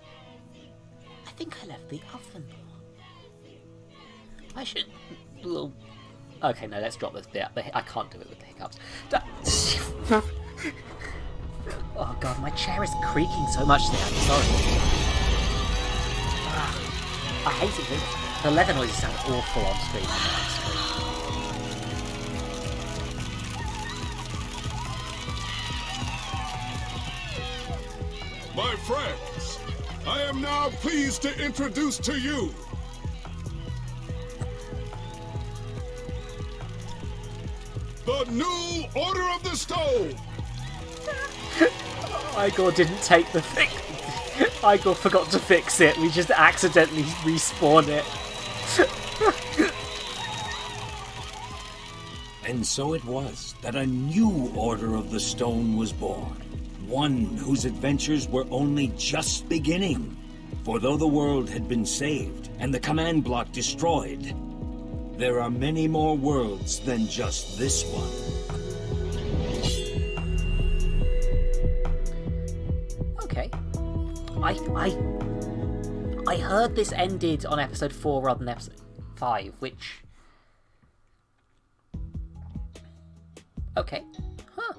A: I think I left the oven on. I should... Okay, no, let's drop this bit. I can't do it with the hiccups. Oh god, my chair is creaking so much today. I'm sorry. I hate it. The leather noises sound awful on screen.
D: My friends, I am now pleased to introduce to you the new Order of the Stone.
A: Igor didn't take the thing. Igor forgot to fix it. We just accidentally respawned it.
C: And so it was that a new Order of the Stone was born. One whose adventures were only just beginning. For though the world had been saved and the command block destroyed, there are many more worlds than just this one.
A: Okay. I heard this ended on episode 4 rather than episode 5, which... Okay. Huh.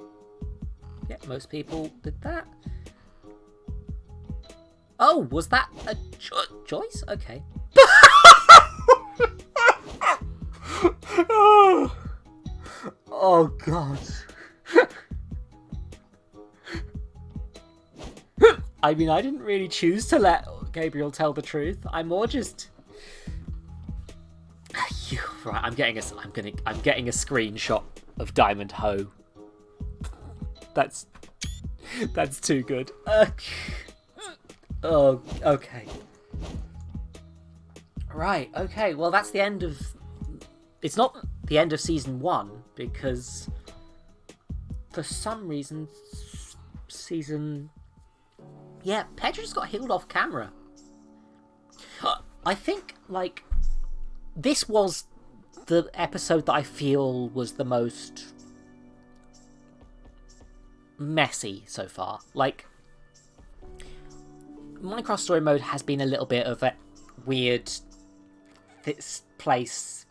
A: Yeah, most people did that. Oh, was that a choice? Okay. Oh god. I mean, I didn't really choose to let Gabriel tell the truth. I'm more just... Right, I'm getting a screenshot of Diamond Ho. That's too good. Oh, okay. Right, okay. Well, that's the end of... It's not the end of season 1 because for some reason season... Yeah, Pedro just got healed off camera. I think, like, this was the episode that I feel was the most messy so far. Like, Minecraft Story Mode has been a little bit of a weird place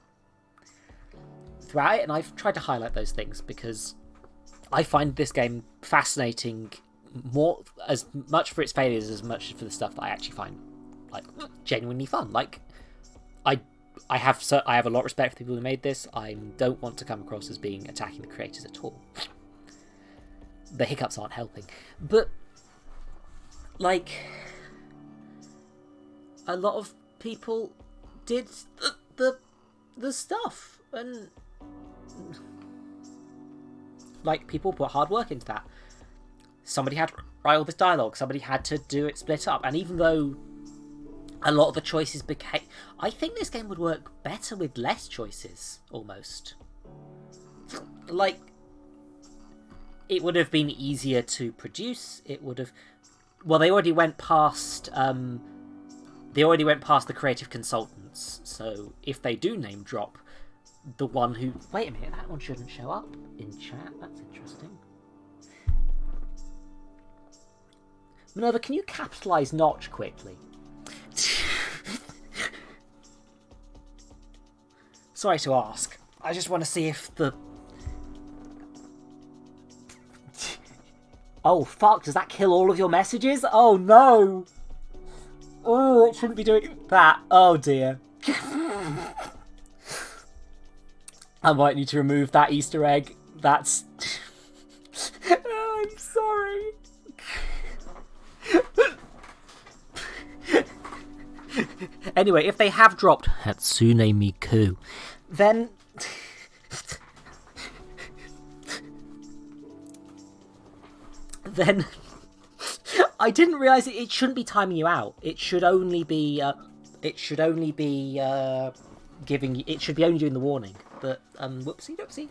A: throughout it, and I've tried to highlight those things because I find this game fascinating, more as much for its failures as much for the stuff that I actually find like genuinely fun. Like, I have a lot of respect for the people who made this. I don't want to come across as being attacking the creators at all. The hiccups aren't helping, but like a lot of people did the stuff, and like people put hard work into that. Somebody had to write all this dialogue, somebody had to do it split up, and even though a lot of the choices became... I think this game would work better with less choices, almost. Like, it would have been easier to produce. It would have... Well, they already went past... They already went past the creative consultants, so if they do name drop the one who... Wait a minute, that one shouldn't show up in chat. That's interesting. Minerva, can you capitalise Notch quickly? Sorry to ask. I just want to see if the... Oh, fuck, does that kill all of your messages? Oh, no! Oh, it shouldn't be doing that. Oh, dear. I might need to remove that Easter egg. That's... Oh, I'm sorry. Anyway, if they have dropped Hatsune Miku, then... then... I didn't realise it shouldn't be timing you out. It should only be... it should only be giving... It should be only doing the warning. But, whoopsie doopsie.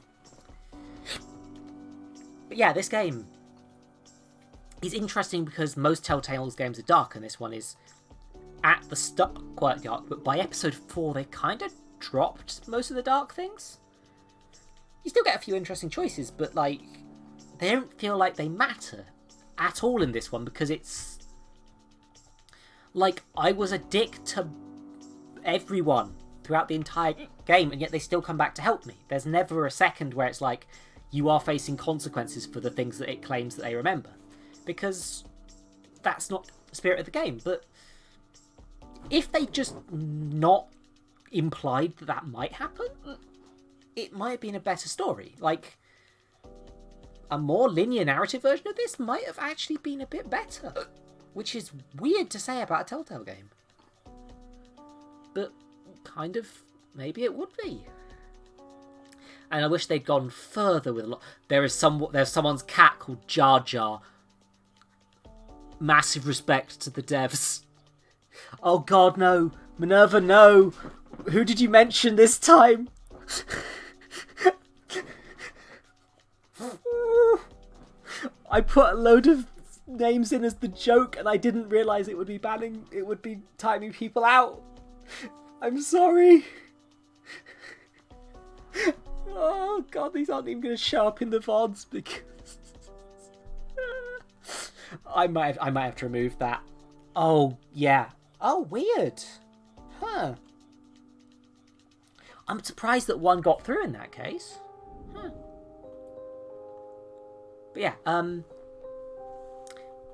A: But yeah, this game is interesting because most Telltale's games are dark, and this one is at the start quite dark, but by episode 4 they kind of dropped most of the dark things. You still get a few interesting choices, but like they don't feel like they matter at all in this one, because it's like I was a dick to everyone throughout the entire game, and yet they still come back to help me. There's never a second where it's like you are facing consequences for the things that it claims that they remember, because that's not the spirit of the game. But if they just not implied that that might happen, it might have been a better story. Like, a more linear narrative version of this might have actually been a bit better, which is weird to say about a Telltale game. But kind of, maybe it would be. And I wish they'd gone further with a lot. There's someone's cat called Jar Jar. Massive respect to the devs. Oh god, no. Minerva, no. Who did you mention this time? I put a load of names in as the joke, and I didn't realise it would be timing people out. I'm sorry. Oh god, these aren't even going to show up in the VODs because I might have to remove that. Oh yeah. Oh, weird. Huh. I'm surprised that one got through in that case. Huh. But yeah,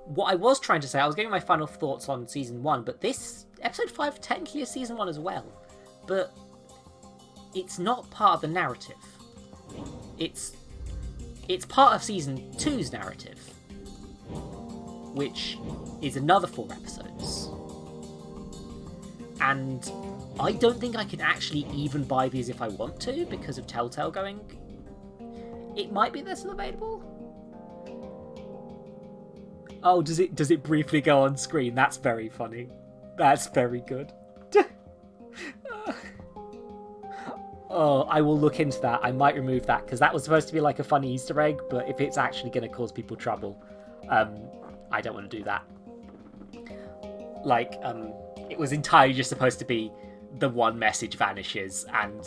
A: what I was trying to say, I was giving my final thoughts on Season 1, but this, Episode 5 technically is Season 1 as well. But it's not part of the narrative. It's part of Season 2's narrative, which is another 4 episodes. And I don't think I can actually even buy these if I want to, because of Telltale going... It might be they're still available? Oh, does it briefly go on screen? That's very funny. That's very good. Oh, I will look into that. I might remove that, because that was supposed to be like a funny Easter egg, but if it's actually going to cause people trouble, I don't want to do that. Like, it was entirely just supposed to be the one message vanishes and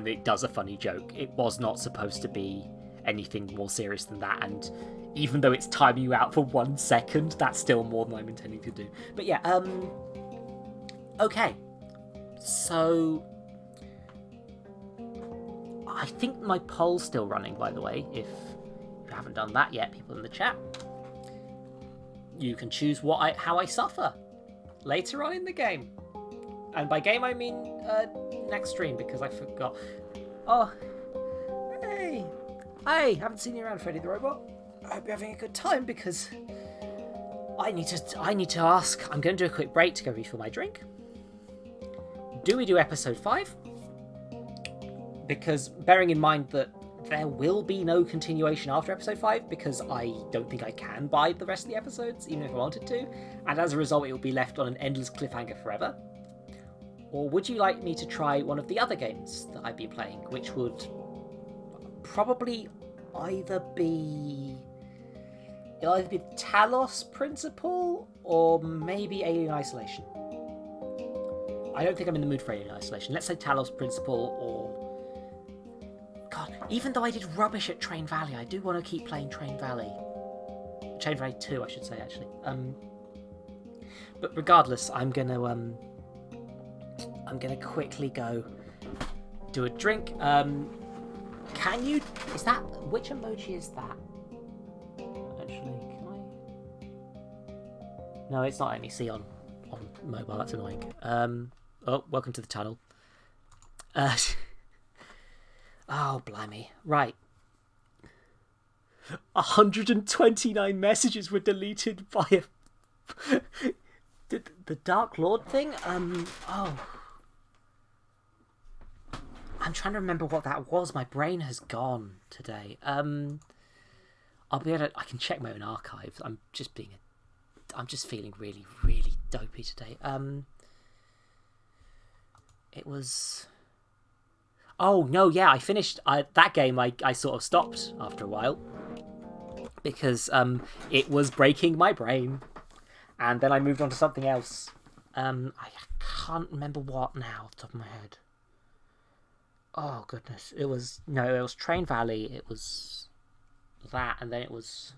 A: it does a funny joke. It was not supposed to be anything more serious than that, and even though it's timing you out for 1 second, that's still more than I'm intending to do. But yeah, okay. So, I think my poll's still running, by the way. If you haven't done that yet, people in the chat, you can choose how I suffer later on in the game. And by game, I mean next stream, because I forgot. Oh, hey, haven't seen you around, Freddy the Robot. I hope you're having a good time, because I need to ask. I'm going to do a quick break to go refill my drink. Do we do episode 5? Because bearing in mind that there will be no continuation after episode 5, because I don't think I can buy the rest of the episodes, even if I wanted to, and as a result it will be left on an endless cliffhanger forever. Or would you like me to try one of the other games that I've been playing, which would probably either be the Talos Principle or maybe Alien Isolation. I don't think I'm in the mood for Alien Isolation. Let's say Talos Principle or... God, even though I did rubbish at Train Valley, I do want to keep playing Train Valley. Train Valley 2, I should say, actually. But regardless, I'm gonna quickly go do a drink. Can you... Is that... Which emoji is that? Actually, can I... No, it's not letting me see on mobile. That's annoying. Oh, welcome to the tunnel. Oh, blimey. Right. 129 messages were deleted by the Dark Lord thing? Oh. I'm trying to remember what that was. My brain has gone today. I'll be able to... I can check my own archives. I'm just feeling really, really dopey today. It was... Oh, no, yeah, I finished... that game, I sort of stopped after a while. Because it was breaking my brain. And then I moved on to something else. I can't remember what now, off the top of my head. Oh, goodness. It was Train Valley. It was that, and then it was...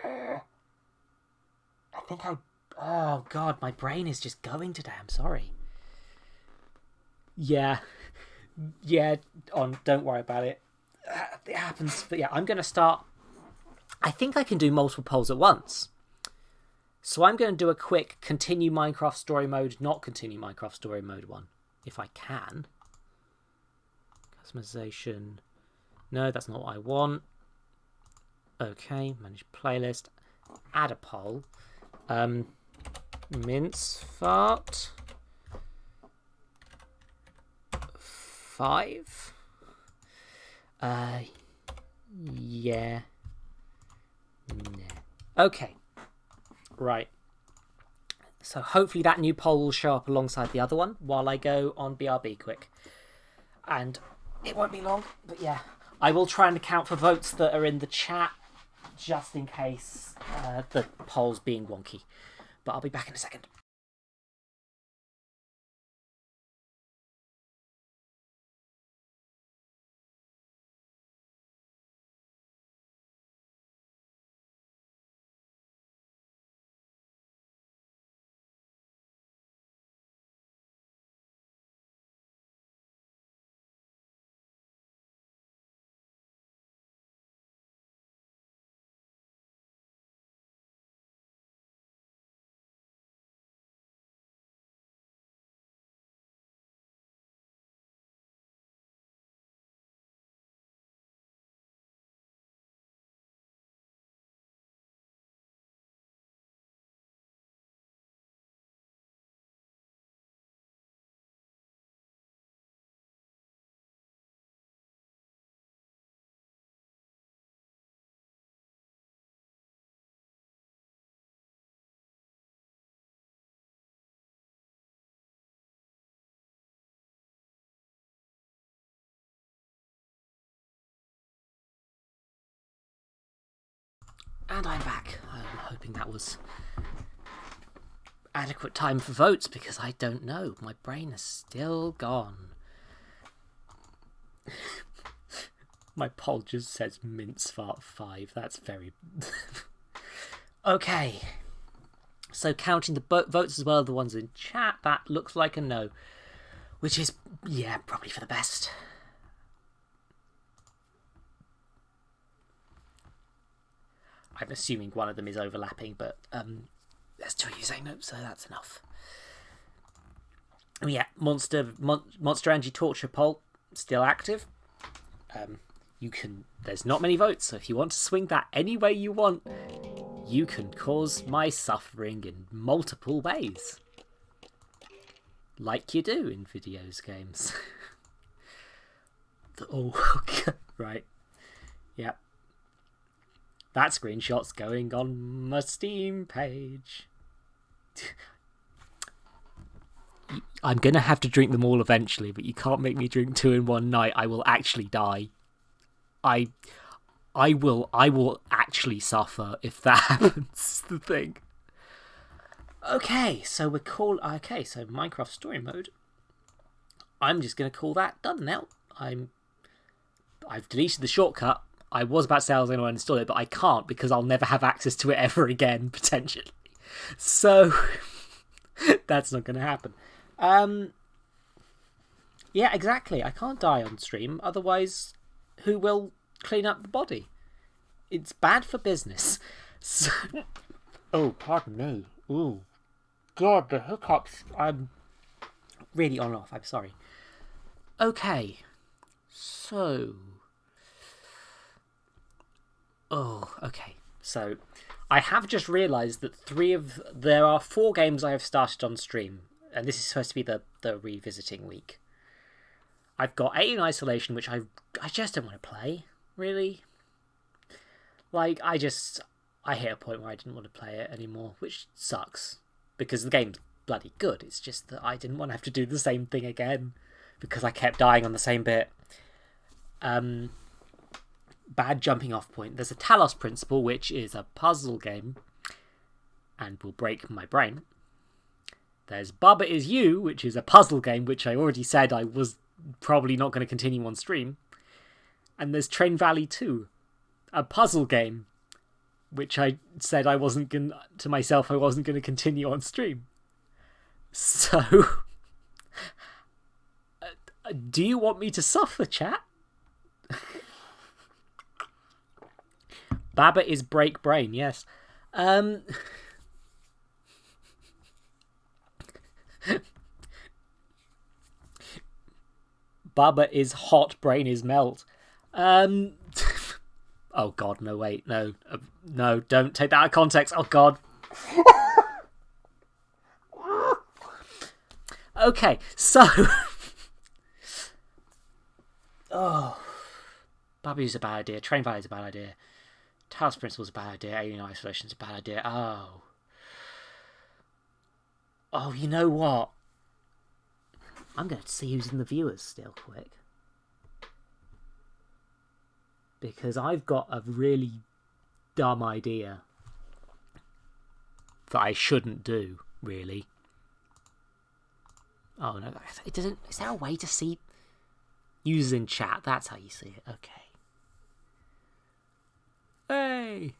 A: I think oh, God, my brain is just going today. I'm sorry. Yeah, don't worry about it. It happens. But yeah, I'm going to start... I think I can do multiple polls at once. So I'm going to do a quick continue Minecraft Story Mode, not continue Minecraft Story Mode 1. If I can. Customization. No, that's not what I want. Okay, manage playlist. Add a poll. Mince fart 5. Yeah. Nah. Okay. Right. So hopefully that new poll will show up alongside the other one while I go on BRB quick. And it won't be long, but yeah. I will try and account for votes that are in the chat just in case the poll's being wonky. But I'll be back in a second. And I'm back. I'm hoping that was adequate time for votes because I don't know. My brain is still gone. My poll just says mince fart 5. That's very... Okay. So counting the votes as well as the ones in chat, that looks like a no. Which is, yeah, probably for the best. I'm assuming one of them is overlapping, but there's 2 of you saying no, so that's enough. Yeah, Monster Angie Torture poll still active. There's not many votes, so if you want to swing that any way you want, you can cause my suffering in multiple ways, like you do in videos games. Oh, right, yeah. That screenshot's going on my Steam page. I'm going to have to drink them all eventually, but you can't make me drink 2 in one night. I will actually die. I will actually suffer if that happens. The thing. Okay, so so Minecraft Story Mode. I'm just gonna call that done now. I've deleted the shortcut. I was about to say I was going to uninstall it, but I can't because I'll never have access to it ever again, potentially. So, that's not going to happen. Yeah, exactly. I can't die on stream, otherwise who will clean up the body? It's bad for business. So... Oh, pardon me. Ooh. God, the hiccups. I'm really on and off. I'm sorry. Okay. So... Oh, okay. So, I have just realised that there are 4 games I have started on stream, and this is supposed to be the revisiting week. I've got Alien Isolation, which I just don't want to play, really. Like, I hit a point where I didn't want to play it anymore, which sucks, because the game's bloody good. It's just that I didn't want to have to do the same thing again, because I kept dying on the same bit. Bad jumping off point. There's a Talos Principle, which is a puzzle game and will break my brain. There's Bubba Is You, which is a puzzle game, which I already said I was probably not going to continue on stream. And there's Train Valley 2, a puzzle game, which I said I wasn't going to continue on stream. So, do you want me to suffer, chat? Baba is break brain, yes. Baba is hot, brain is melt. Oh god, no, wait, no, don't take that out of context. Oh god. Okay, so Babu's a bad idea, Train Valley's a bad idea, Talos Principle's a bad idea, Alien Isolation's a bad idea. Oh, you know what? I'm going to see who's in the viewers still quick. Because I've got a really dumb idea that I shouldn't do, really. Oh, no, it doesn't... Is there a way to see users in chat? That's how you see it. Okay. Hey!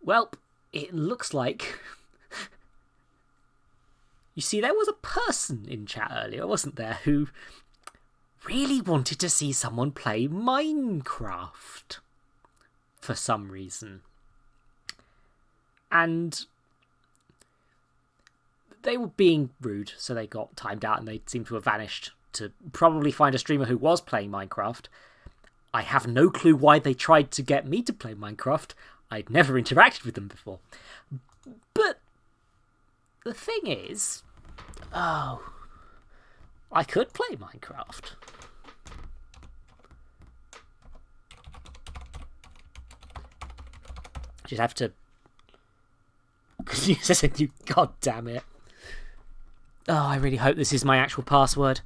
A: Well, it looks like... You see, there was a person in chat earlier, wasn't there, who really wanted to see someone play Minecraft for some reason. And they were being rude, so they got timed out and they seem to have vanished to probably find a streamer who was playing Minecraft. I have no clue why they tried to get me to play Minecraft. I'd never interacted with them before. But the thing is, I could play Minecraft. Just have to... You god damn it. Oh, I really hope this is my actual password.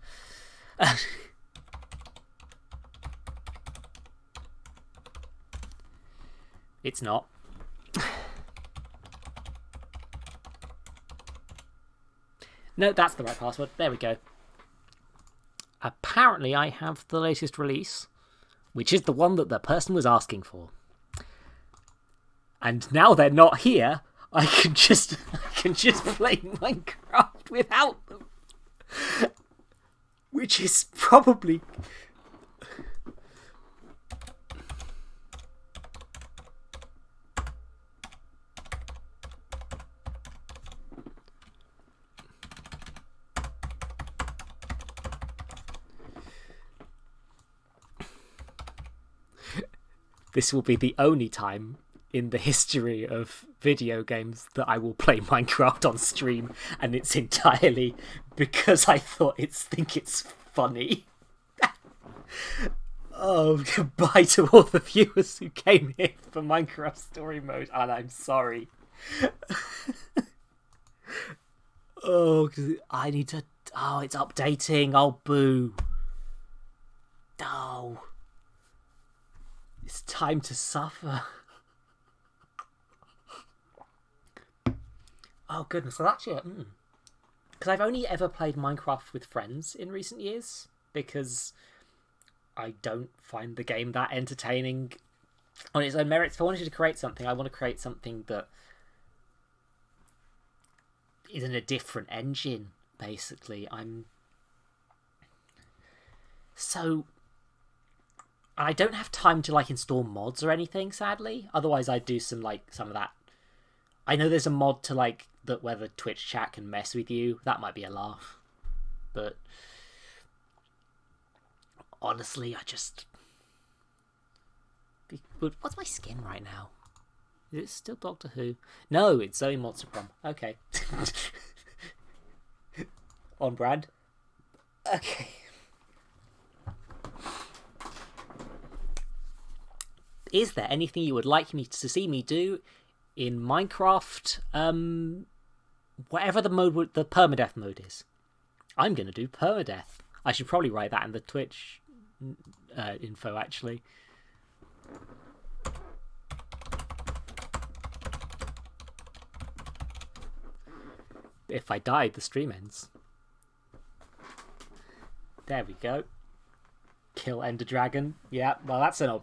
A: It's not. No, that's the right password. There we go. Apparently I have the latest release, which is the one that the person was asking for. And now they're not here, I can just play Minecraft without them. Which is probably... This will be the only time in the history of video games that I will play Minecraft on stream, and it's entirely because I think it's funny. Oh, goodbye to all the viewers who came here for Minecraft Story Mode, and I'm sorry. Oh, I need to... Oh, it's updating. Oh, boo. Oh. It's time to suffer. Oh goodness, well actually, because I've only ever played Minecraft with friends in recent years, because I don't find the game that entertaining on its own merits. If I wanted to create something, I want to create something that is in a different engine, basically. I don't have time to install mods or anything, sadly. Otherwise I'd do some of that. I know there's a mod to that where the Twitch chat can mess with you. That might be a laugh. But honestly, what's my skin right now? Is it still Doctor Who? No, it's Zoe Monster Prom. Okay. On brand. Okay. Is there anything you would like me to see me do in Minecraft? Whatever the permadeath mode is. I'm going to do permadeath. I should probably write that in the Twitch info, actually. If I die, the stream ends. There we go. Kill Ender Dragon. Yeah, well, that's a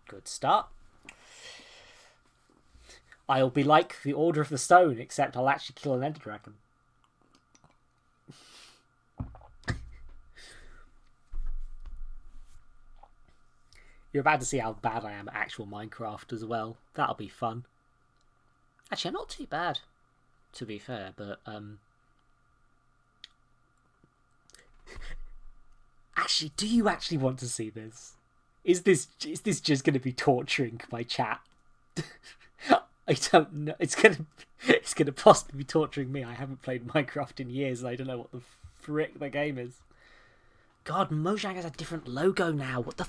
A: good start. I'll be like the Order of the Stone, except I'll actually kill an Ender Dragon. You're about to see how bad I am at actual Minecraft as well. That'll be fun. Actually, I'm not too bad, to be fair, but actually, do you actually want to see this? Is this just going to be torturing my chat? I don't know. It's gonna possibly be torturing me. I haven't played Minecraft in years, and I don't know what the frick the game is. God, Mojang has a different logo now. What the?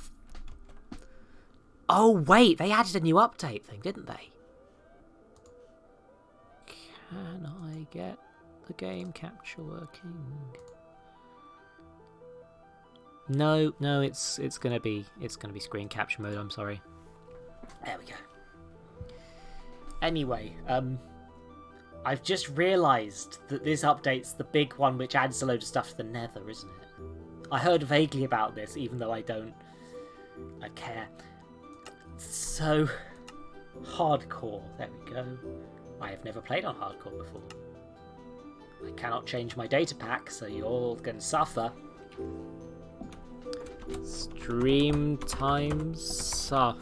A: Oh wait, they added a new update thing, didn't they? Can I get the game capture working? No, it's gonna be screen capture mode. I'm sorry. There we go. Anyway, I've just realised that this update's the big one which adds a load of stuff to the Nether, isn't it? I heard vaguely about this, even though I care. So, hardcore. There we go. I have never played on hardcore before. I cannot change my data pack, so you're all going to suffer. Stream time suffering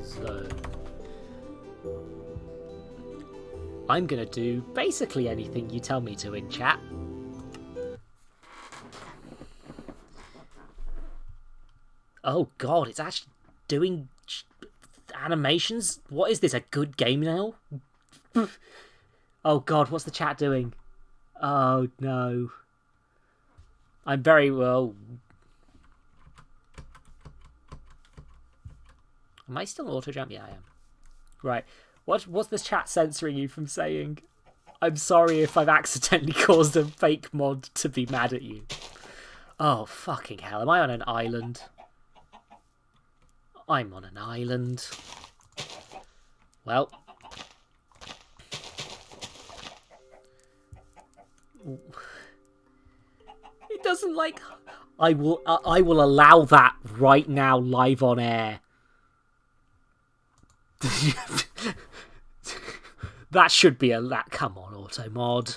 A: zone. I'm going to do basically anything you tell me to in chat. Oh god, it's actually doing animations? What is this, a good game now? Oh god, what's the chat doing? Oh no. I'm very well... Am I still auto-jump? Yeah, I am. Right. What's this chat censoring you from saying? I'm sorry if I've accidentally caused a fake mod to be mad at you. Oh, fucking hell. Am I on an island? I'm on an island. Well. It doesn't like... I will allow that right now live on air. That should be come on, auto mod.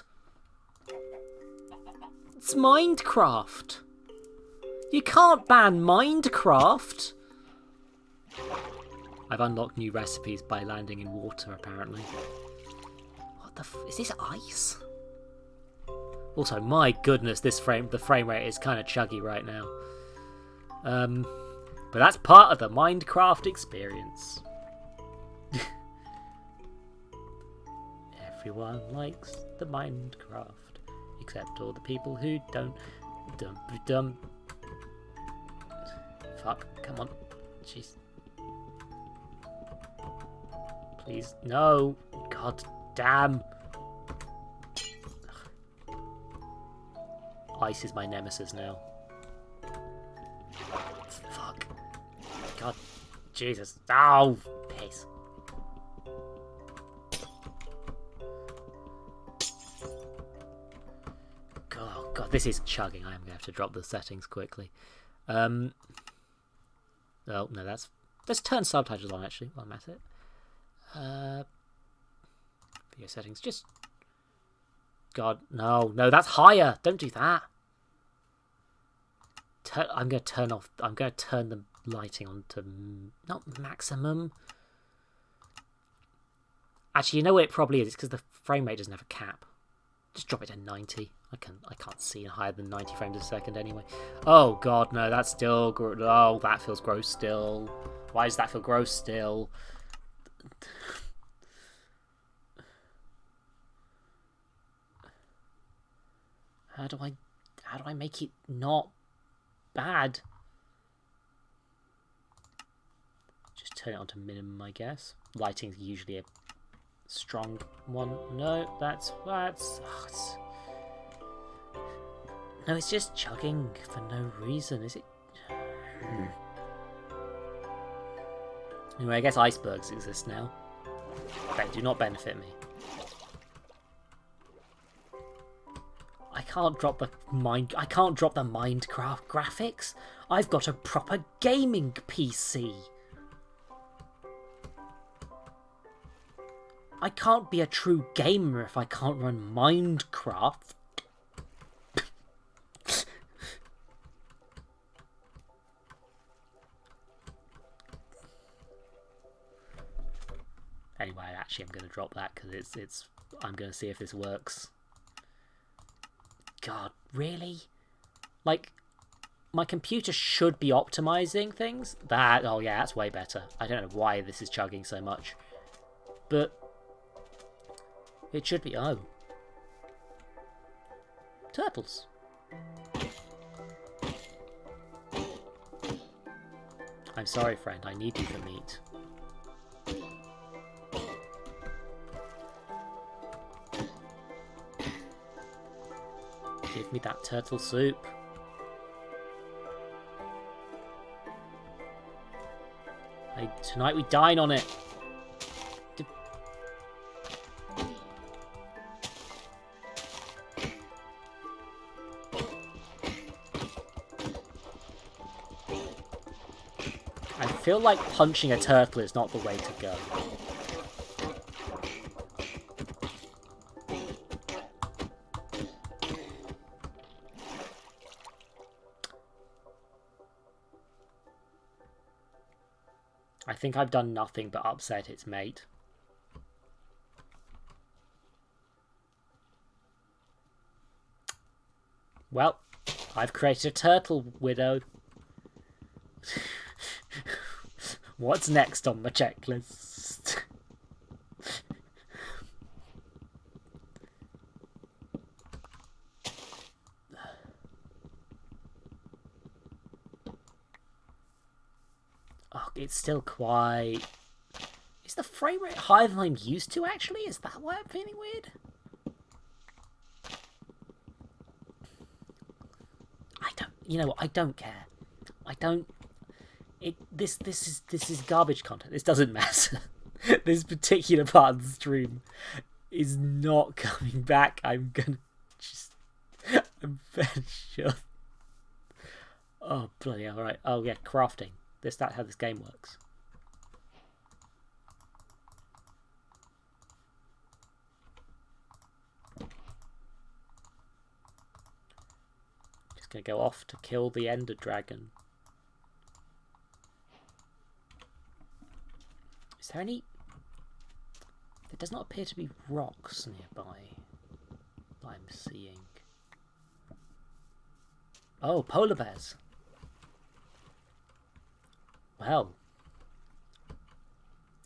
A: It's Minecraft. You can't ban Minecraft. I've unlocked new recipes by landing in water, apparently. What the is this ice? Also, my goodness, the frame rate is kind of chuggy right now. But that's part of the Minecraft experience. Everyone likes the Minecraft, except all the people who don't. Fuck, come on. Jeez. Please, no. God damn. Ice is my nemesis now. Fuck. Jesus. Oh, piss. God, this is chugging. I am going to have to drop the settings quickly. Oh, no, let's turn subtitles on, actually, while I'm at it. Video settings, just... God, no, that's higher. Don't do that. I'm going to turn the lighting on to not maximum. Actually, you know what it probably is? It's because the frame rate doesn't have a cap. Just drop it to 90. I can't see higher than 90 frames a second anyway. Oh God, no, that's still... Oh, that feels gross still. Why does that feel gross still? How do I make it not bad? Just turn it on to minimum, I guess. Lighting's usually a strong one. No, that's no, it's just chugging for no reason, is it? Anyway, I guess icebergs exist now. They do not benefit me. I can't drop the Minecraft graphics. I've got a proper gaming PC. I can't be a true gamer if I can't run Minecraft. Anyway, actually, I'm going to drop that because I'm going to see if this works. God, really? Like, my computer should be optimizing things. Oh yeah, that's way better. I don't know why this is chugging so much. But it should be... Oh. Turtles. I'm sorry, friend. I need you for meat. Give me that turtle soup. Tonight we dine on it. I feel like punching a turtle is not the way to go. I think I've done nothing but upset its mate. Well, I've created a turtle widow. What's next on the checklist? Oh, it's still quite... Is the frame rate higher than I'm used to, actually? Is that why I'm feeling weird? I don't... You know what? I don't care. I don't... This is garbage content. This doesn't matter. This particular part of the stream is not coming back. I'm gonna just... I'm very sure. Oh, bloody hell, right. Oh, yeah, crafting. That's how this game works. Just gonna go off to kill the Ender Dragon. Is there any... There does not appear to be rocks nearby that I'm seeing. Oh, polar bears. Well,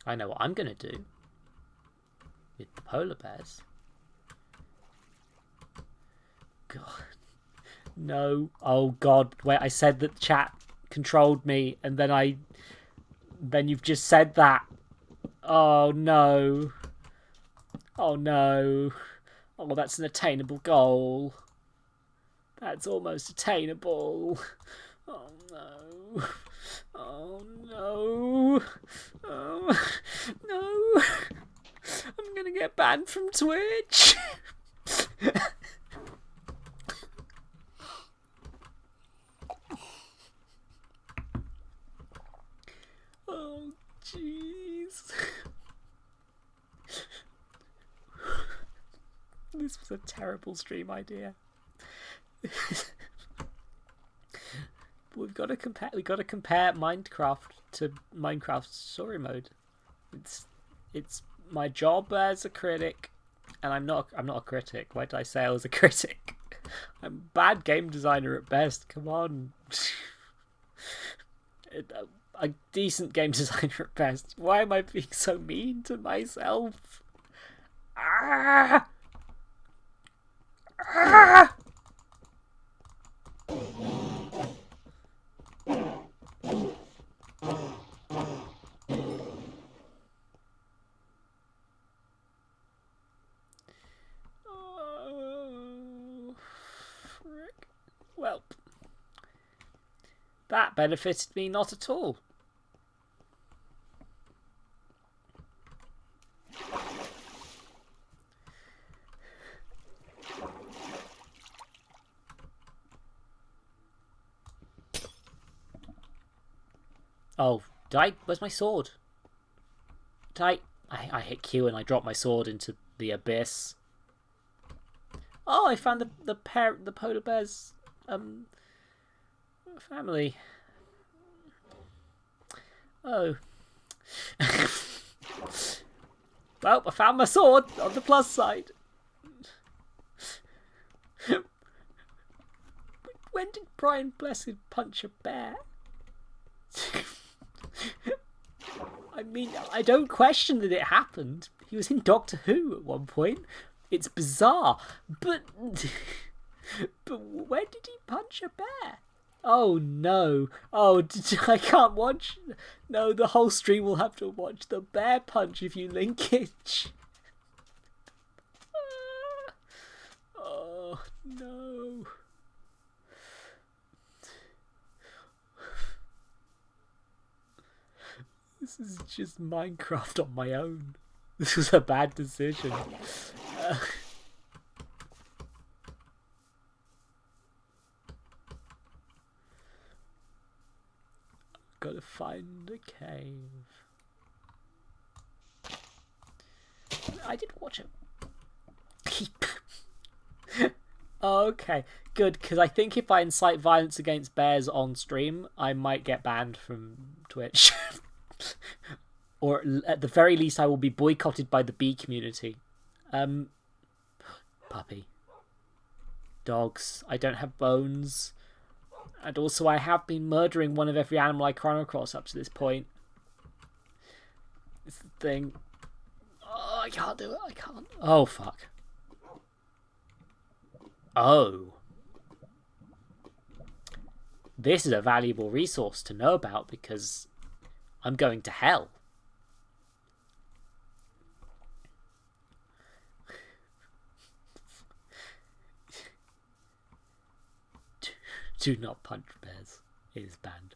A: I know what I'm going to do with the polar bears. God. No. Oh, God. Wait, I said that chat controlled me, and then you've just said that. Oh, no. Oh, no. Oh, that's an attainable goal. That's almost attainable. Oh no. Oh no. Oh no. I'm gonna get banned from Twitch. Oh jeez. This was a terrible stream idea. We've got to compare. We've got to compare Minecraft to Minecraft Story Mode. It's my job as a critic, and I'm not a critic. Why did I say I was a critic? I'm a bad game designer at best. Come on, a decent game designer at best. Why am I being so mean to myself? Ah! Ah! Oh, frick. Well, that benefited me not at all. Oh, where's my sword? I hit Q and I dropped my sword into the abyss. Oh, I found the polar bear's family. Oh. Well, I found my sword on the plus side. When did Brian Blessed punch a bear? I mean, I don't question that it happened. He was in Doctor Who at one point. It's bizarre, but when did he punch a bear? Oh no! Oh, I can't watch. No, the whole stream will have to watch the bear punch if you linkage. Oh no! This is just Minecraft on my own. This was a bad decision. Gotta find a cave. I did watch it. Okay, good, because I think if I incite violence against bears on stream, I might get banned from Twitch. Or at the very least, I will be boycotted by the bee community. Puppy. Dogs. I don't have bones. And also, I have been murdering one of every animal I come across up to this point. It's the thing. Oh, I can't do it. I can't. Oh, fuck. Oh. This is a valuable resource to know about because I'm going to hell. Do not punch bears. It is banned.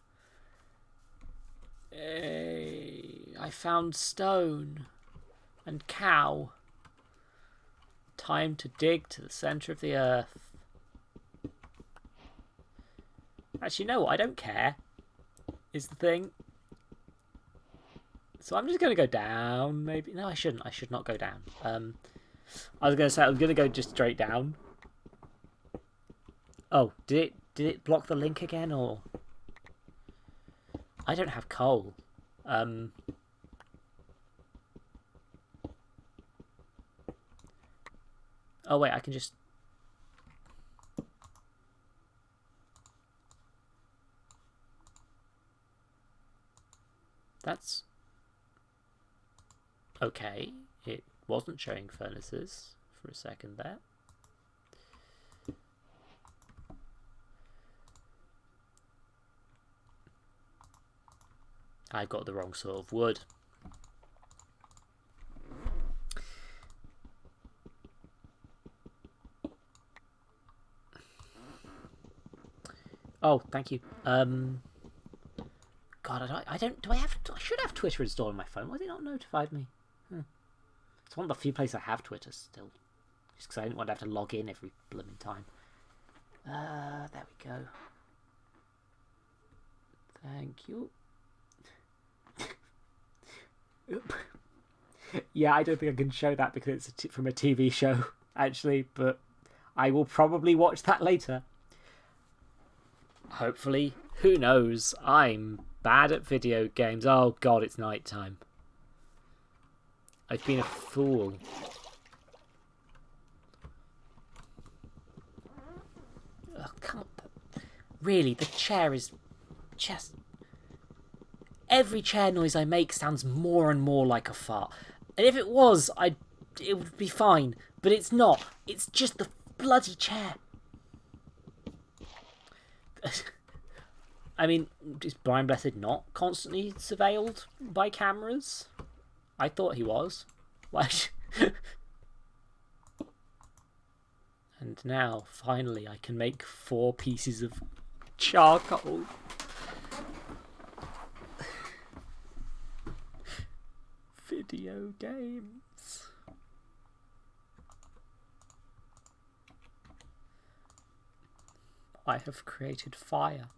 A: Hey, I found stone and cow. Time to dig to the centre of the earth. Actually, no, I don't care. Is the thing. So I'm just going to go down, maybe. No, I shouldn't. I should not go down. I was going to say, I'm going to go just straight down. Oh, did it block the link again, or? I don't have coal. Oh, wait, I can just... That's... Okay, it wasn't showing furnaces for a second there. I got the wrong sort of wood. Oh, thank you. God, I don't. I should have Twitter installed on my phone. Why has it not notified me? It's one of the few places I have Twitter still. Just because I didn't want to have to log in every blooming time. There we go. Thank you. Yeah, I don't think I can show that because it's from a TV show, actually, but I will probably watch that later. Hopefully. Who knows? I'm bad at video games. Oh god, it's night time. I've been a fool. Oh, come on. Really, the chair is just... Every chair noise I make sounds more and more like a fart. And if it was, it would be fine. But it's not. It's just the bloody chair. I mean, is Brian Blessed not constantly surveilled by cameras? I thought he was. And now, finally, I can make 4 pieces of charcoal. Video games. I have created fire.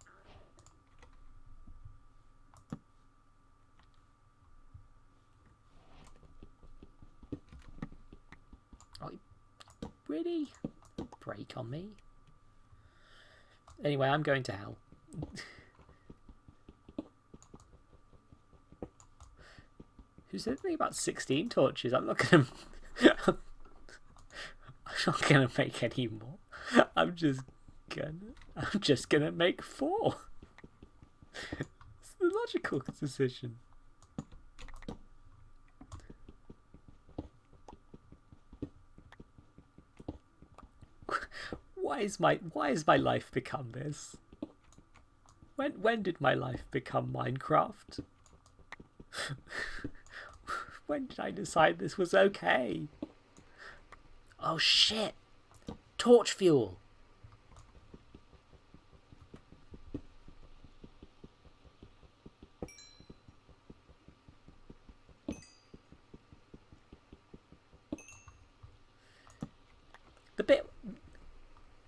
A: Oh, really? Break on me. Anyway, I'm going to hell. Who said anything about 16 torches? I'm not gonna make any more. I'm just gonna make 4. It's the logical decision. Why has my life become this? When did my life become Minecraft? When did I decide this was okay? Oh shit! Torch fuel!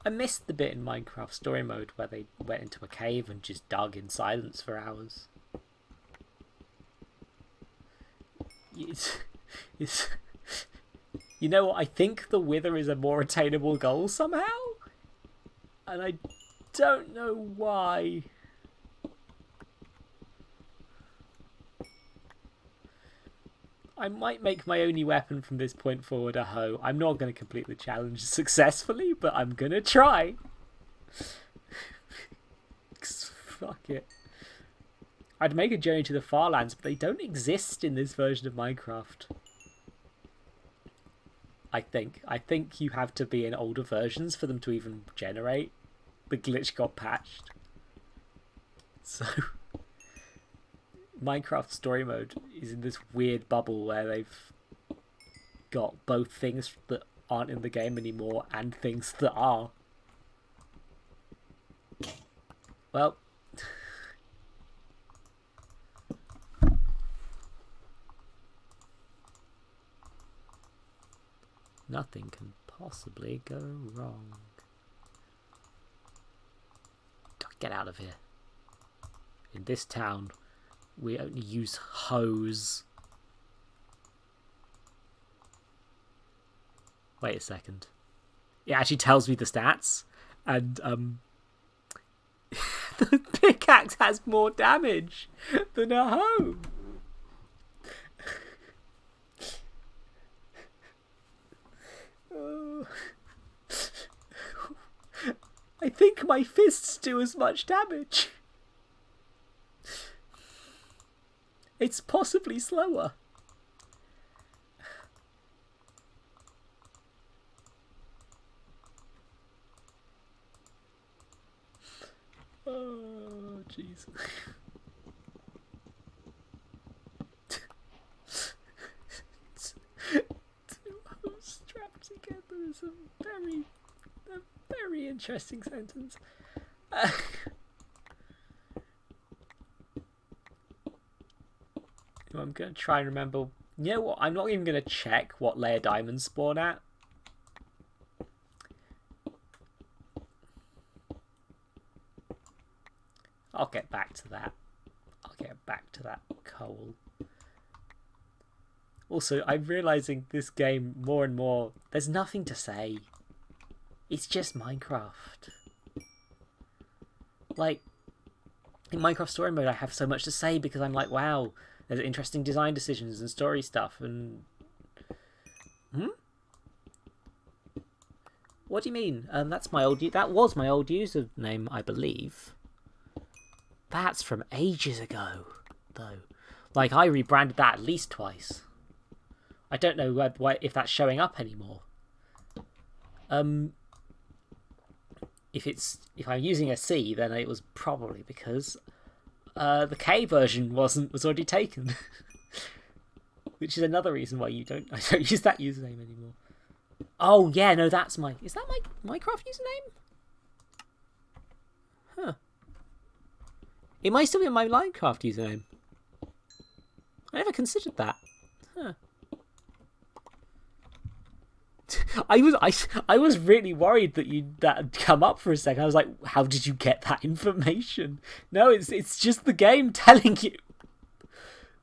A: I missed the bit in Minecraft Story Mode where they went into a cave and just dug in silence for hours. It's you know what? I think the Wither is a more attainable goal somehow, and I don't know why. I might make my only weapon from this point forward a hoe. I'm not going to complete the challenge successfully, but I'm going to try. Fuck it. I'd make a journey to the far lands, but they don't exist in this version of Minecraft. I think you have to be in older versions for them to even generate. The glitch got patched. So... Minecraft Story Mode is in this weird bubble where they've got both things that aren't in the game anymore and things that are. Well... Nothing can possibly go wrong. Get out of here. In this town, we only use hoes. Wait a second. It actually tells me the stats, and the pickaxe has more damage than a hoe. I think my fists do as much damage. It's possibly slower. Oh, jeez. Two hoes strapped together is a very interesting sentence. I'm going to try and remember. You know what? I'm not even going to check what layer diamonds spawn at. I'll get back to that. Coal. Also, I'm realising this game more and more, there's nothing to say. It's just Minecraft. Like, in Minecraft Story Mode I have so much to say because I'm like, wow, there's interesting design decisions and story stuff and... What do you mean? That was my old username, I believe. That's from ages ago, though. Like, I rebranded that at least twice. I don't know if that's showing up anymore. If I'm using a C, then it was probably because the K version was already taken, which is another reason why I don't use that username anymore. Oh yeah, no, is that my Minecraft username? Huh. It might still be my Minecraft username. I never considered that. Huh. I was really worried that that had come up for a second. I was like, how did you get that information? No, it's just the game telling you.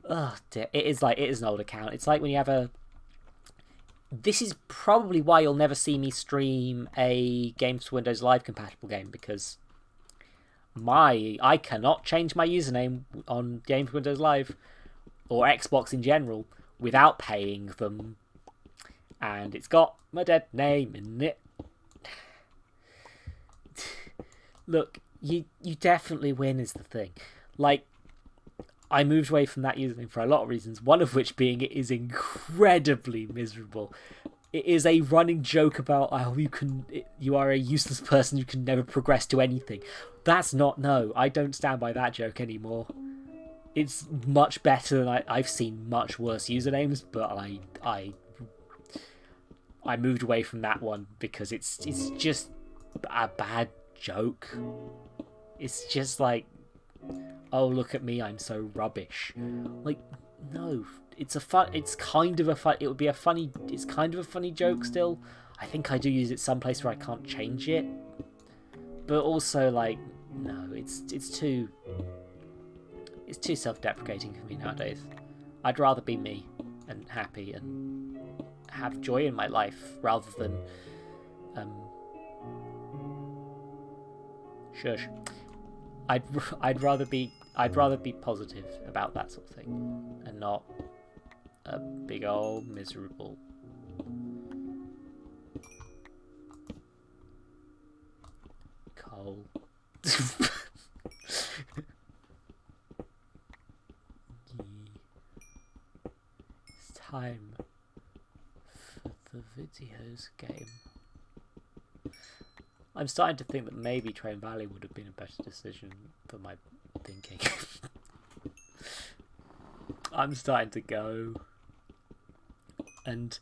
A: Oh dear. It is an old account. It's like when you have a... This is probably why you'll never see me stream a Games for Windows Live compatible game, because I cannot change my username on Games for Windows Live or Xbox in general without paying them. And it's got my dead name in it. Look, you definitely win is the thing. Like, I moved away from that username for a lot of reasons, one of which being it is incredibly miserable. It is a running joke about how you are a useless person, you can never progress to anything. No, I don't stand by that joke anymore. It's much better than I've seen much worse usernames, but I moved away from that one because it's just a bad joke. It's just like, oh, look at me, I'm so rubbish. Like, no, it's kind of a funny joke still. I think I do use it someplace where I can't change it. But also, like, no, it's too self-deprecating for me nowadays. I'd rather be me and happy and have joy in my life rather than shush. I'd rather be positive about that sort of thing and not a big old miserable. Coal. It's time for the videos game. I'm starting to think that maybe Train Valley would have been a better decision for my thinking. I'm starting to go. And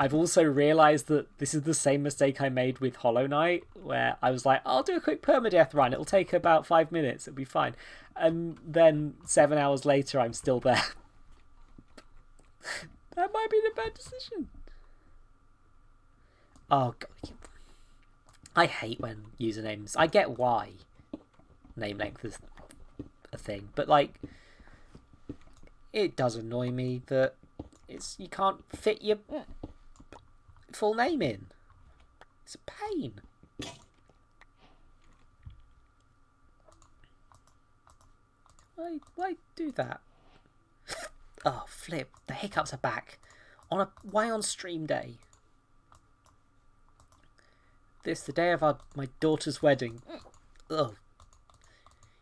A: I've also realised that this is the same mistake I made with Hollow Knight, where I was like, I'll do a quick permadeath run, it'll take about 5 minutes, it'll be fine. And then 7 hours later, I'm still there. That might be the bad decision. Oh, God. I hate when usernames... I get why name length is a thing, but, like, it does annoy me that you can't fit your full name in. It's a pain. Why do that? Oh, flip. The hiccups are back. Why on stream day? The day of my daughter's wedding. Ugh.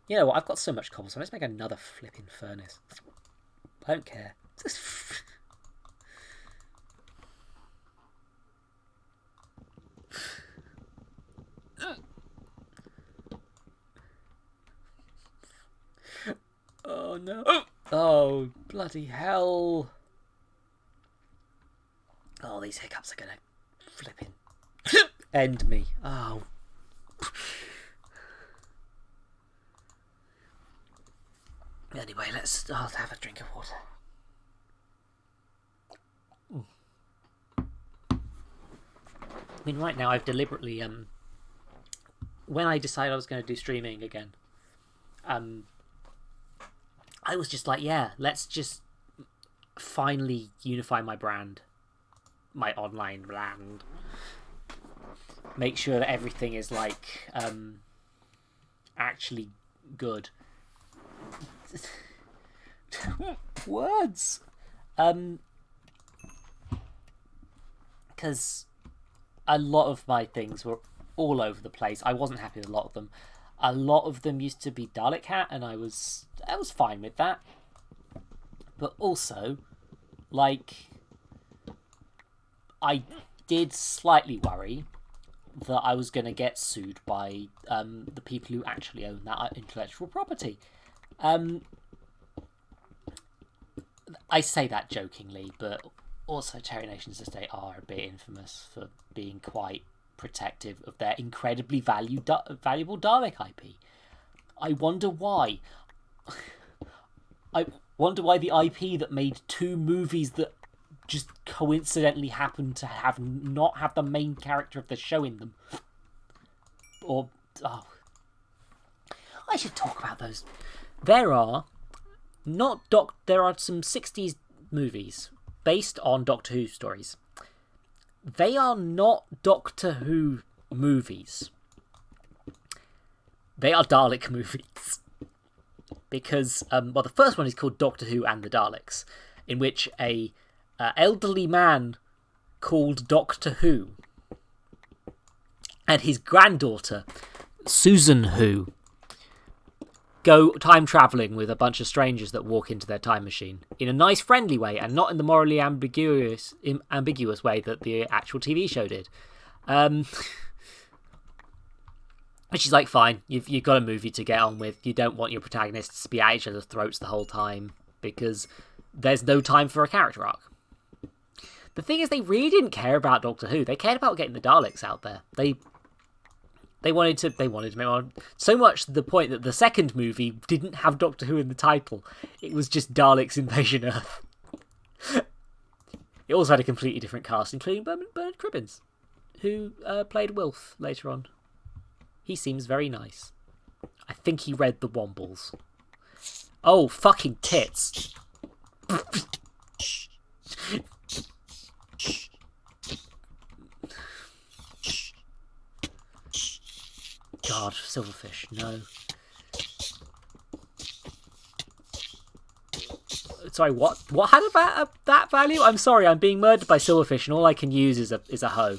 A: You know what? I've got so much cobblestone. Let's make another flipping furnace. I don't care. Oh no. Oh, bloody hell. Oh, these hiccups are gonna flipping end me. Oh. Anyway, I'll have a drink of water. I mean, right now I've deliberately when I decided I was going to do streaming again, I was just like, yeah, let's just finally unify my brand, my online brand. Make sure that everything is like actually good. Words. Because a lot of my things were all over the place. I wasn't happy with a lot of them. A lot of them used to be Dalek Hat, and I was fine with that. But also, like, I did slightly worry that I was going to get sued by the people who actually own that intellectual property. I say that jokingly, but also Terry Nation's estate are a bit infamous for being quite protective of their incredibly valuable Dalek IP. I wonder why. I wonder why the IP that made 2 movies that just coincidentally happened to not have the main character of the show in them. I should talk about those. There are some 60s movies based on Doctor Who stories. They are not Doctor Who movies. They are Dalek movies. Because, the first one is called Doctor Who and the Daleks, in which a elderly man called Doctor Who and his granddaughter, Susan Who, go time travelling with a bunch of strangers that walk into their time machine in a nice, friendly way, and not in the morally ambiguous way that the actual TV show did. Which is like, fine, you've got a movie to get on with. You don't want your protagonists to be at each other's throats the whole time because there's no time for a character arc. The thing is, they really didn't care about Doctor Who. They cared about getting the Daleks out there. They wanted to make one, so much to the point that the second movie didn't have Doctor Who in the title. It was just Daleks Invasion Earth. It also had a completely different cast, including Bernard Cribbins, who played Wilf later on. He seems very nice. I think he read the Wombles. Oh, fucking tits. God, silverfish, no. Sorry, what? What had that value? I'm sorry, I'm being murdered by silverfish, and all I can use is a hoe.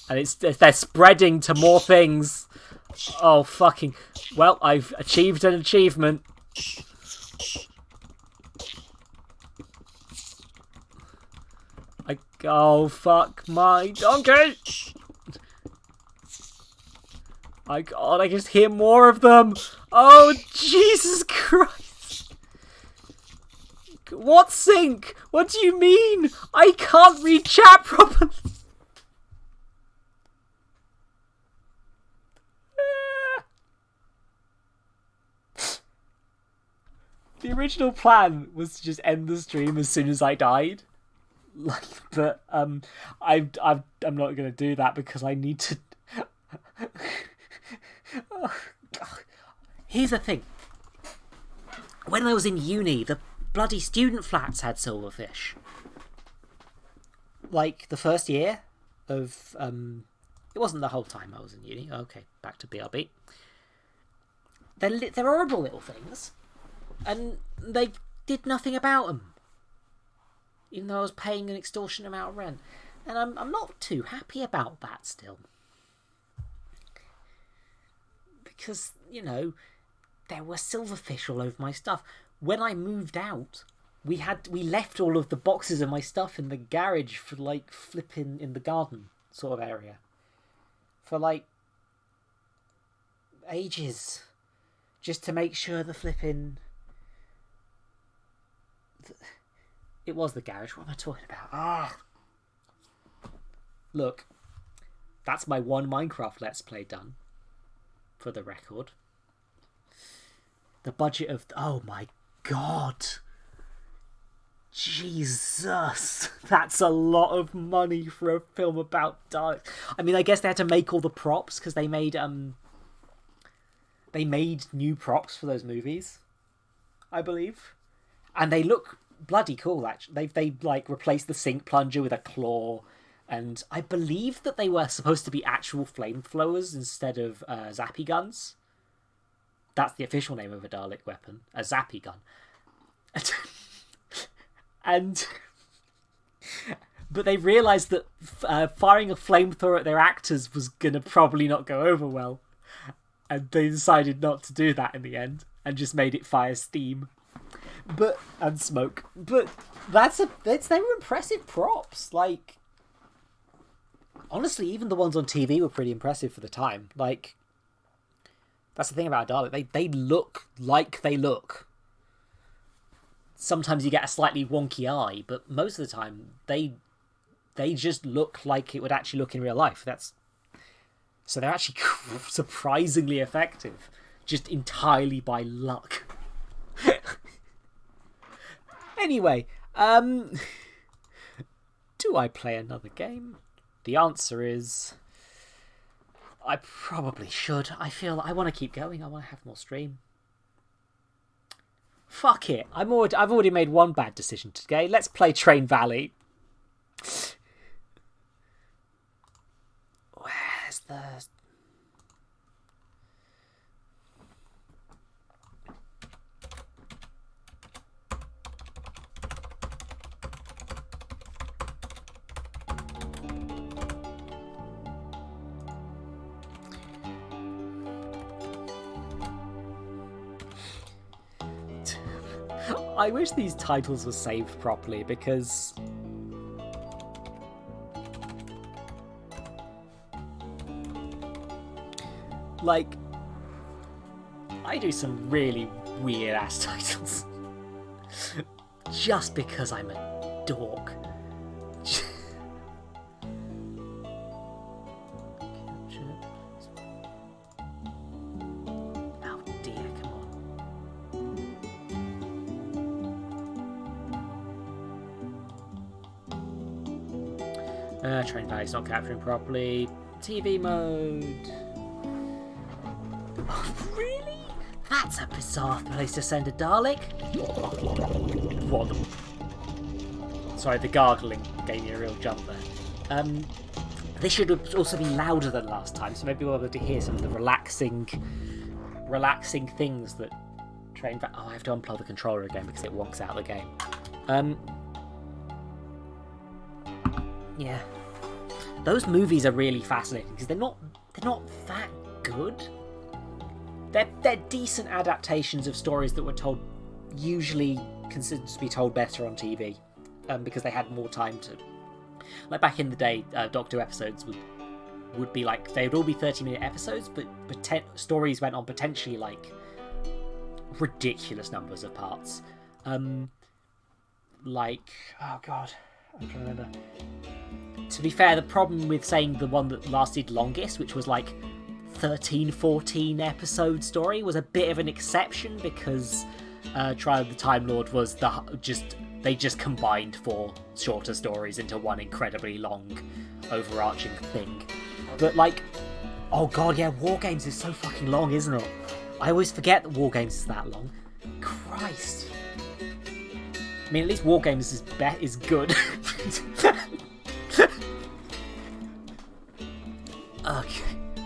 A: And they're spreading to more things. Oh, fucking... Well, I've achieved an achievement. Oh, fuck my donkey! My God, I just hear more of them! Oh, Jesus Christ! What sync? What do you mean? I can't read chat properly! The original plan was to just end the stream as soon as I died. But I'm not going to do that because I need to... Here's the thing. When I was in uni, the bloody student flats had silverfish. Like, the first year of... it wasn't the whole time I was in uni. Okay, back to BRB. They're horrible little things. And they did nothing about them. Even though I was paying an extortionate amount of rent. And I'm not too happy about that still. Because, you know, there were silverfish all over my stuff. When I moved out, we left all of the boxes of my stuff in the garage for, like, flipping in the garden sort of area. For, like, ages. Just to make sure the flipping... It was the garage. What am I talking about? Look, that's my one Minecraft Let's Play done. For the record. The budget of... Oh my God. Jesus, that's a lot of money for a film about Daleks. I mean, I guess they had to make all the props because they made new props for those movies, I believe, and they look bloody cool. Actually, they like replaced the sink plunger with a claw, and I believe that they were supposed to be actual flamethrowers instead of zappy guns. That's the official name of a Dalek weapon, a zappy gun. But they realised that firing a flamethrower at their actors was gonna probably not go over well, and they decided not to do that in the end, and just made it fire steam, and smoke. But they were impressive props. Like, honestly, even the ones on TV were pretty impressive for the time. Like, that's the thing about Dalek; they look like they look. Sometimes you get a slightly wonky eye, but most of the time they just look like it would actually look in real life. So they're actually surprisingly effective, just entirely by luck. Anyway, do I play another game? The answer is I probably should. I feel I want to keep going. I want to have more stream. Fuck it. I've already made one bad decision today. Let's play Train Valley. Where's the... I wish these titles were saved properly, because like I do some really weird ass titles just because I'm a dork. Train Valley's not capturing properly. TV mode. Oh, really? That's a bizarre place to send a Dalek. What? Sorry, the gargling gave me a real jump there. This should also be louder than last time, so maybe we'll be able to hear some of the relaxing things that Train Valley... Oh, I have to unplug the controller again because it wonks out of the game. Yeah. Those movies are really fascinating because they're not that good. They're decent adaptations of stories that were told, usually considered to be told better on TV, because they had more time to. Like back in the day, Doctor Who episodes would be like, they would all be 30-minute episodes, but stories went on potentially like ridiculous numbers of parts. Like, oh god, I'm trying to remember. To be fair, the problem with saying the one that lasted longest, which was like 13-14 episode story, was a bit of an exception because Trial of the Time Lord was they just combined 4 shorter stories into one incredibly long overarching thing. But like, oh god, yeah, War Games is so fucking long, isn't it? I always forget that War Games is that long. Christ. I mean, at least War Games is good. Okay.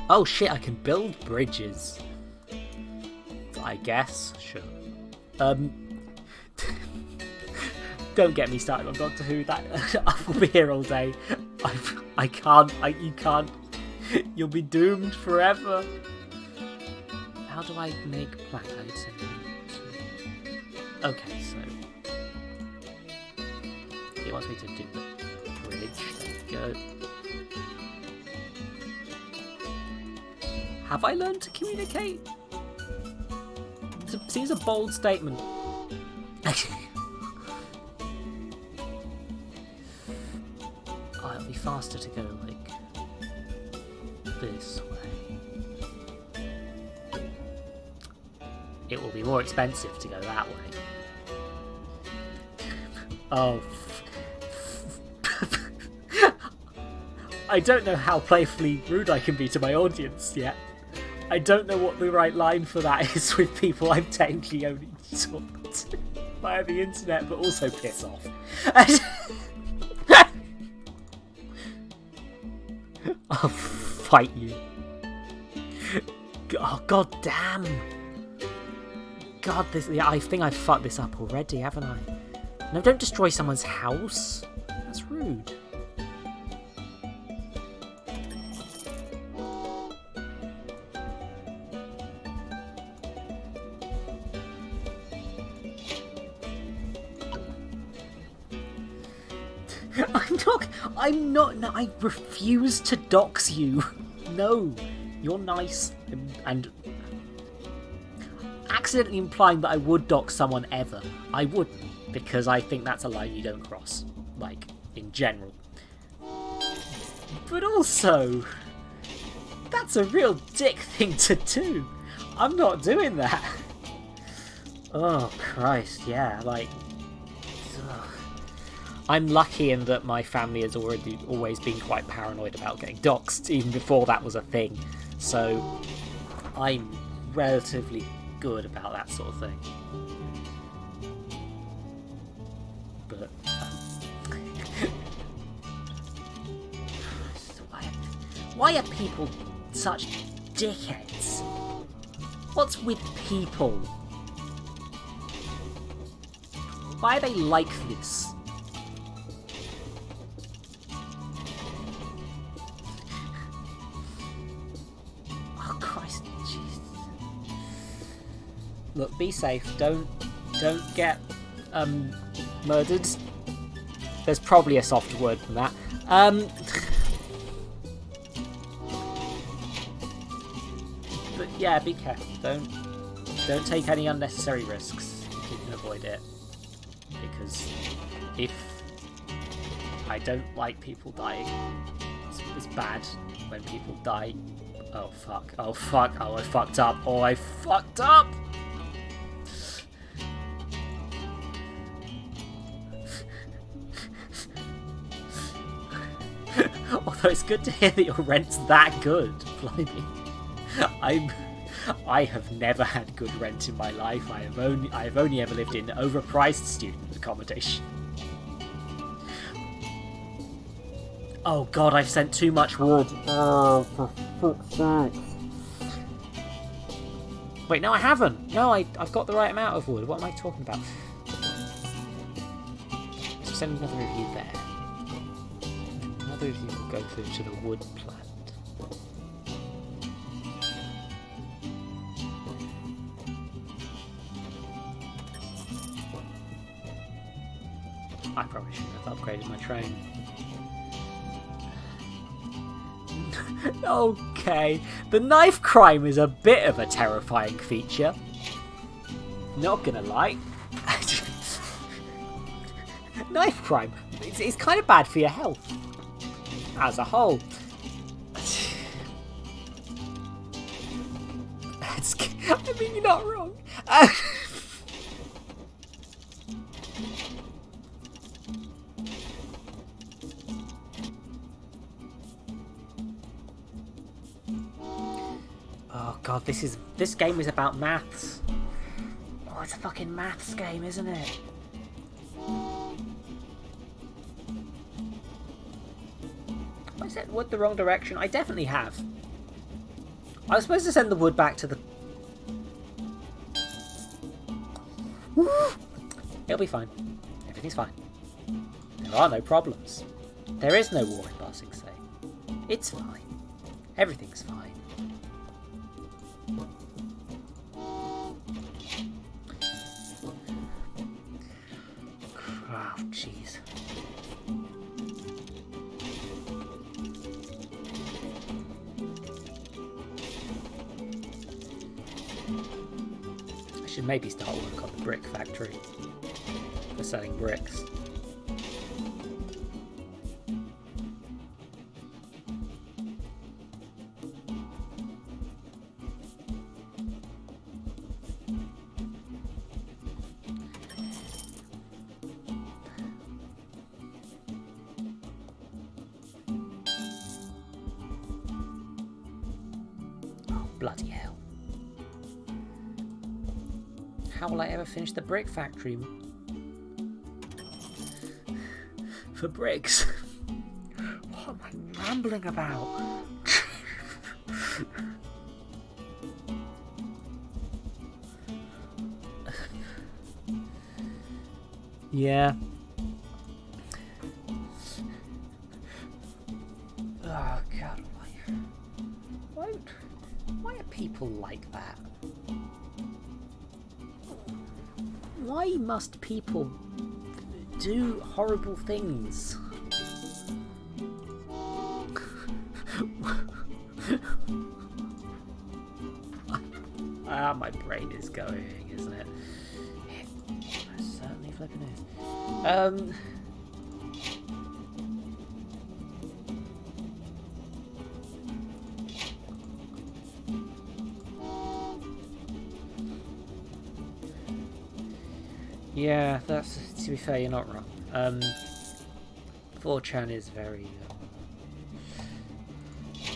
A: Oh shit, I can build bridges. I guess. Sure. Don't get me started on Doctor Who. That I will be here all day. I can't. You can't. You'll be doomed forever. How do I make plank? Okay, so he wants me to do the bridge. There we go. Have I learned to communicate? It seems a bold statement. Oh, it'll be faster to go like this way. It will be more expensive to go that way. Oh. I don't know how playfully rude I can be to my audience yet. I don't know what the right line for that is with people I've technically only talked to via the internet, but also piss off. I'll fight you. Oh, god damn. God, I think I've fucked this up already, haven't I? No, don't destroy someone's house. That's rude. No, I refuse to dox you. No, you're nice and accidentally implying that I would dox someone ever. I wouldn't, because I think that's a line you don't cross, like, in general. But also, that's a real dick thing to do. I'm not doing that. Oh, Christ, yeah, like... Ugh. I'm lucky in that my family has always been quite paranoid about getting doxed, even before that was a thing. So I'm relatively good about that sort of thing. But why are people such dickheads? What's with people? Why are they like this? Look, be safe. Don't get murdered. There's probably a softer word than that. But yeah, be careful. Don't take any unnecessary risks if you can avoid it. Because if I don't like people dying, it's bad when people die. Oh fuck! Oh fuck! Oh, I fucked up! Oh, I fucked up! Although it's good to hear that your rent's that good. Blimey. I have never had good rent in my life. I have only ever lived in overpriced student accommodation. Oh god, I've sent too much wood. Oh, for fuck's sake. Wait, no I haven't. No, I've got the right amount of wood. What am I talking about? So send another review there. Another review will go through to the wood plant. I probably shouldn't have upgraded my train. Okay, the knife crime is a bit of a terrifying feature. Not gonna lie. Knife crime, it's kind of bad for your health as a whole. I mean, you're not wrong. Oh god, this game is about maths. Oh, it's a fucking maths game, isn't it? I sent wood the wrong direction. I definitely have. I was supposed to send the wood back to the... Woo! It'll be fine. Everything's fine. There are no problems. There is no war in Ba Sing Se. It's fine. Everything's fine. Oh, jeez. I should maybe start work on the brick factory for selling bricks. Bloody hell. How will I ever finish the brick factory? For bricks? What am I rambling about? Yeah. Oh god, why are people like that? Why must people do horrible things? My brain is going, isn't it? It certainly flipping is. Yeah, that's, to be fair, you're not wrong. 4chan is very...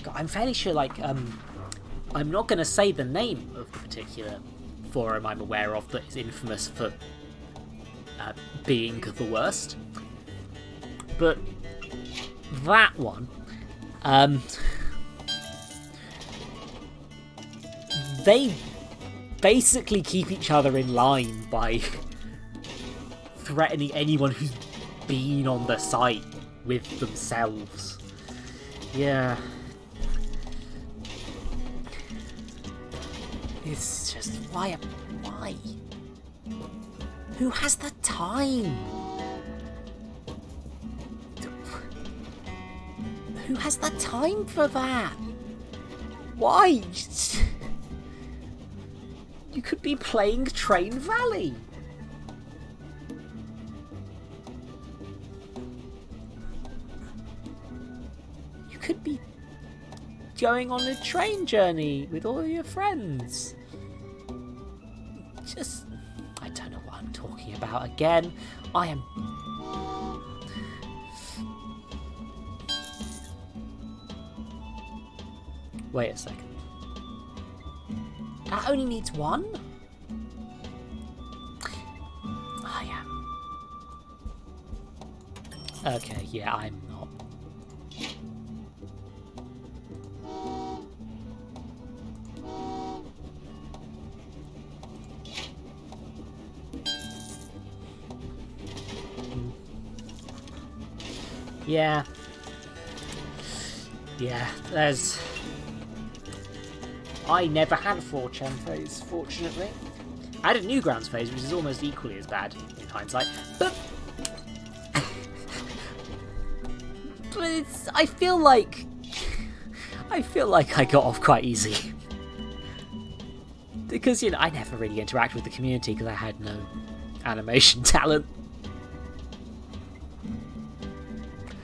A: God, I'm fairly sure, like, I'm not going to say the name of the particular forum I'm aware of that is infamous for being the worst. But that one, they basically keep each other in line by threatening anyone who's been on the site with themselves. Yeah. It's just, why? Who has the time? Who has the time for that? Why? You could be playing Train Valley. You could be going on a train journey with all your friends. Just, I don't know what I'm talking about again. I am... Wait a second. That only needs one? I am... Okay, yeah, I'm not. Yeah. Yeah, there's... I never had a 4chan phase, fortunately. I had a Newgrounds phase, which is almost equally as bad in hindsight, but... but it's... I feel like I got off quite easy. Because, you know, I never really interacted with the community because I had no animation talent.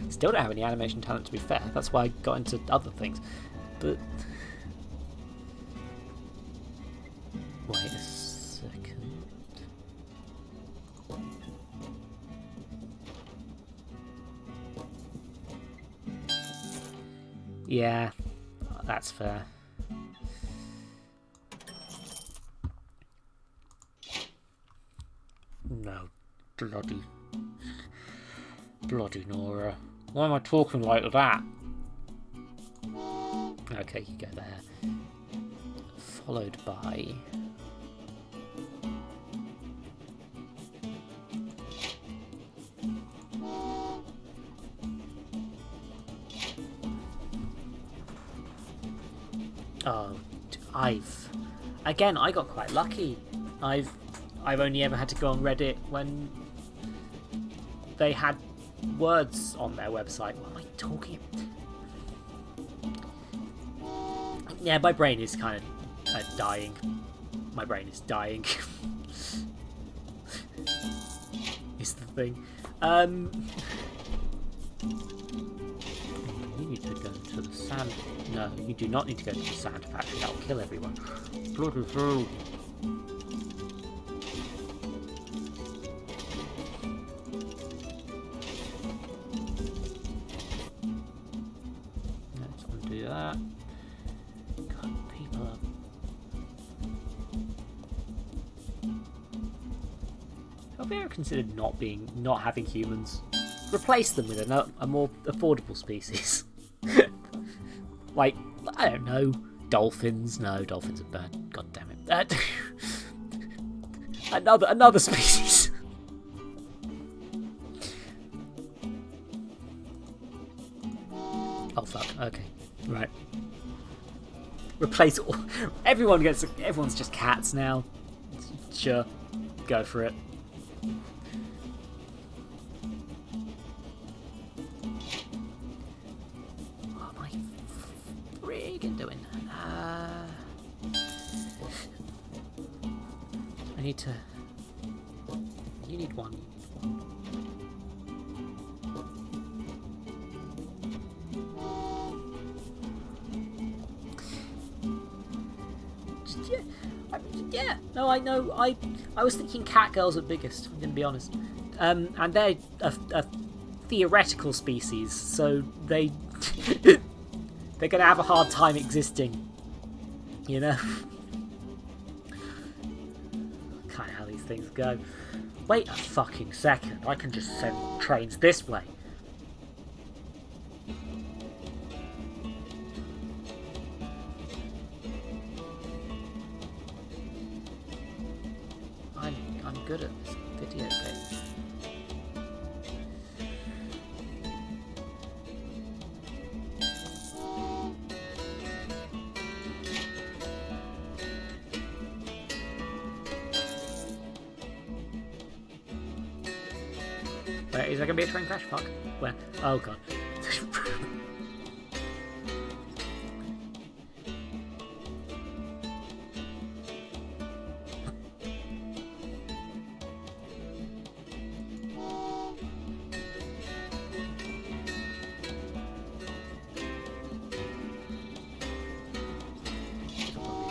A: Still don't have any animation talent, to be fair. That's why I got into other things. But... wait a second. Yeah, that's fair. No, bloody Nora. Why am I talking like that? Okay, you go there. Followed by... Oh, I got quite lucky. I've only ever had to go on Reddit when they had words on their website. What am I talking? Yeah, my brain is kind of dying. My brain is dying. Is the thing. You need to go to the sand. No, you do not need to go to the sand factory. That'll kill everyone. Bloody hell. Let's undo that. God, people are Have we ever considered not having humans? Replace them with a more affordable species. Like, I don't know, dolphins. No, dolphins are bad. God damn it. Another species. Oh fuck. Okay. Right. Replace all. Everyone's just cats now. Sure. Go for it. What am I friggin' doing? I need to. You need one. Yeah, no, I know. I was thinking cat girls at biggest. I'm gonna be honest, and they're a theoretical species, so they're gonna have a hard time existing. You know, kind of how these things go. Wait a fucking second. I can just send trains this way. I'm good at this video game. Where is there gonna be a train crash? Fuck. Where? Oh god.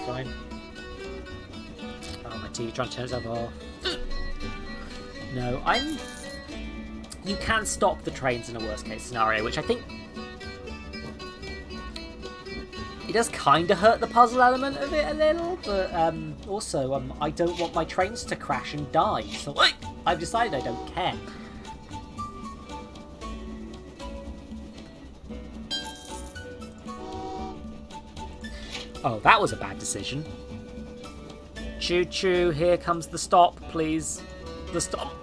A: Fine. Oh, my TV trying to turn itself off. No, you can stop the trains in a worst case scenario, which I think it does kind of hurt the puzzle element of it a little, but also I don't want my trains to crash and die, so I've decided I don't care. Oh, that was a bad decision. Choo choo, here comes the stop, please. The stop.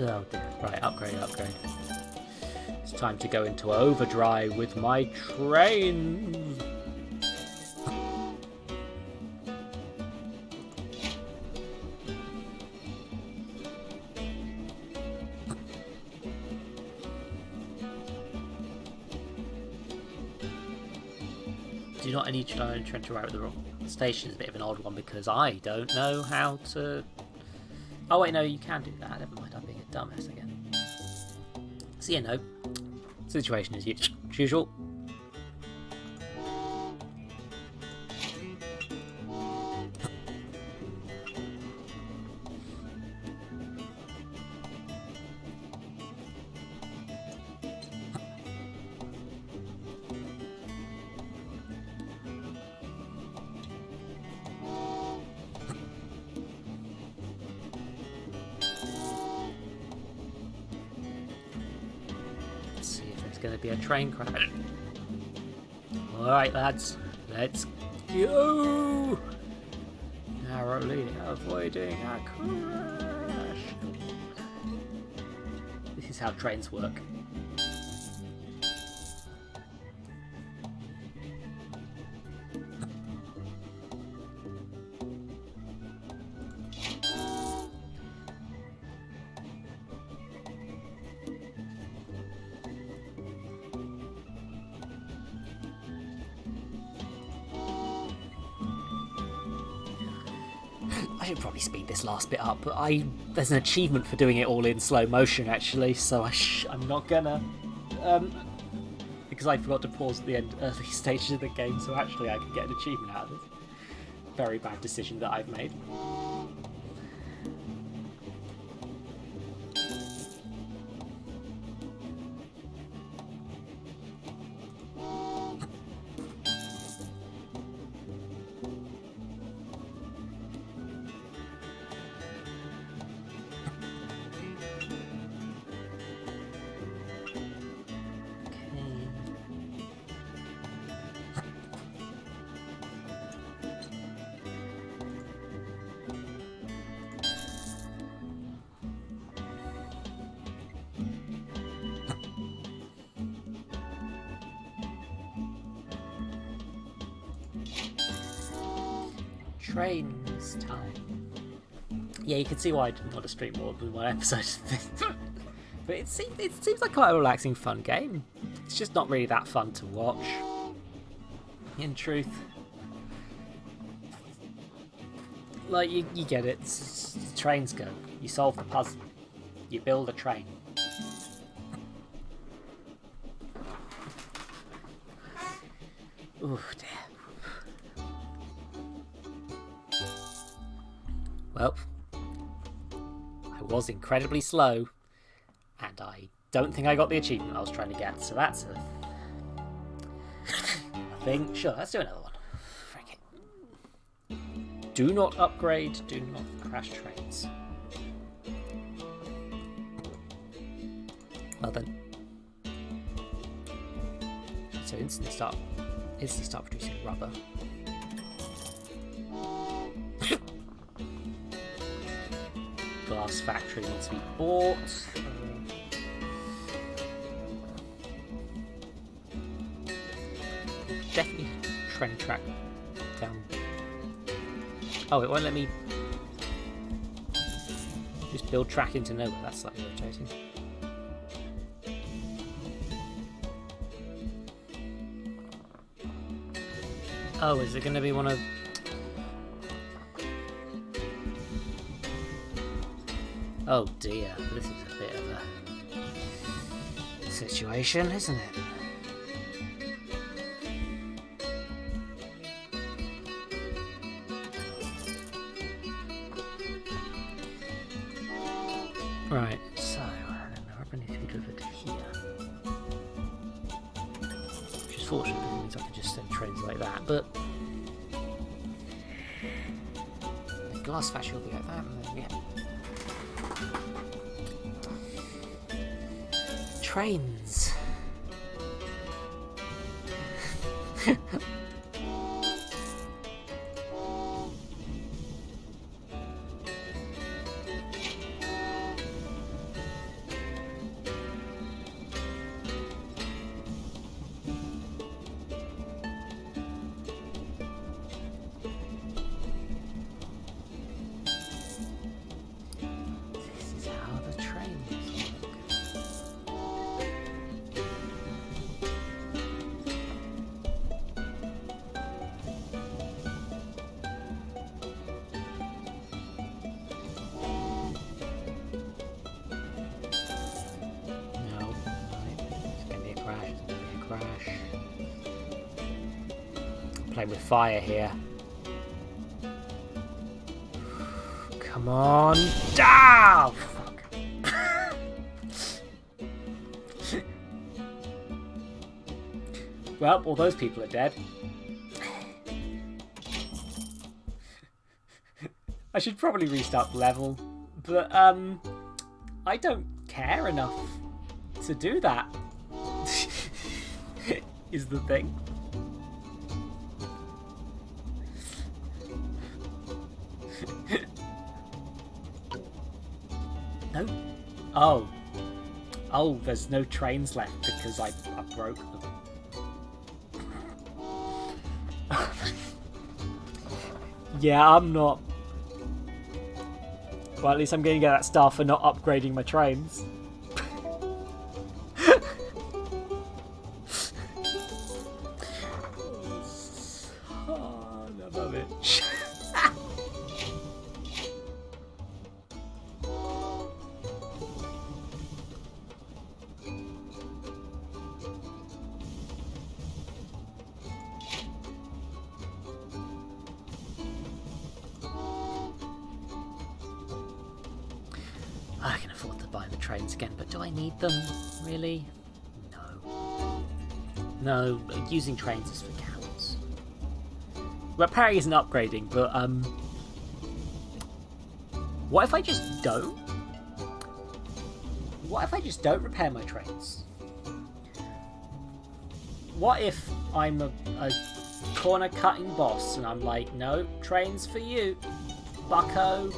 A: Oh dear. Right, upgrade. It's time to go into overdrive with my trains. Do not need to learn to write the wrong station. Is a bit of an odd one because I don't know how to. Oh wait, no, you can do that. Never mind, I'm being a dumbass again. So yeah, no. Situation is usual. Going to be a train crash. Alright lads, let's go! Narrowly avoiding a crash. This is how trains work. should probably speed this last bit up, but there's an achievement for doing it all in slow motion, actually, so I'm not gonna... because I forgot to pause at the early stages of the game, so actually I could get an achievement out of this. Very bad decision that I've made. Trains time. Yeah, you can see why I didn't want to stream more than one episode of this. But it seems like quite a relaxing, fun game. It's just not really that fun to watch, in truth. Like, you get it. Trains go. You solve the puzzle. You build a train. Ooh, dear. Well, I was incredibly slow, and I don't think I got the achievement I was trying to get, so that's a thing. Sure, let's do another one. Frick it. Do not upgrade, do not crash trains. Well then. So instantly start producing rubber. Glass factory needs to be bought. Definitely train track down. Oh, it won't let me just build track into nowhere. That's slightly irritating. Oh, is it going to be one of... Oh dear, this is a bit of a situation, isn't it? Right, so rubber needs to be delivered here. Which is fortunate because it means I can just send trains like that, but the glass factory will be like that, and then, yeah. Trains. Playing with fire here. Come on. Ah! Fuck. Well, all those people are dead. I should probably restart the level, but I don't care enough to do that. Is the thing. No? Oh. Oh, there's no trains left because I broke them. Yeah, I'm not... Well, at least I'm going to get that star for not upgrading my trains. Oh, I love it. trains again, but do I need them, really? No, using trains is for cowards. Repairing isn't upgrading, but what if I just don't? What if I just don't repair my trains? What if I'm a corner cutting boss and I'm like, no, trains for you, bucko.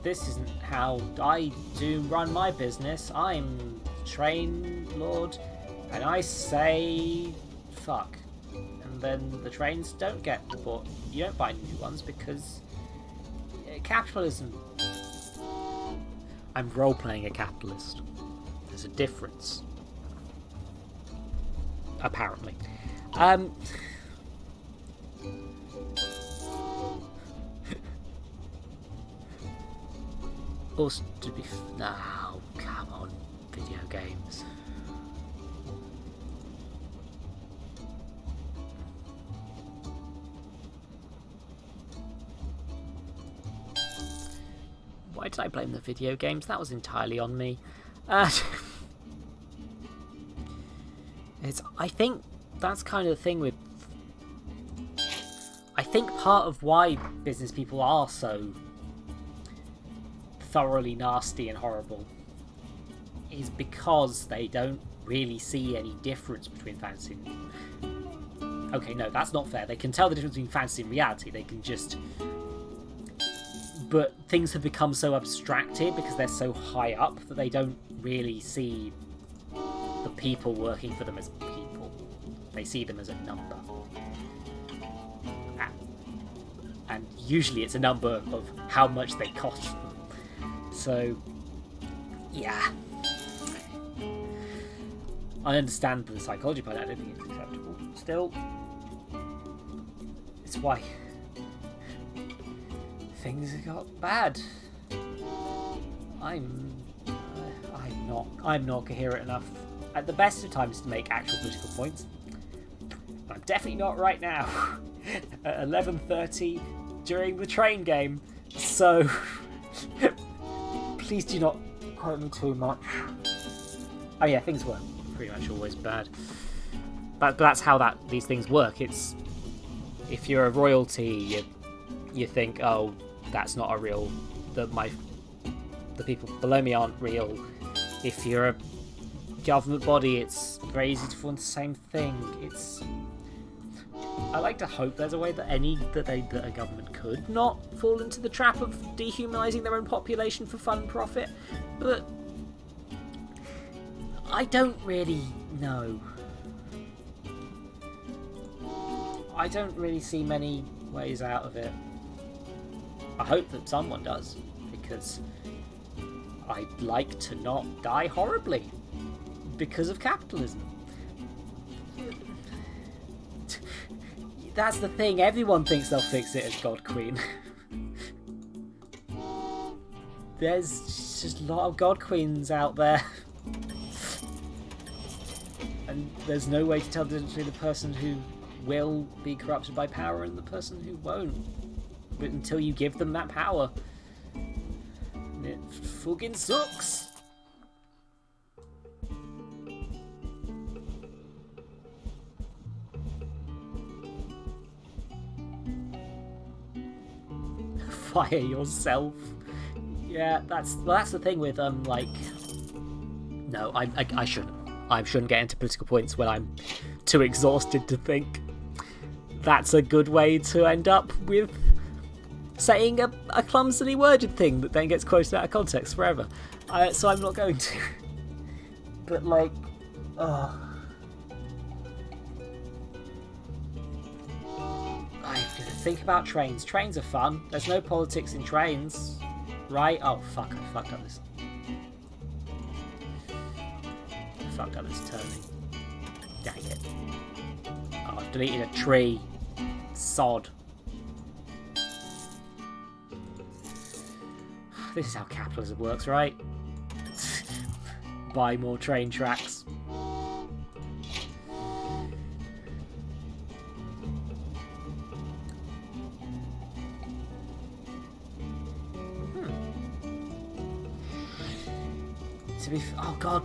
A: This isn't how I do run my business. I'm train lord, and I say fuck. And then the trains don't get bought. You don't buy new ones because capitalism. I'm role-playing a capitalist. There's a difference. Apparently. Also, to be... No, come on, video games. Why did I blame the video games? That was entirely on me. I think that's kind of the thing with... I think part of why business people are so thoroughly nasty and horrible is because they don't really see any difference between fantasy and... Okay, no, that's not fair. They can tell the difference between fantasy and reality. They can just... But things have become so abstracted because they're so high up that they don't really see the people working for them as people. They see them as a number. And usually it's a number of how much they cost them. So, yeah. I understand the psychology behind that. I don't think it's acceptable. Still, it's why things have got bad. I'm not coherent enough at the best of times to make actual political points. I'm definitely not right now at 11:30 during the train game. So please do not quote me too much. Oh yeah, things were pretty much always bad. But that's how these things work. It's if you're a royalty, you think, oh, that's not a real. The people below me aren't real. If you're a government body, it's very easy to fall into the same thing. I like to hope there's a way that a government could not fall into the trap of dehumanising their own population for fun and profit, but I don't really know. I don't really see many ways out of it. I hope that someone does, because I'd like to not die horribly because of capitalism. That's the thing, everyone thinks they'll fix it as God Queen. There's just a lot of God Queens out there. And there's no way to tell the difference between the person who will be corrupted by power and the person who won't. But until you give them that power, it fucking sucks. Fire yourself. Yeah, that's the thing with like. No, I shouldn't. I shouldn't get into political points when I'm too exhausted to think. That's a good way to end up with saying a clumsily worded thing that then gets quoted out of context forever. So I'm not going to. But like, I have to think about trains. Trains are fun. There's no politics in trains, right? Oh fuck! I fucked up this. I fucked up this turning. Dang it! Oh, I've deleted a tree. Sod. This is how capitalism works, right? Buy more train tracks. oh god,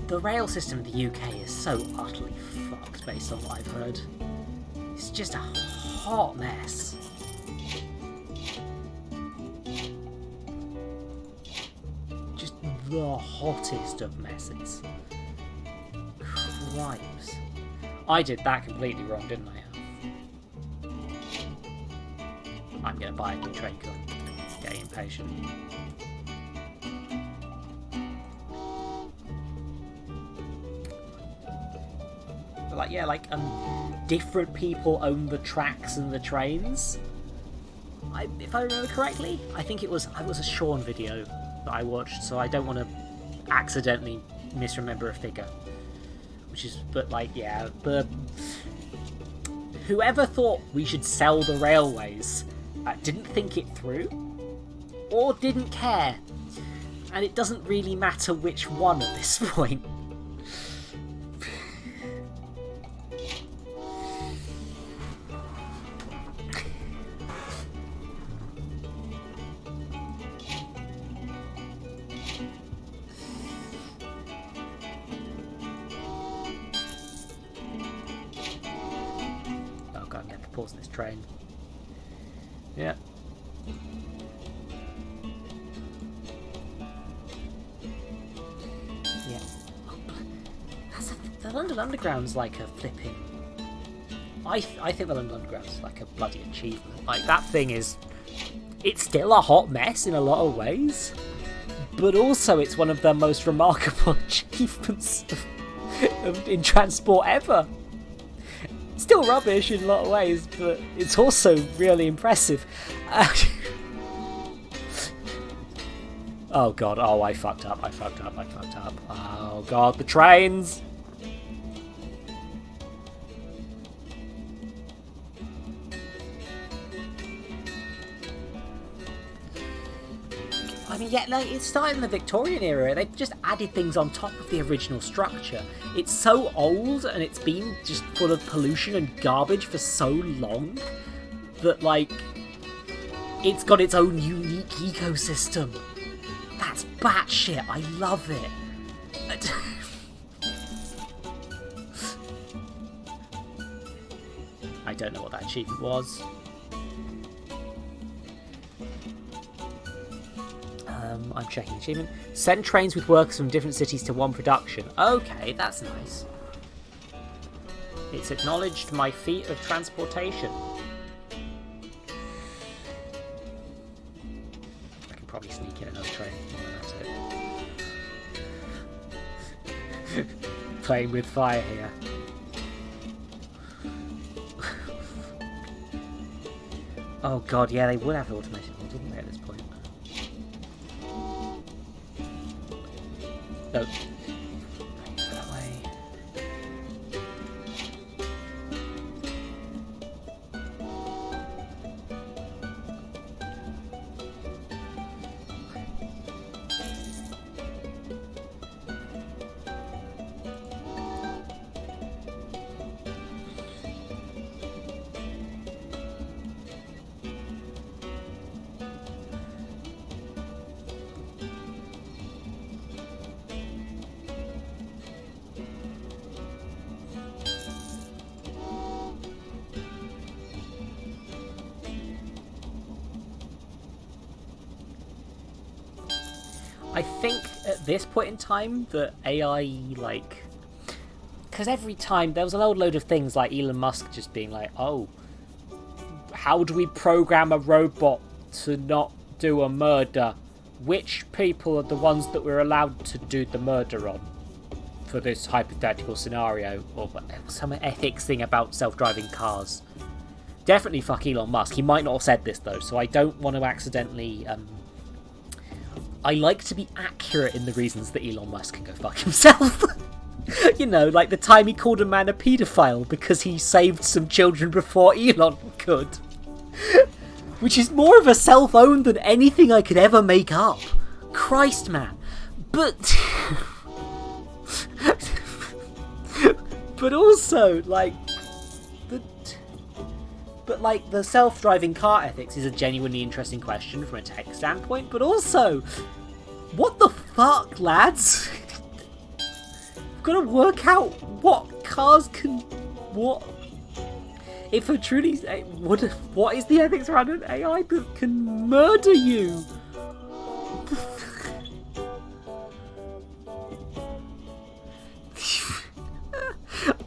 A: the rail system in the UK is so utterly fucked based on what I've heard. It's just a hot mess. Just the hottest of messes. Cripes. I did that completely wrong, didn't I? I'm gonna buy a new train gun. Getting impatient. But different people own the tracks and the trains. If I remember correctly, I think it was a Sean video that I watched, so I don't want to accidentally misremember a figure. Whoever thought we should sell the railways didn't think it through, or didn't care, and it doesn't really matter which one at this point. Oh god, I'm going to pause this train. Yeah. Yeah. The London Underground's like a flipping... I think the London Underground's like a bloody achievement. Like, that thing is... It's still a hot mess in a lot of ways, but also it's one of the most remarkable achievements in transport ever. Still rubbish in a lot of ways, but it's also really impressive. Oh god, I fucked up. Oh god, the trains! I mean, yeah, like, it started in the Victorian era. They've just added things on top of the original structure. It's so old and it's been just full of pollution and garbage for so long that, like, it's got its own unique ecosystem. That's batshit. I love it. I don't know what that achievement was. I'm checking achievement. Send trains with workers from different cities to one production. Okay, that's nice. It's acknowledged my feat of transportation. I can probably sneak in another train. Oh, that's it. Playing with fire here. Oh god, yeah, they would have automated ones, wouldn't they, at this point? No. That way. I think at this point in time that AI, like, because every time there was an old load of things like Elon Musk just being like, oh, how do we program a robot to not do a murder? Which people are the ones that we're allowed to do the murder on for this hypothetical scenario? Or some ethics thing about self-driving cars. Definitely fuck Elon Musk. He might not have said this though, so I don't want to accidentally... I like to be accurate in the reasons that Elon Musk can go fuck himself. You know, like the time he called a man a paedophile because he saved some children before Elon could. Which is more of a self-own than anything I could ever make up. Christ, man. But... but also, like... But, like, the self-driving car ethics is a genuinely interesting question from a tech standpoint, but also, What the fuck, lads? I've got to work out what cars can... What... If a truly... What is the ethics around an AI that can murder you?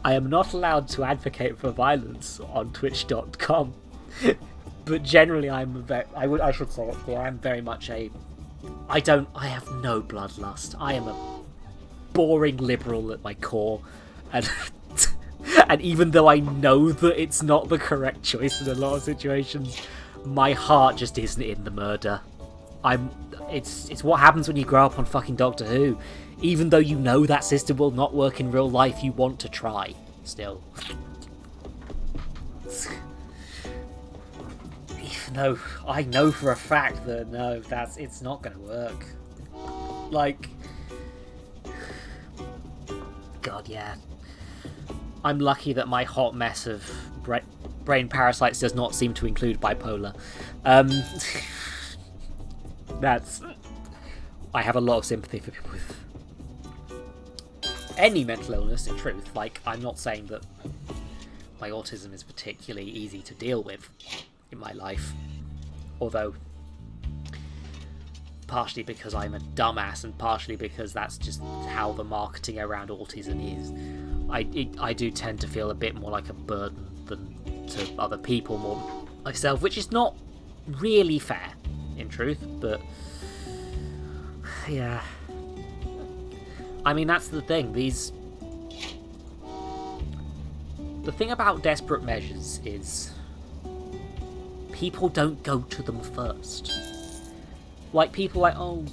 A: I am not allowed to advocate for violence on Twitch.com, but generally I should say it here, I'm very much a... I have no bloodlust. I am a boring liberal at my core, and and even though I know that it's not the correct choice in a lot of situations, my heart just isn't in the murder. It's what happens when you grow up on fucking Doctor Who. Even though you know that system will not work in real life, you want to try still. Even though I know for a fact that no, it's not going to work. Like, God, yeah. I'm lucky that my hot mess of brain parasites does not seem to include bipolar. I have a lot of sympathy for people with any mental illness, in truth. Like, I'm not saying that my autism is particularly easy to deal with in my life, although partially because I'm a dumbass and partially because that's just how the marketing around autism is. I do tend to feel a bit more like a burden than to other people, more myself, which is not really fair, in truth, but yeah. I mean, that's the thing. The thing about desperate measures is people don't go to them first. Like, people like, oh,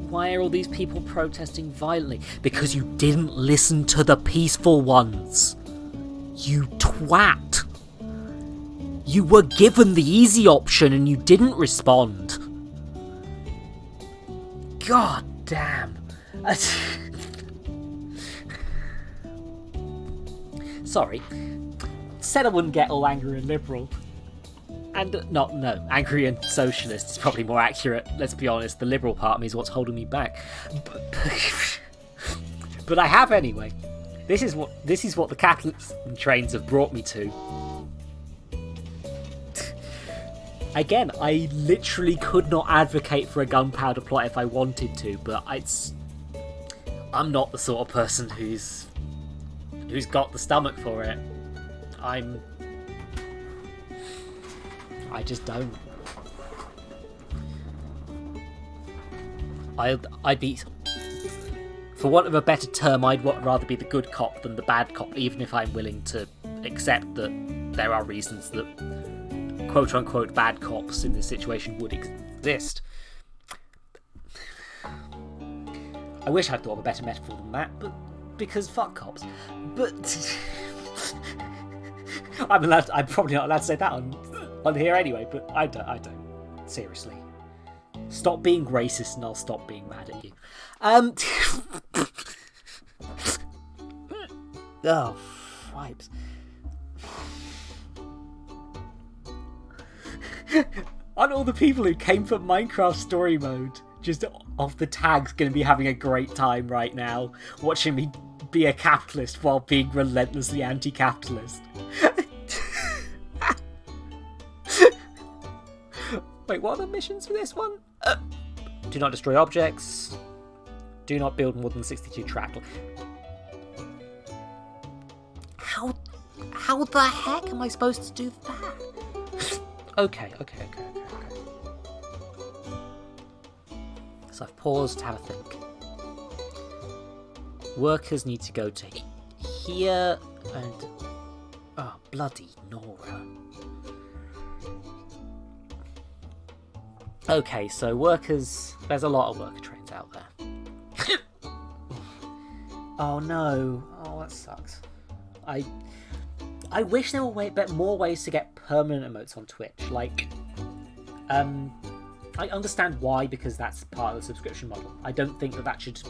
A: why are all these people protesting violently? Because you didn't listen to the peaceful ones. You twat. You were given the easy option and you didn't respond. God damn. Sorry. Said I wouldn't get all angry and liberal. And no, angry and socialist is probably more accurate. Let's be honest, the liberal part of me is what's holding me back. But I have anyway. This is what the catalysts and trains have brought me to. Again, I literally could not advocate for a gunpowder plot if I wanted to, but I'm not the sort of person who's got the stomach for it. I just don't. I'd be, for want of a better term, I'd rather be the good cop than the bad cop, even if I'm willing to accept that there are reasons that quote-unquote bad cops in this situation would exist. I wish I'd thought of a better metaphor than that, but because fuck cops. But I'm probably not allowed to say that on here anyway, but I don't. Seriously. Stop being racist and I'll stop being mad at you. Oh, wipes. Aren't all the people who came from Minecraft Story Mode just off the tags going to be having a great time right now, watching me be a capitalist while being relentlessly anti-capitalist? Wait, what are the missions for this one? Do not destroy objects. Do not build more than 62 track. How the heck am I supposed to do that? Okay. So I've paused to have a think. Workers need to go to here and... Oh, bloody Nora. Okay, so workers... There's a lot of worker trains out there. Oh no. Oh, that sucks. I wish there were more ways to get permanent emotes on Twitch. Like, I understand why, because that's part of the subscription model. I don't think that should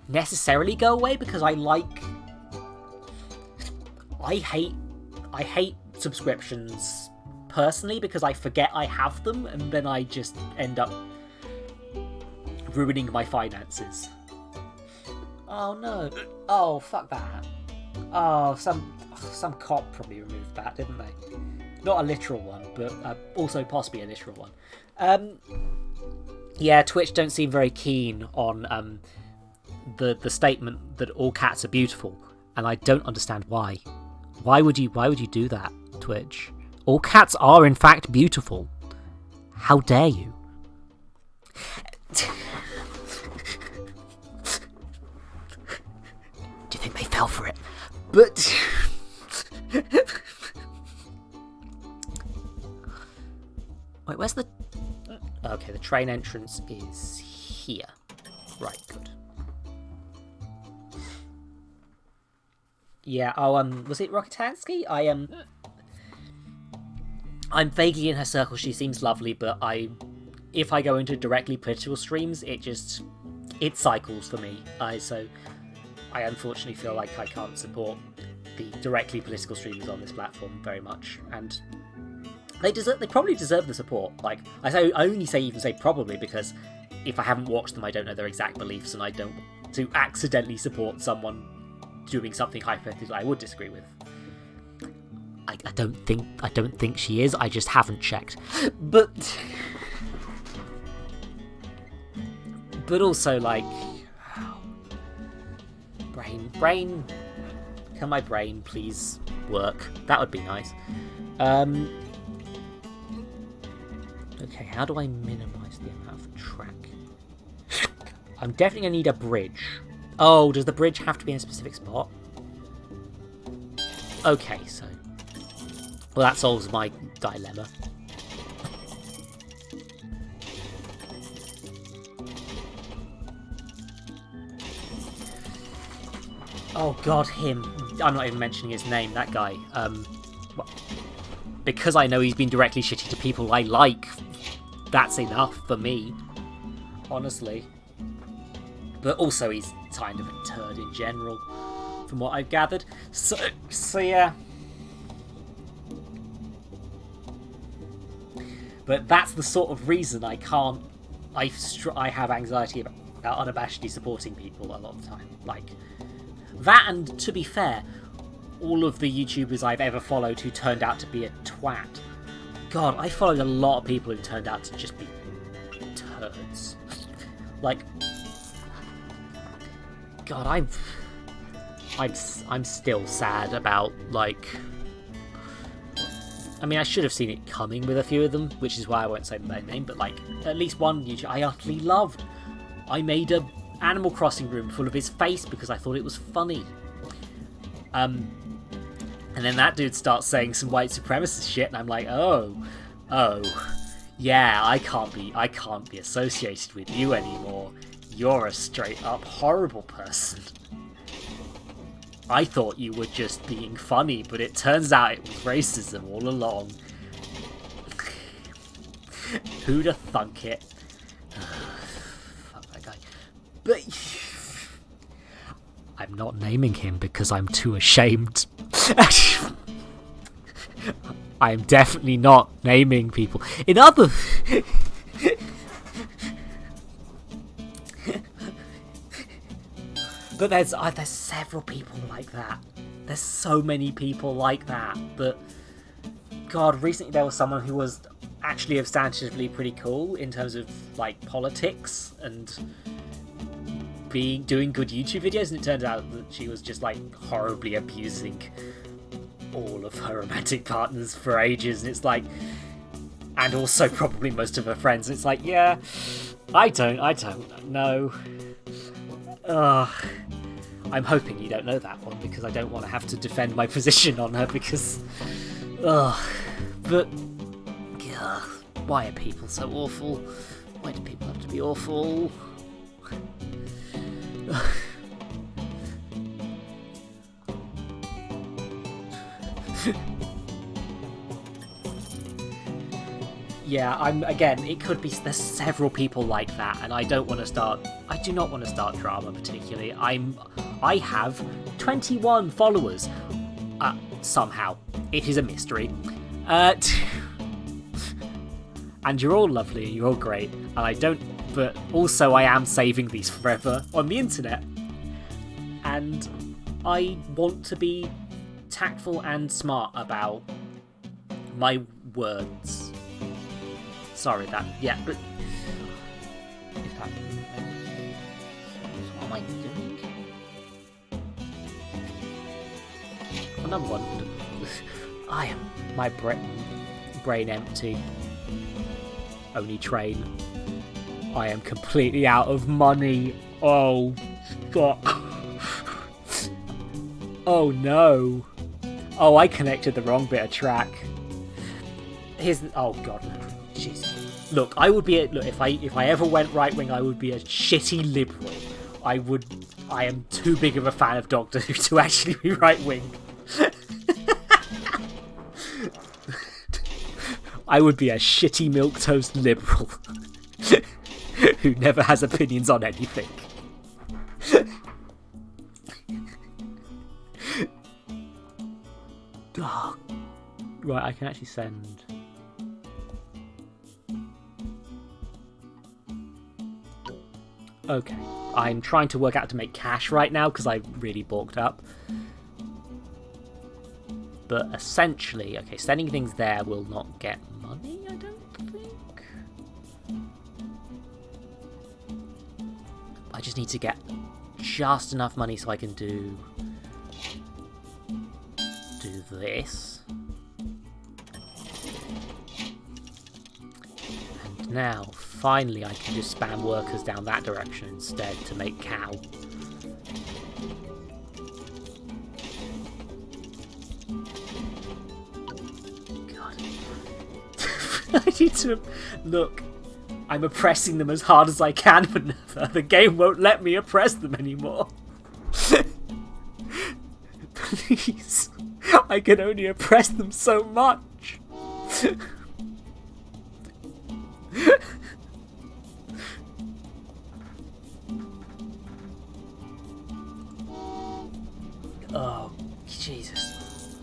A: necessarily go away, because I hate subscriptions personally, because I forget I have them and then I just end up ruining my finances. Oh no. Oh, fuck that. Oh, some cop probably removed that, didn't they? Not a literal one, but also possibly a literal one. Yeah, Twitch don't seem very keen on the statement that all cats are beautiful, and I don't understand why. Why would you do that, Twitch? All cats are in fact beautiful. How dare you? Do you think they fell for it? But wait, where's the... Okay, the train entrance is here. Right, good. Yeah, was it Rokitansky? I'm vaguely in her circle. She seems lovely, but if I go into directly political streams, it cycles for me. So I unfortunately feel like I can't support the directly political streamers on this platform very much, and they probably deserve the support. Like, I only say probably because if I haven't watched them, I don't know their exact beliefs, and I don't want to accidentally support someone doing something hypothetical I would disagree with. I don't think she is. I just haven't checked. But also, like, brain, can my brain please work? That would be nice. Okay, how do I minimize the amount of track? I'm definitely gonna need a bridge. Oh, does the bridge have to be in a specific spot? Okay, so... Well, that solves my dilemma. Oh god, him. I'm not even mentioning his name, that guy. Because I know he's been directly shitty to people I like, that's enough for me. Honestly. But also he's kind of a turd in general, from what I've gathered. So yeah. But that's the sort of reason I have anxiety about unabashedly supporting people a lot of the time. Like, that, and to be fair, all of the YouTubers I've ever followed who turned out to be a twat. God, I followed a lot of people who turned out to just be turds. Like, God, I'm still sad about, like... I mean, I should have seen it coming with a few of them, which is why I won't say their name, but, like, at least one YouTuber I utterly loved. I made a Animal Crossing room full of his face because I thought it was funny. And then that dude starts saying some white supremacist shit, and I'm like, oh, yeah, I can't be associated with you anymore. You're a straight up horrible person. I thought you were just being funny, but it turns out it was racism all along. Who'd have thunk it? Fuck that guy. But I'm not naming him because I'm too ashamed. I'm definitely not naming people. In other... But there's several people like that. There's so many people like that. But, God, recently there was someone who was actually substantively pretty cool in terms of, like, politics and doing good YouTube videos, and it turned out that she was just, like, horribly abusing all of her romantic partners for ages, and it's like... And also probably most of her friends. It's like, yeah, I don't know. I'm hoping you don't know that one, because I don't want to have to defend my position on her, because... But... why are people so awful? Why do people have to be awful? Yeah, again, it could be, there's several people like that, and I do not want to start drama particularly. I have 21 followers, somehow. It is a mystery. And you're all lovely, and you're all great, and I don't but also I am saving these forever on the internet. And I want to be tactful and smart about my words. Sorry, but... What am I doing? Well, number one, I am my brain empty. Only train. I am completely out of money. Oh, fuck. Oh no. Oh, I connected the wrong bit of track. Oh god. Jesus. Look, I would be look, if I ever went right wing, I would be a shitty liberal. I am too big of a fan of Doctor Who to actually be right wing. I would be a shitty milquetoast liberal who never has opinions on anything. Oh. Right, I can actually send. Okay, I'm trying to work out how to make cash right now because I really bulked up. But essentially, okay, sending things there will not get money, I don't think. I just need to get just enough money so I can do this. And now, finally, I can just spam workers down that direction instead to make cow. God. I need to... Look, I'm oppressing them as hard as I can, but the game won't let me oppress them anymore. Please. I can only oppress them so much. Oh, Jesus.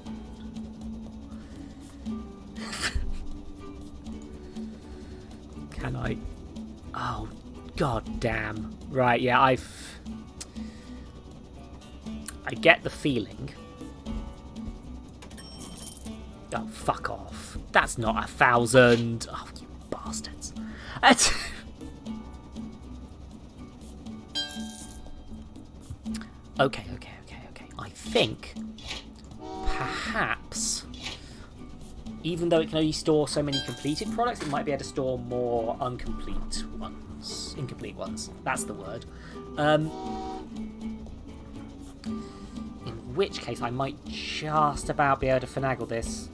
A: Can I? Oh, god damn. Right, yeah, I get the feeling. Oh, fuck off. That's not 1,000. Oh, you bastards. Okay. I think perhaps, even though it can only store so many completed products, it might be able to store more incomplete ones. That's the word. In which case, I might just about be able to finagle this.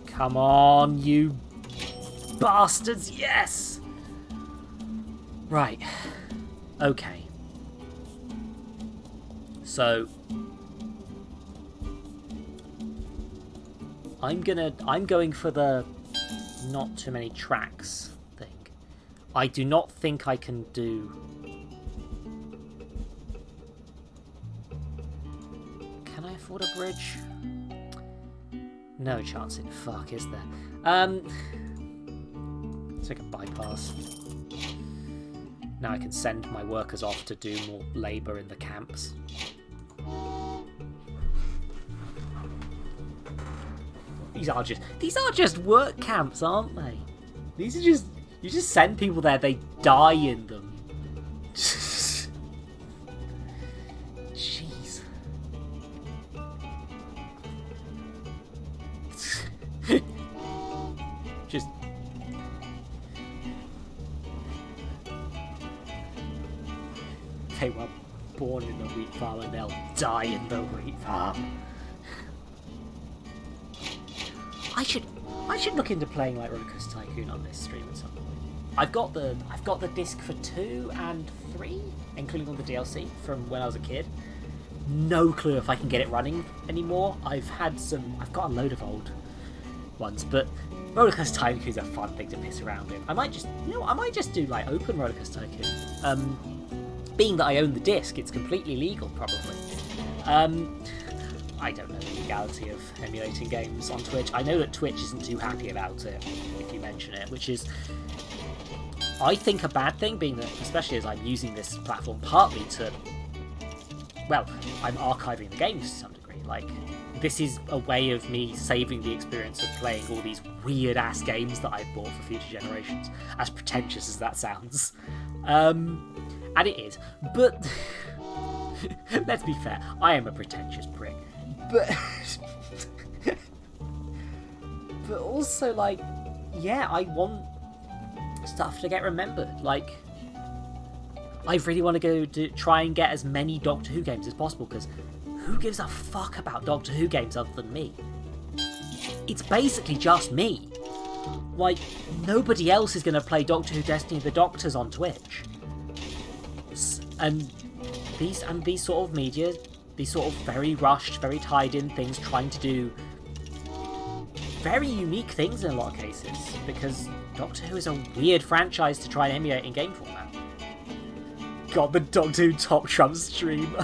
A: Come on, you bastards! Yes! Right. Okay. So I'm going for the not too many tracks thing. I do not think I can do. Can I afford a bridge? No chance in fuck, is there? Let's take a bypass. Now I can send my workers off to do more labour in the camps. These are just work camps, aren't they? These are just, you just send people there, they die in them. Jeez. Just they were born in the wheat farm and they'll die in the wheat farm. I should look into playing like Roller Coaster Tycoon on this stream at some point. I've got the disc for 2 and 3, including all the DLC from when I was a kid. No clue if I can get it running anymore. I've got a load of old ones, but Roller Coaster Tycoon is a fun thing to piss around with. I might just do like open Roller Coaster Tycoon. Being that I own the disc, it's completely legal, probably. I don't know the legality of emulating games on Twitch. I know that Twitch isn't too happy about it if you mention it, which is I think a bad thing, being that, especially as I'm using this platform partly to, well, I'm archiving the games to some degree. Like, this is a way of me saving the experience of playing all these weird-ass games that I've bought for future generations, as pretentious as that sounds. And it is. But, let's be fair, I am a pretentious prick. But, but also, like, yeah, I want stuff to get remembered. Like, I really want to go to try and get as many Doctor Who games as possible, because who gives a fuck about Doctor Who games other than me? It's basically just me. Like, nobody else is going to play Doctor Who Destiny of the Doctors on Twitch. And these sort of media, these sort of very rushed, very tied in things, trying to do very unique things in a lot of cases, because Doctor Who is a weird franchise to try and emulate in game format. God, the Doctor Who Top Trump stream.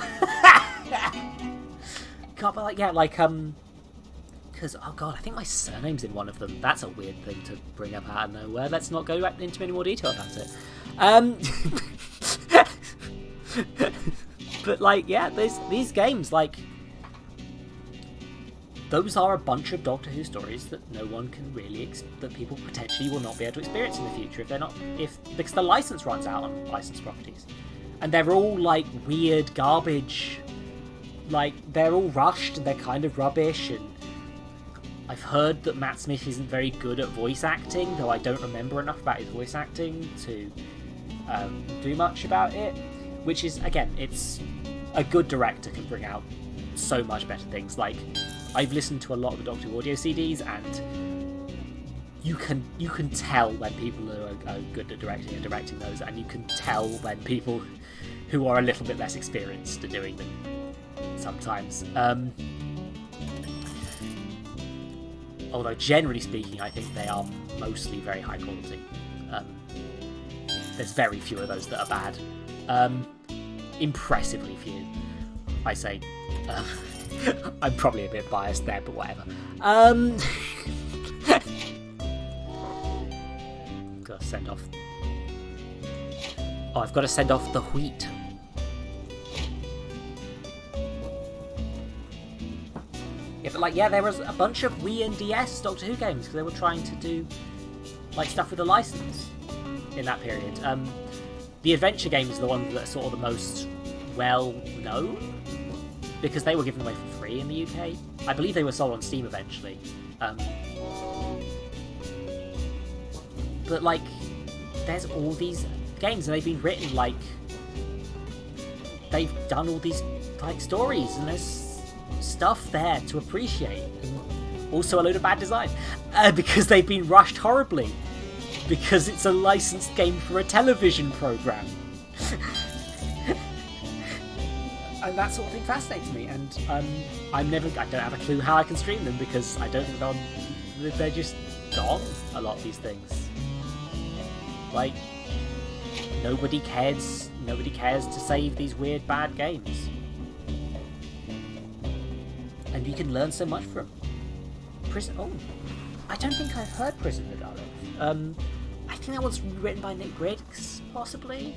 A: God, but like, yeah, like, because, oh god, I think my surname's in one of them. That's a weird thing to bring up out of nowhere. Let's not go into any more detail about it. But, like, yeah, these games, like, those are a bunch of Doctor Who stories that no one can really, that people potentially will not be able to experience in the future because the license runs out on licensed properties. And they're all, like, weird garbage. Like, they're all rushed and they're kind of rubbish, and I've heard that Matt Smith isn't very good at voice acting, though I don't remember enough about his voice acting to do much about it, which is, again, it's a good director can bring out so much better things. Like, I've listened to a lot of the Doctor Who audio CDs, and you can tell when people are good at directing those, and you can tell when people who are a little bit less experienced are doing them sometimes. Although generally speaking, I think they are mostly very high quality. There's very few of those that are bad. Impressively few, I say. I'm probably a bit biased there, but whatever. Gotta send off. Oh, I've got to send off the wheat. Yeah, but like, yeah, there was a bunch of Wii and DS Doctor Who games because they were trying to do like stuff with the license in that period. The adventure games are the ones that are sort of the most well known because they were given away for free in the UK. I believe they were sold on Steam eventually. But like, there's all these games and they've been written like they've done all these like stories and there's stuff there to appreciate, and also a load of bad design because they've been rushed horribly because it's a licensed game for a television program. And that sort of thing fascinates me, and I don't have a clue how I can stream them because I don't think they're just gone, a lot of these things. Like, nobody cares to save these weird bad games. And you can learn so much from Prison. Oh, I don't think I've heard Prison of the Daleks. I think that was written by Nick Griggs, possibly.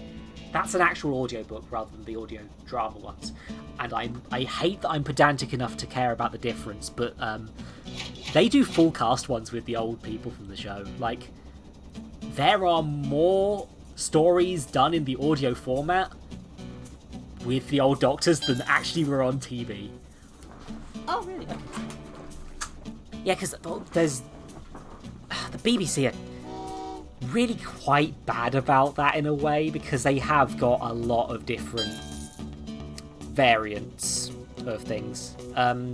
A: That's an actual audiobook rather than the audio drama ones. And I hate that I'm pedantic enough to care about the difference, but they do full cast ones with the old people from the show. Like, there are more stories done in the audio format with the old Doctors than actually were on TV. Oh, really? Okay. Yeah, because there's... The BBC are really quite bad about that in a way, because they have got a lot of different variants of things. Now,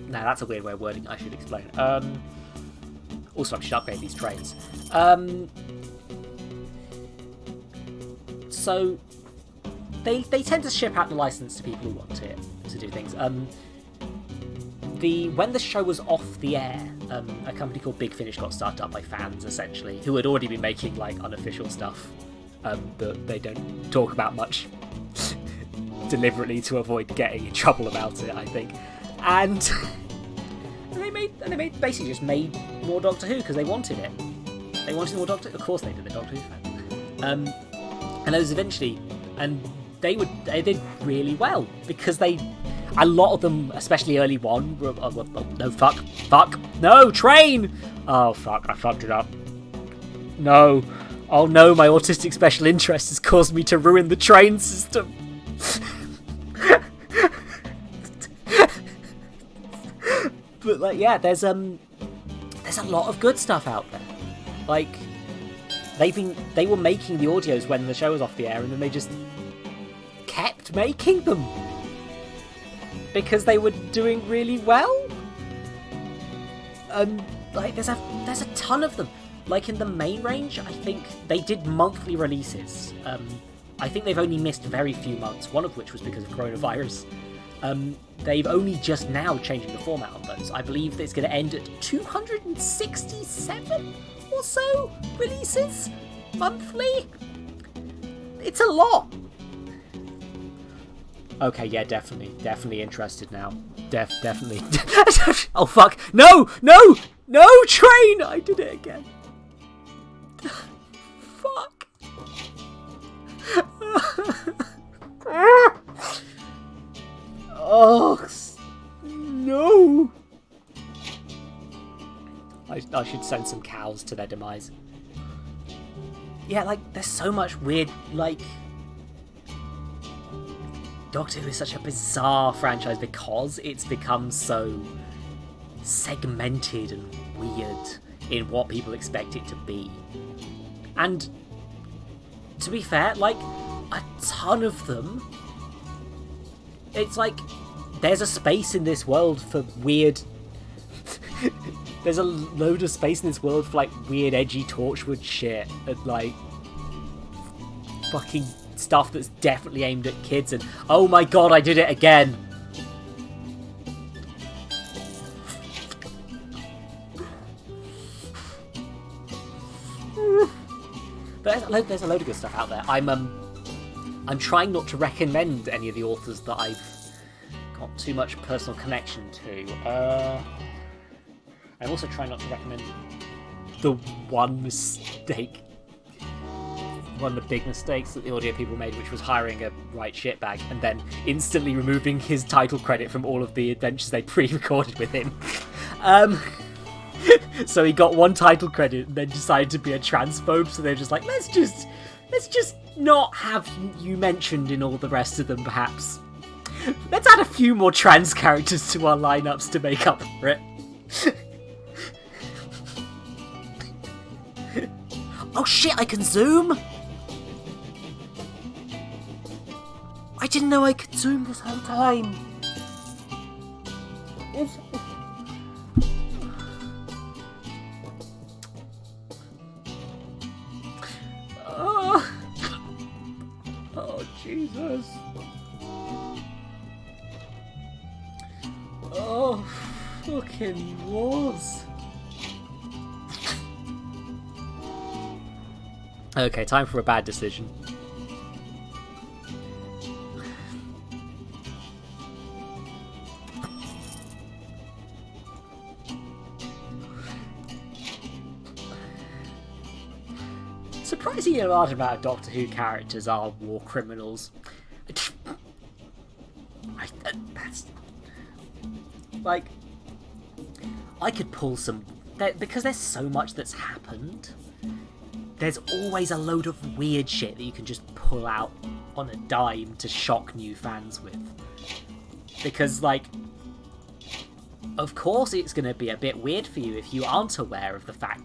A: that's a weird way of wording, I should explain. Also, I should upgrade these trains. So, they tend to ship out the license to people who want it to do things. When the show was off the air, a company called Big Finish got started up by fans, essentially, who had already been making like unofficial stuff that they don't talk about much, deliberately to avoid getting in trouble about it, I think. And they basically just made more Doctor Who because they wanted it. They wanted more Doctor. Of course they did. The Doctor Who fans. And those eventually, and they did really well because a lot of them, especially early one. No, fuck, no, train. Oh fuck, I fucked it up. No, oh no, my autistic special interest has caused me to ruin the train system. But like, yeah, there's a lot of good stuff out there. Like, they were making the audios when the show was off the air, and then they just kept making them because they were doing really well. Like, there's a ton of them. Like in the main range, I think they did monthly releases. I think they've only missed very few months, one of which was because of coronavirus. They've only just now changing the format on those. I believe that it's going to end at 267 or so releases monthly. It's a lot. Okay, yeah, definitely interested now. Definitely. Oh fuck! No, train! I did it again. Fuck. Oh no! I should send some cows to their demise. Yeah, like, there's so much weird, like... Doctor Who is such a bizarre franchise because it's become so segmented and weird in what people expect it to be. And, to be fair, like, a ton of them... It's like, there's a space in this world for weird... There's a load of space in this world for, like, weird, edgy Torchwood shit. And, like, fucking stuff that's definitely aimed at kids. And, oh my god, I did it again! But there's a load of good stuff out there. I'm trying not to recommend any of the authors that I've got too much personal connection to. I'm also trying not to recommend the one of the big mistakes that the audio people made, which was hiring a right shitbag and then instantly removing his title credit from all of the adventures they pre-recorded with him. So he got one title credit and then decided to be a transphobe, so they're just like, let's just not have you mentioned in all the rest of them, perhaps. Let's add a few more trans characters to our lineups to make up for it. Oh shit, I can zoom! I didn't know I could zoom this whole time. Oh, Jesus. Oh, fucking wars. Okay, time for a bad decision. Surprisingly, a large amount of Doctor Who characters are war criminals. That's... Like... I could pull some... Because there's so much that's happened, there's always a load of weird shit that you can just pull out on a dime to shock new fans with. Because, like... Of course it's going to be a bit weird for you if you aren't aware of the fact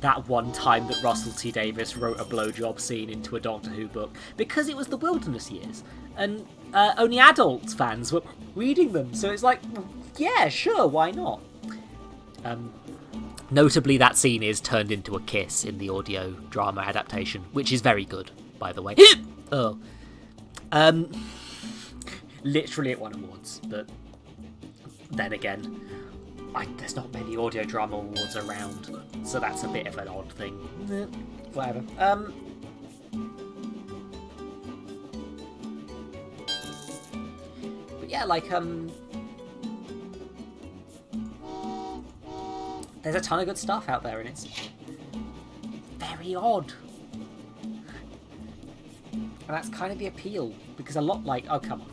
A: that one time that Russell T Davies wrote a blowjob scene into a Doctor Who book, because it was the Wilderness Years, and only adult fans were reading them, so it's like, yeah, sure, why not? Notably, that scene is turned into a kiss in the audio drama adaptation, which is very good, by the way. Oh. Literally it won awards, but then again, there's not many audio drama awards around, so that's a bit of an odd thing. Whatever. But yeah, like, there's a ton of good stuff out there, and very odd. And that's kind of the appeal, because a lot like, oh come on.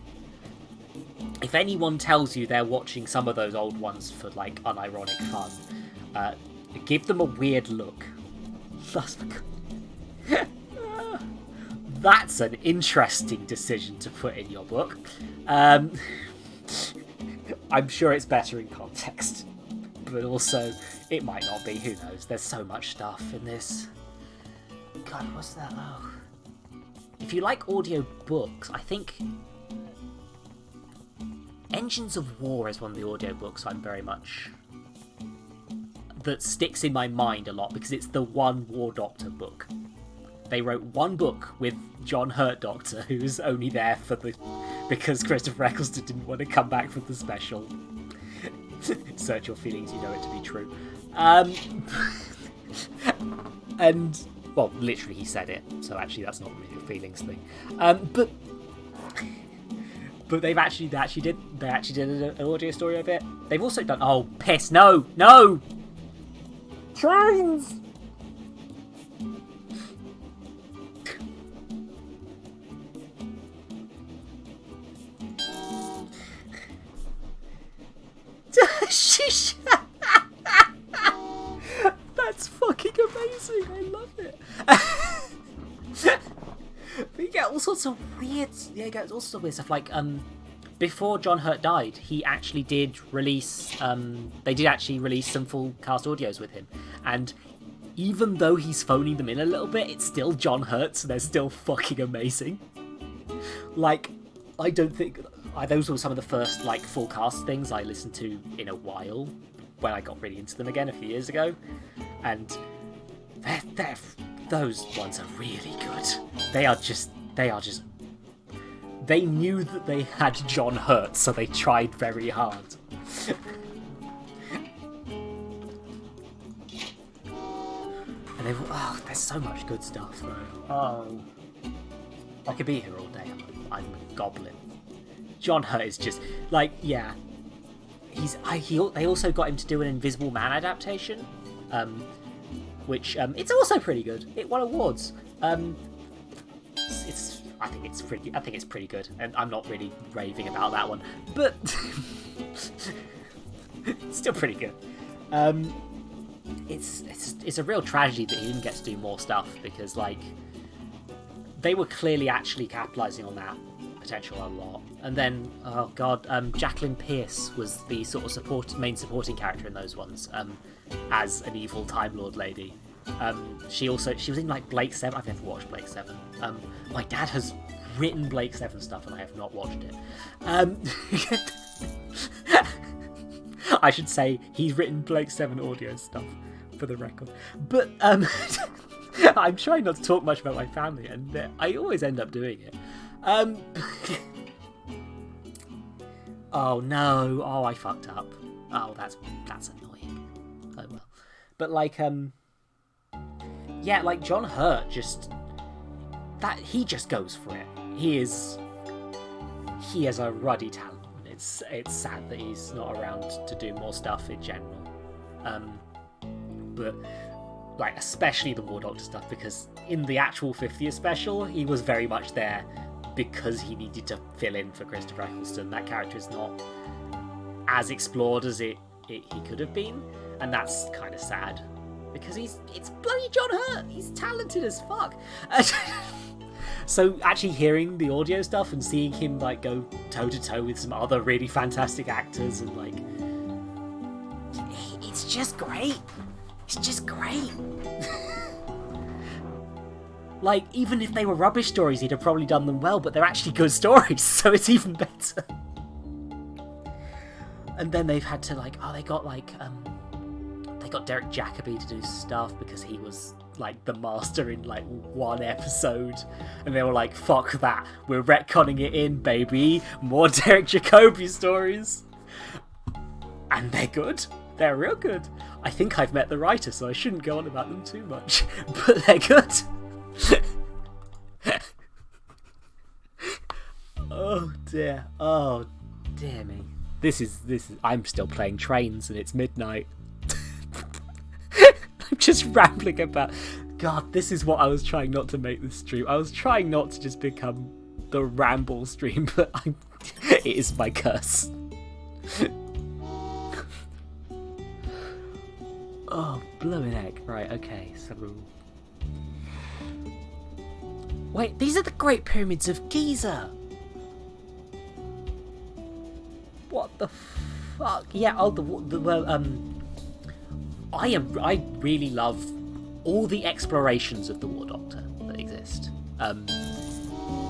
A: If anyone tells you they're watching some of those old ones for like unironic fun, give them a weird look. That's an interesting decision to put in your book. I'm sure it's better in context, but also it might not be. Who knows? There's so much stuff in this. God, what's that? Oh. If you like audio books, I think Engines of War is one of the audiobooks I'm very much... that sticks in my mind a lot, because it's the one War Doctor book. They wrote one book with John Hurt Doctor, who's only there for the... because Christopher Eccleston didn't want to come back for the special. Search your feelings, you know it to be true. And, well, literally he said it, so actually that's not really a feelings thing. But they actually did an audio story of it. They've also done... Oh, piss, no! No! Trains! That's fucking amazing. I love it. But you get all sorts of weird... Yeah, you get all sorts of weird stuff. Like, before John Hurt died, he actually did release... they did actually release some full cast audios with him. And even though he's phoning them in a little bit, it's still John Hurt, so they're still fucking amazing. Like, I don't think... those were some of the first, like, full cast things I listened to in a while, when I got really into them again a few years ago. And those ones are really good. They knew that they had John Hurt, so they tried very hard. And there's so much good stuff, though. Oh, I could be here all day. I'm a goblin. John Hurt is just like, yeah. They also got him to do an Invisible Man adaptation, which it's also pretty good. It won awards. I think it's pretty good, and I'm not really raving about that one, but it's still pretty good. It's a real tragedy that he didn't get to do more stuff, because like they were clearly actually capitalizing on that potential a lot. And then, oh god, Jacqueline Pierce was the sort of main supporting character in those ones, as an evil Time Lord lady. She was in like Blake 7. I've never watched Blake 7. My dad has written Blake 7 stuff and I have not watched it. I should say he's written Blake 7 audio stuff, for the record. But I'm trying not to talk much about my family, and I always end up doing it. Oh no! Oh, I fucked up. Oh, that's annoying. Oh well. But like, yeah, like John Hurt he just goes for it. He has a ruddy talent. It's sad that he's not around to do more stuff in general. But like, especially the War Doctor stuff, because in the actual 50th special, he was very much there because he needed to fill in for Christopher Eccleston. That character is not as explored as he could have been, and that's kind of sad, because it's bloody John Hurt. He's talented as fuck. So actually hearing the audio stuff and seeing him like go toe to toe with some other really fantastic actors, and like, it's just great. It's just great. Like, even if they were rubbish stories, he'd have probably done them well, but they're actually good stories, so it's even better. And then they've had to, like, they got Derek Jacobi to do stuff, because he was, like, the master in, like, one episode. And they were like, fuck that, we're retconning it in, baby. More Derek Jacobi stories. And they're good. They're real good. I think I've met the writer, so I shouldn't go on about them too much. But they're good. Oh dear me. This is I'm still playing Trains and it's midnight. I'm just rambling about God, this is what I was trying not to make this stream. I was trying not to just become the ramble stream, but it is my curse. Oh, blooming heck. Right, okay, so... Wait, these are the Great Pyramids of Giza! What the fuck? Yeah, I really love all the explorations of the War Doctor that exist.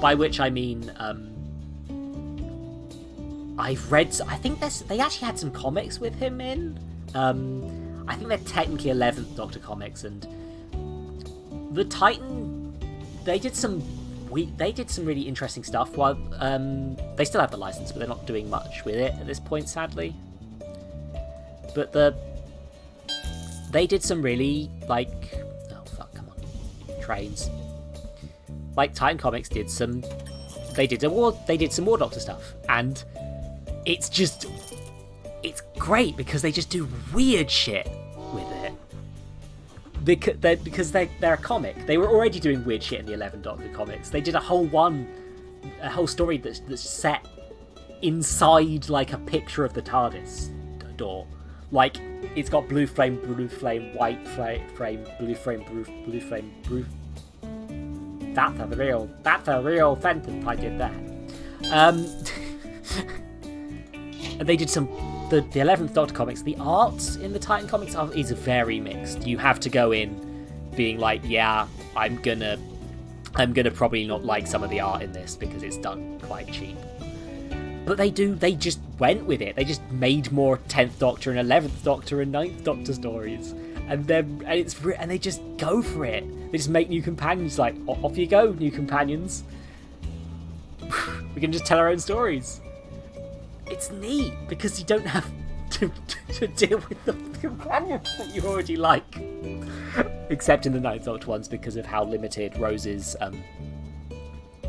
A: By which I mean, I've read... I think they actually had some comics with him in. I think they're technically 11th Doctor comics, and the Titan, they did some really interesting stuff. While they still have the license, but they're not doing much with it at this point, sadly. But they did some really, like, oh fuck, come on, trains. Like Titan Comics did some, they did some War Doctor stuff, and it's great because they just do weird shit with it. Because they're a comic. They were already doing weird shit in the 11th Doctor comics. They did a whole story that's set inside like a picture of the TARDIS door. Like, it's got blue flame, white flame, blue flame. That's a real sentence I did there. And they did some... The 11th Doctor comics, the art in the Titan comics is very mixed. You have to go in being like, yeah, I'm gonna probably not like some of the art in this because it's done quite cheap. But they just went with it. They just made more 10th Doctor and 11th Doctor and 9th Doctor stories. And they just go for it. They just make new companions, like, off you go, new companions. We can just tell our own stories. It's neat, because you don't have to deal with the companions that you already like. Except in the 9th Doctor ones, because of how limited Rose is.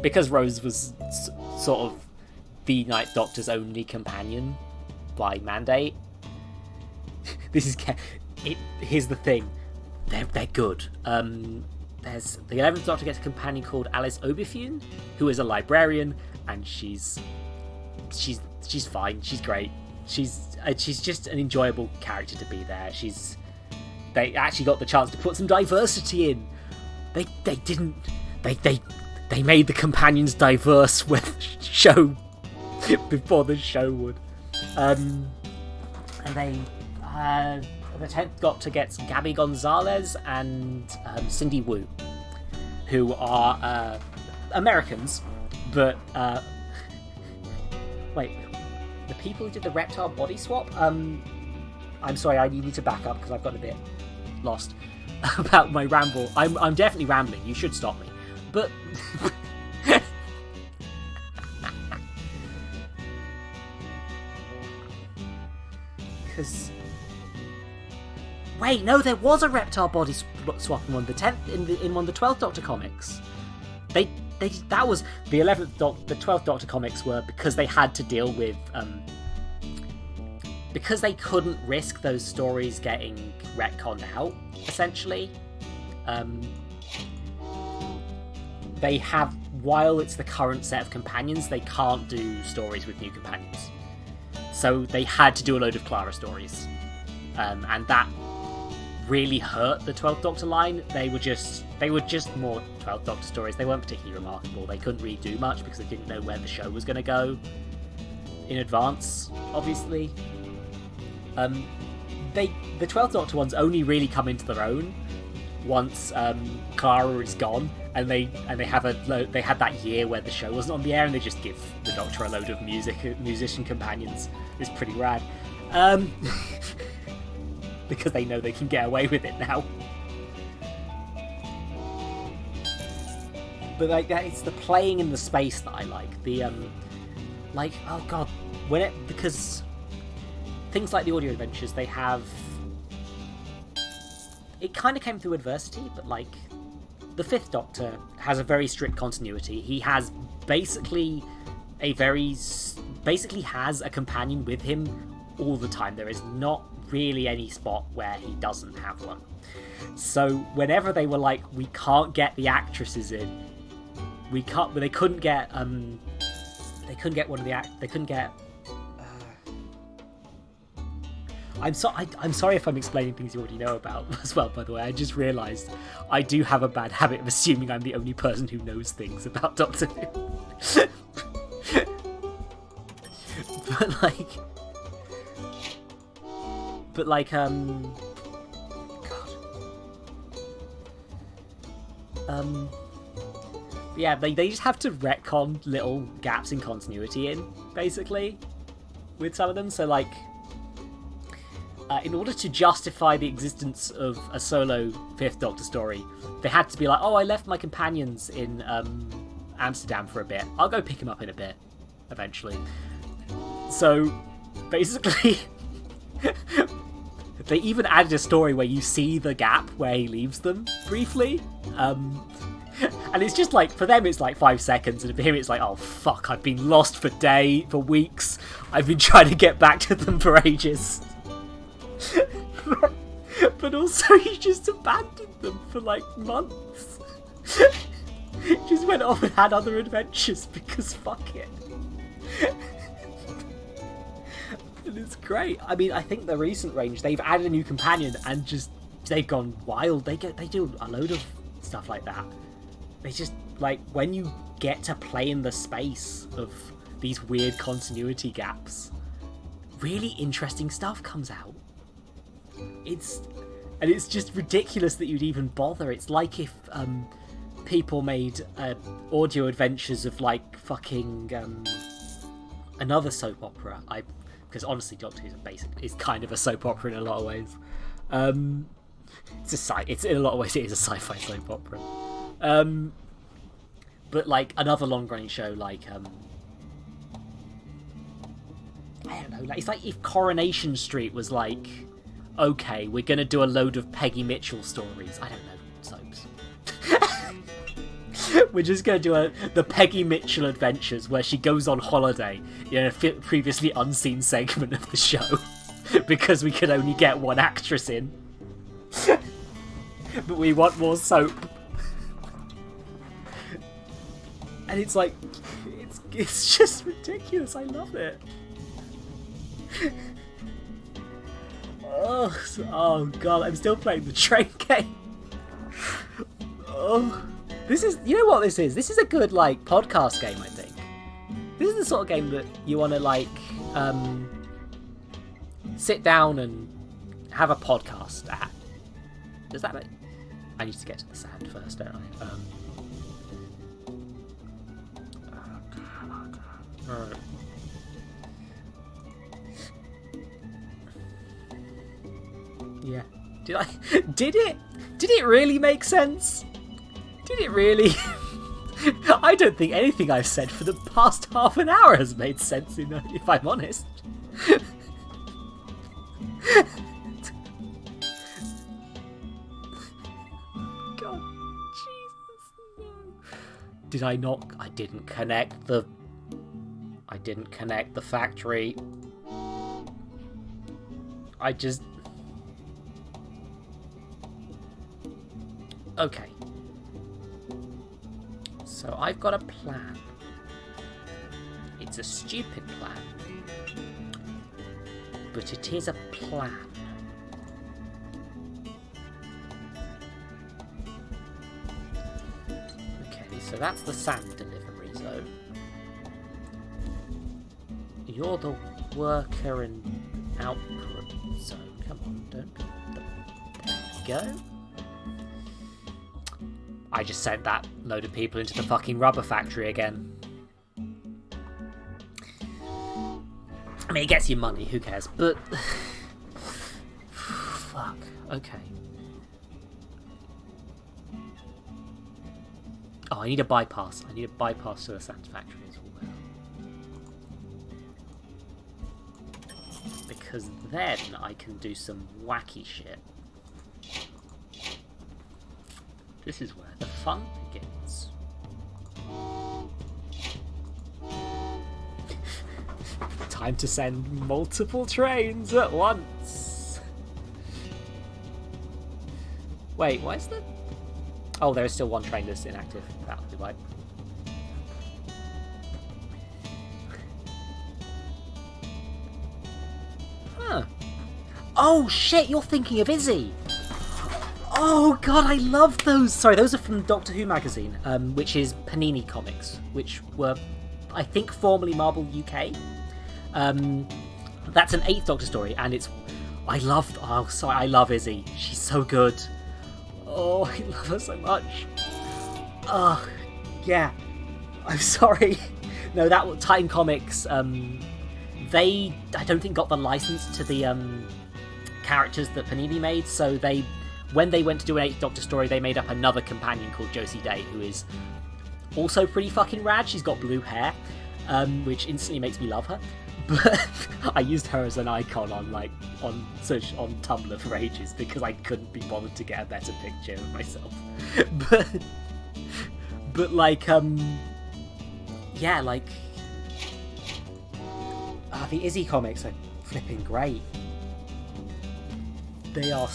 A: Because Rose was sort of the 9th Doctor's only companion by mandate. Here's the thing. They're good. There's the 11th Doctor gets a companion called Alice Oberfune, who is a librarian, and she's fine. She's great. She's just an enjoyable character to be there. They actually got the chance to put some diversity in. They made the companions diverse with show before the show would. And the 10th Doctor gets Gabby Gonzalez and Cindy Wu, who are Americans, but wait, the people who did the reptile body swap? I'm sorry, I need to back up because I've got a bit lost about my ramble. I'm definitely rambling. You should stop me. But because wait, no, there was a reptile body swap in one of the 10th in one of the 12th Doctor comics. That was the 11th Doctor, the 12th Doctor comics were because they had to deal with because they couldn't risk those stories getting retconned out. Essentially, they have, while it's the current set of companions, they can't do stories with new companions. So they had to do a load of Clara stories, and that really hurt the 12th Doctor line. They were just more 12th Doctor stories. They weren't particularly remarkable. They couldn't really do much because they didn't know where the show was going to go in advance, obviously. The 12th Doctor ones only really come into their own once Clara is gone, and they had that year where the show wasn't on the air, and they just give the Doctor a load of musician companions. It's pretty rad. Because they know they can get away with it now. But like that, it's the playing in the space that I like. The like, oh god, because things like the audio adventures, they have. It kind of came through adversity, but like the 5th Doctor has a very strict continuity. He has basically has a companion with him all the time. There is not really any spot where he doesn't have one. So whenever they were like, we can't get the actresses in, they couldn't get one of the they couldn't get. I'm sorry if I'm explaining things you already know about as well, by the way. I just realised I do have a bad habit of assuming I'm the only person who knows things about Doctor Who. Yeah, they just have to retcon little gaps in continuity basically, with some of them. So, like, in order to justify the existence of a solo Fifth Doctor story, they had to be like, oh, I left my companions in Amsterdam for a bit. I'll go pick him up in a bit, eventually. So, basically, they even added a story where you see the gap where he leaves them, briefly. And it's just like, for them it's like 5 seconds, and for him it's like, oh fuck, I've been lost for weeks. I've been trying to get back to them for ages. But also he just abandoned them for like months. Just went off and had other adventures because fuck it. And it's great. I mean, I think the recent range, they've added a new companion and just, they've gone wild. They do a load of stuff like that. They just, like, when you get to play in the space of these weird continuity gaps, really interesting stuff comes out. It's just ridiculous that you'd even bother. It's like if people made audio adventures of, like, fucking another soap opera. Because honestly, Doctor Who is kind of a soap opera in a lot of ways. It's in a lot of ways it is a sci-fi soap opera. But like another long-running show, like I don't know, like it's like if Coronation Street was like, okay, we're gonna do a load of Peggy Mitchell stories. I don't know, soaps. We're just gonna do the Peggy Mitchell Adventures, where she goes on holiday in a previously unseen segment of the show, because we can only get one actress in. But we want more soap. And it's like, it's just ridiculous. I love it. Oh god, I'm still playing the train game. Oh, this is, you know what this is? This is a good, like, podcast game, I think. This is the sort of game that you want to, like, sit down and have a podcast at. Does that make... I need to get to the sound first, don't I? Alright. Yeah. Did it really make sense? Did it really? I don't think anything I've said for the past half an hour has made sense, if I'm honest. God, Jesus, no. Did I not? I didn't connect the factory. I just... Okay. So I've got a plan. It's a stupid plan. But it is a plan. Okay, so that's the sand delivery zone. You're the worker and output zone. Come on, don't be... There you go. I just sent that load of people into the fucking rubber factory again. I mean, it gets you money, who cares? But... Fuck, okay. Oh, I need a bypass. I need a bypass to the sand factory as well. Because then I can do some wacky shit. This is where the fun begins. Time to send multiple trains at once. Wait, why is the... Oh, there is still one train that's inactive. That'll be right. Huh. Oh, shit, you're thinking of Izzy. Oh, God, I love those. Sorry, those are from Doctor Who magazine, which is Panini Comics, which were, I think, formerly Marvel UK. That's an 8th Doctor story, and it's... I love Izzy. She's so good. Oh, I love her so much. Oh, yeah. I'm sorry. No, that Titan Comics, they, I don't think, got the license to the characters that Panini made, so they, when they went to do an 8th Doctor story, they made up another companion called Josie Day, who is also pretty fucking rad. She's got blue hair, which instantly makes me love her. But I used her as an icon on Tumblr for ages because I couldn't be bothered to get a better picture of myself. but like yeah, like the Izzy comics are flipping great. They are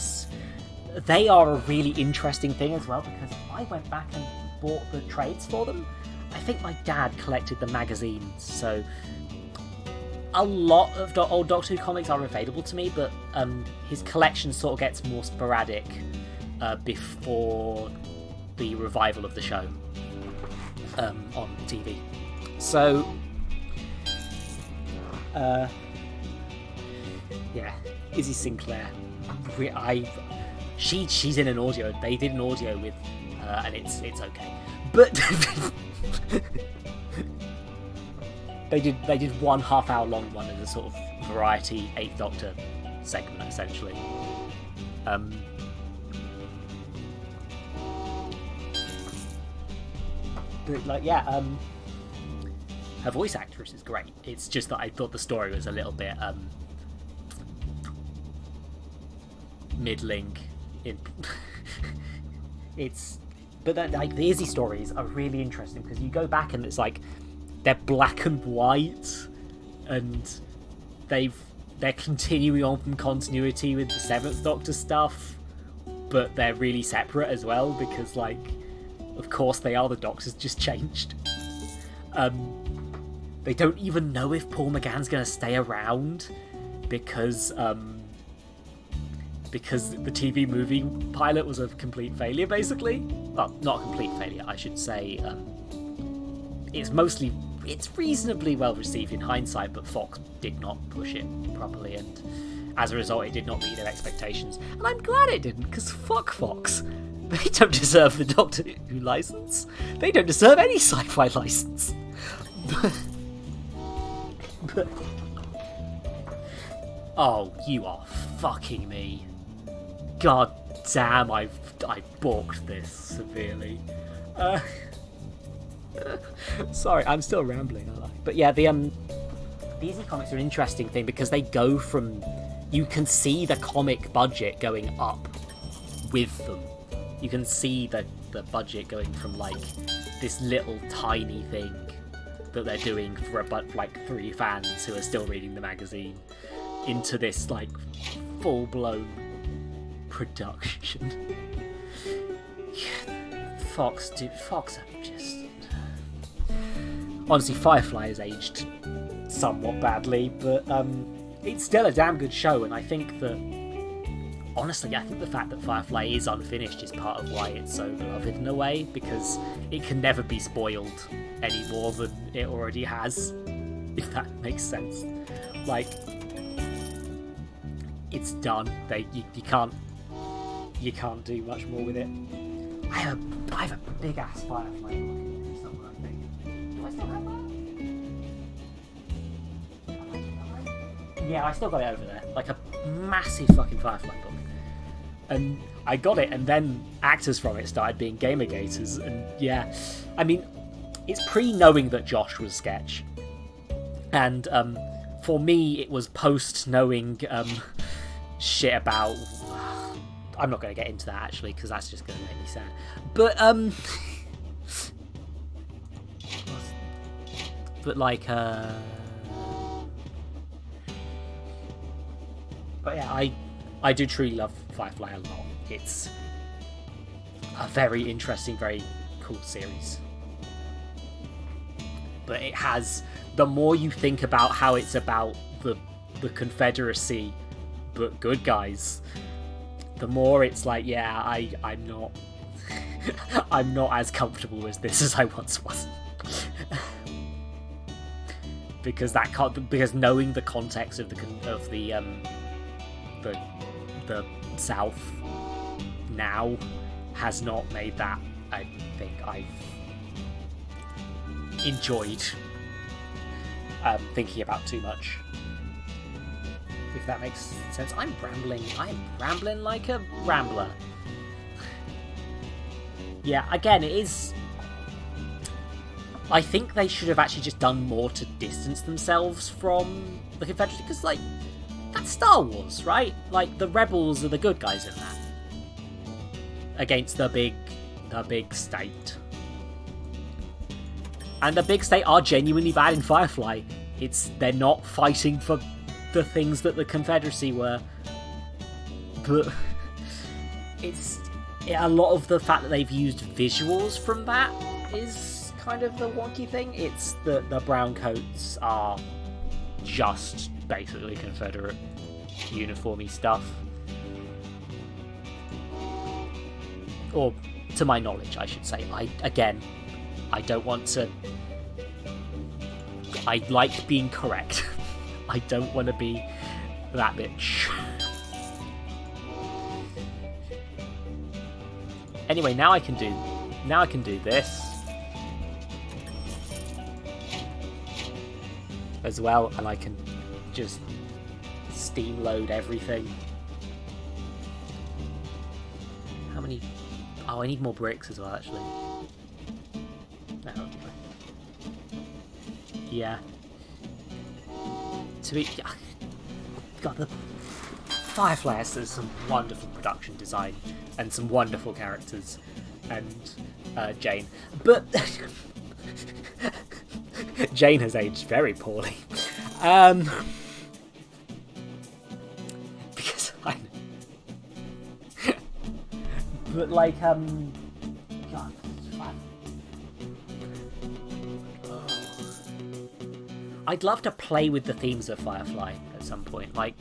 A: a really interesting thing as well, because I went back and bought the trades for them. I think my dad collected the magazines, so a lot of old Doctor Who comics are available to me, but his collection sort of gets more sporadic before the revival of the show on TV. So, yeah, Izzy Sinclair. She's in an audio. They did an audio with her, and it's okay. But They did 1 half-hour long one as a sort of variety 8th Doctor segment, essentially. But like, yeah, her voice actress is great. It's just that I thought the story was a little bit middling. But like the Izzy stories are really interesting because you go back and it's like, they're black and white, and they're continuing on from continuity with the 7th Doctor stuff, but they're really separate as well because, like, of course they are, the Doctors just changed. They don't even know if Paul McGann's gonna stay around because the TV movie pilot was a complete failure, basically. Well, not a complete failure, I should say. It's reasonably well received in hindsight, but Fox did not push it properly, and as a result, it did not meet their expectations. And I'm glad it didn't, because fuck Fox. They don't deserve the Doctor Who license. They don't deserve any sci-fi license. But oh, you are fucking me. God damn, I balked this severely. Sorry, I'm still rambling, aren't I? But yeah, the Izzy comics are an interesting thing because they go from... You can see the comic budget going up with them. You can see the budget going from, like, this little tiny thing that they're doing for like 3 fans who are still reading the magazine into this, like, full-blown production. Fox are just... Honestly, Firefly has aged somewhat badly, but it's still a damn good show, and I think that, honestly, I think the fact that Firefly is unfinished is part of why it's so beloved in a way, because it can never be spoiled any more than it already has, if that makes sense. Like, it's done. You can't do much more with it. I have a big ass Firefly book somewhere, I think. Do I still have that? Yeah, I still got it over there. Like a massive fucking Firefly book. And I got it, and then actors from it started being Gamergators, and yeah. I mean, it's pre-knowing that Josh was Sketch. And for me, it was post-knowing shit about... I'm not going to get into that, actually, because that's just going to make me sad. But, but like, but yeah, I do truly love Firefly a lot. a very interesting, very cool series. But it has, the more you think about how it's about the Confederacy, but good guys, the more it's like, yeah, I'm not I'm not as comfortable with this as I once was. because knowing the context of the South now has not made that, I think, I've enjoyed thinking about too much. If that makes sense. I am rambling like a rambler. Yeah, again, it is... I think they should have actually just done more to distance themselves from the Confederacy, because, like, that's Star Wars, right? Like, the rebels are the good guys in that. Against the big state. And the big state are genuinely bad in Firefly. They're not fighting for the things that the Confederacy were. But a lot of the fact that they've used visuals from that is kind of the wonky thing. It's that the browncoats are just basically Confederate uniformy stuff. Or, to my knowledge, I should say. I don't want to... I like being correct. I don't want to be that bitch. Anyway, now I can do this as well, and I can just steam load everything. How many? Oh, I need more bricks as well, actually. No. Yeah. God, the Firefly has some wonderful production design and some wonderful characters, and Jane. But Jane has aged very poorly. Because I... But, like, God, I'd love to play with the themes of Firefly at some point. Like,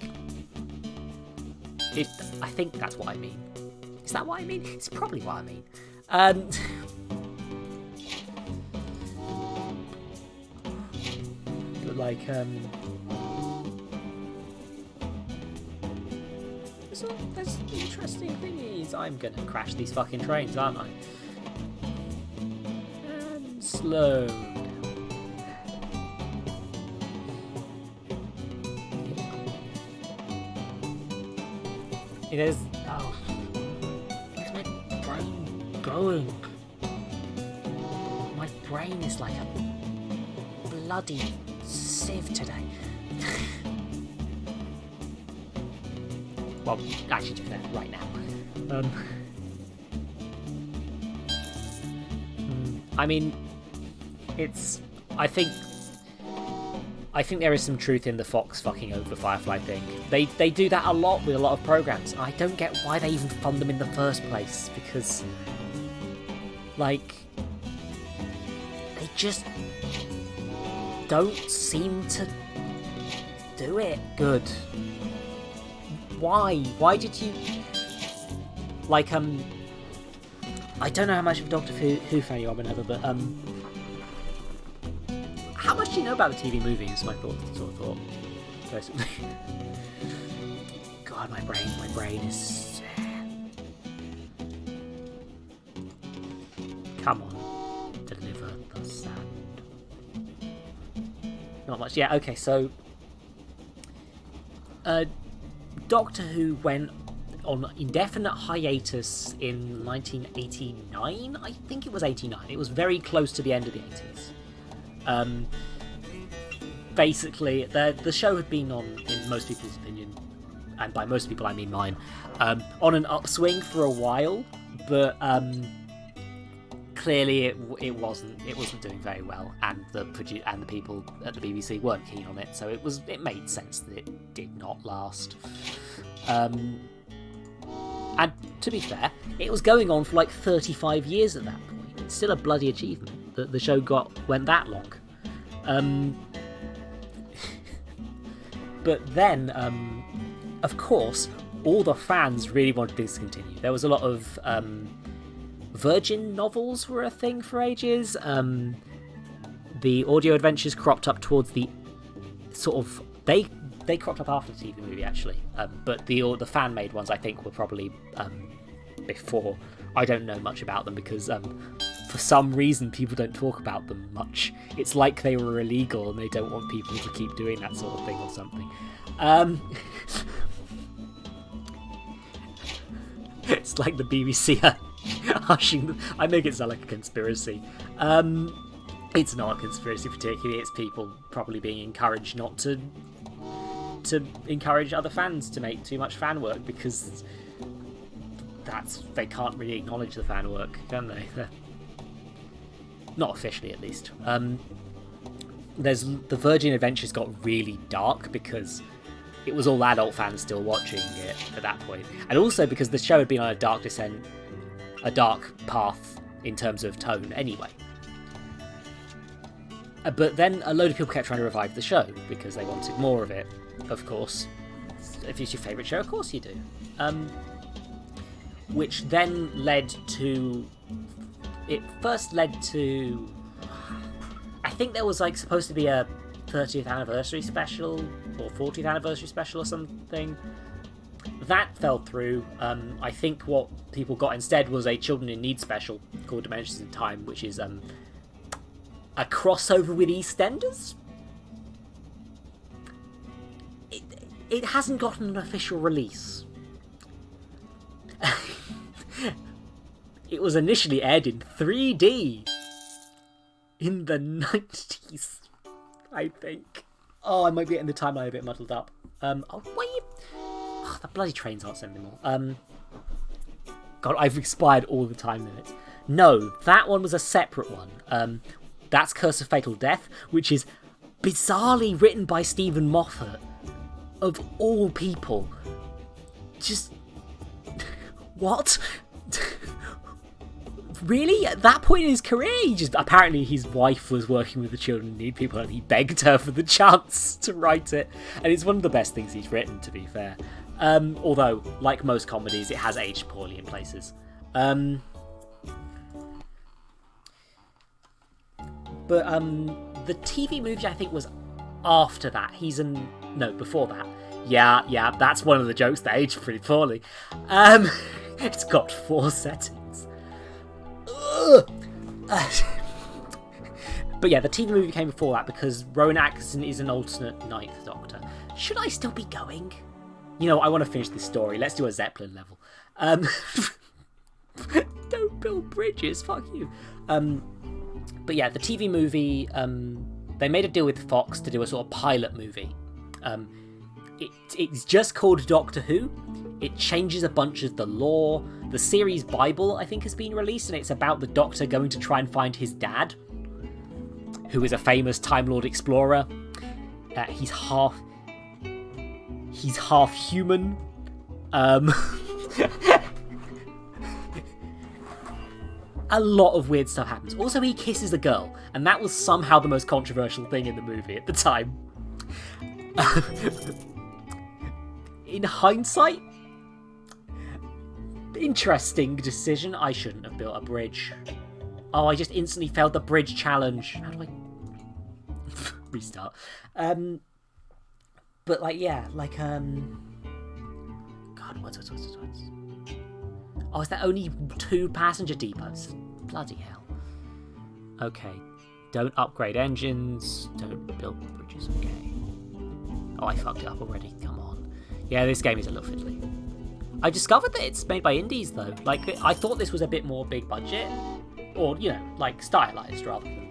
A: I think that's what I mean. Is that what I mean? It's probably what I mean. But like, there's interesting thingies. I'm gonna crash these fucking trains, aren't I? And slow. It is. Oh, where's my brain going? My brain is like a bloody sieve today. Well, actually, to be fair, right now. I mean, it's. I think there is some truth in the Fox fucking over Firefly thing. They do that a lot with a lot of programs. I don't get why they even fund them in the first place, because, like, they just don't seem to do it good. Why? Why did you... Like, I don't know how much of a Doctor Who fan you are, Minerva, but, how much do you know about the TV movie is my thought, personally. God, my brain is... Come on, deliver the sand. Not much. Yeah, okay, so... Doctor Who went on indefinite hiatus in 1989? I think it was 89. It was very close to the end of the 80s. Basically, the show had been on, in most people's opinion, and by most people I mean mine, on an upswing for a while, but clearly it wasn't doing very well, and the people at the BBC weren't keen on it, so it made sense that it did not last. And to be fair, it was going on for like 35 years at that point. It's still a bloody achievement that the show went that long. But then, of course, all the fans really wanted this to continue. There was a lot of Virgin novels were a thing for ages. The audio adventures cropped up towards the sort of... They cropped up after the TV movie, actually. But the fan-made ones, I think, were probably before. I don't know much about them because for some reason people don't talk about them much. It's like they were illegal and they don't want people to keep doing that sort of thing or something. It's like the BBC hushing them. I make it sound like a conspiracy. It's not a conspiracy particularly. It's people probably being encouraged not to encourage other fans to make too much fan work because they can't really acknowledge the fan work, can they? Not officially, at least. The Virgin Adventures got really dark because it was all adult fans still watching it at that point, and also because the show had been on a dark path in terms of tone anyway. But then a load of people kept trying to revive the show because they wanted more of it, of course. If it's your favourite show, of course you do. Which then led to... It first led to... I think there was supposed to be a 30th anniversary special or 40th anniversary special or something. That fell through. I think what people got instead was a Children in Need special called Dimensions in Time, which is a crossover with EastEnders. It hasn't gotten an official release. It was initially aired in 3D in the 90s, I think. Oh, I might be getting the timeline a bit muddled up. The bloody trains aren't sending more. God, I've expired all the time limits. No, that one was a separate one. That's Curse of Fatal Death, which is bizarrely written by Stephen Moffat, of all people. Just... what? Really? At that point in his career, apparently his wife was working with the Children in Need people and he begged her for the chance to write it. And it's one of the best things he's written, to be fair. Although, like most comedies, it has aged poorly in places. But the TV movie, I think, was after that. No, before that. Yeah, that's one of the jokes that aged pretty poorly. It's got 4 settings. But yeah, the TV movie came before that because Rowan Atkinson is an alternate 9th Doctor. Should I still be going? I want to finish this story. Let's do a Zeppelin level. Don't build bridges, fuck you. But yeah, the TV movie, they made a deal with Fox to do a sort of pilot movie. It's just called Doctor Who. It changes a bunch of the lore. The series Bible, I think, has been released, and it's about the Doctor going to try and find his dad, who is a famous Time Lord explorer. He's half human. A lot of weird stuff happens. Also, he kisses a girl, and that was somehow the most controversial thing in the movie at the time. In hindsight, interesting decision. I shouldn't have built a bridge. Oh, I just instantly failed the bridge challenge. How do I restart? God, what? Oh, is that only 2 passenger depots? Bloody hell. Okay. Don't upgrade engines. Don't build bridges. Okay. Oh, I fucked it up already. Come on. Yeah, this game is a little fiddly. I discovered that it's made by indies, though. I thought this was a bit more big budget. Or, stylized rather than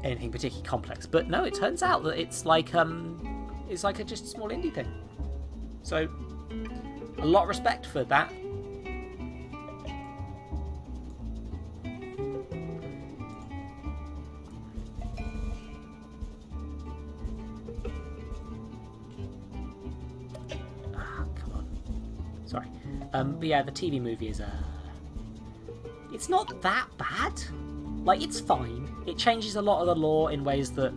A: anything particularly complex. But no, it turns out that it's just a small indie thing. So, a lot of respect for that. Sorry. But yeah, the TV movie is it's not that bad. Like, it's fine. It changes a lot of the lore in ways that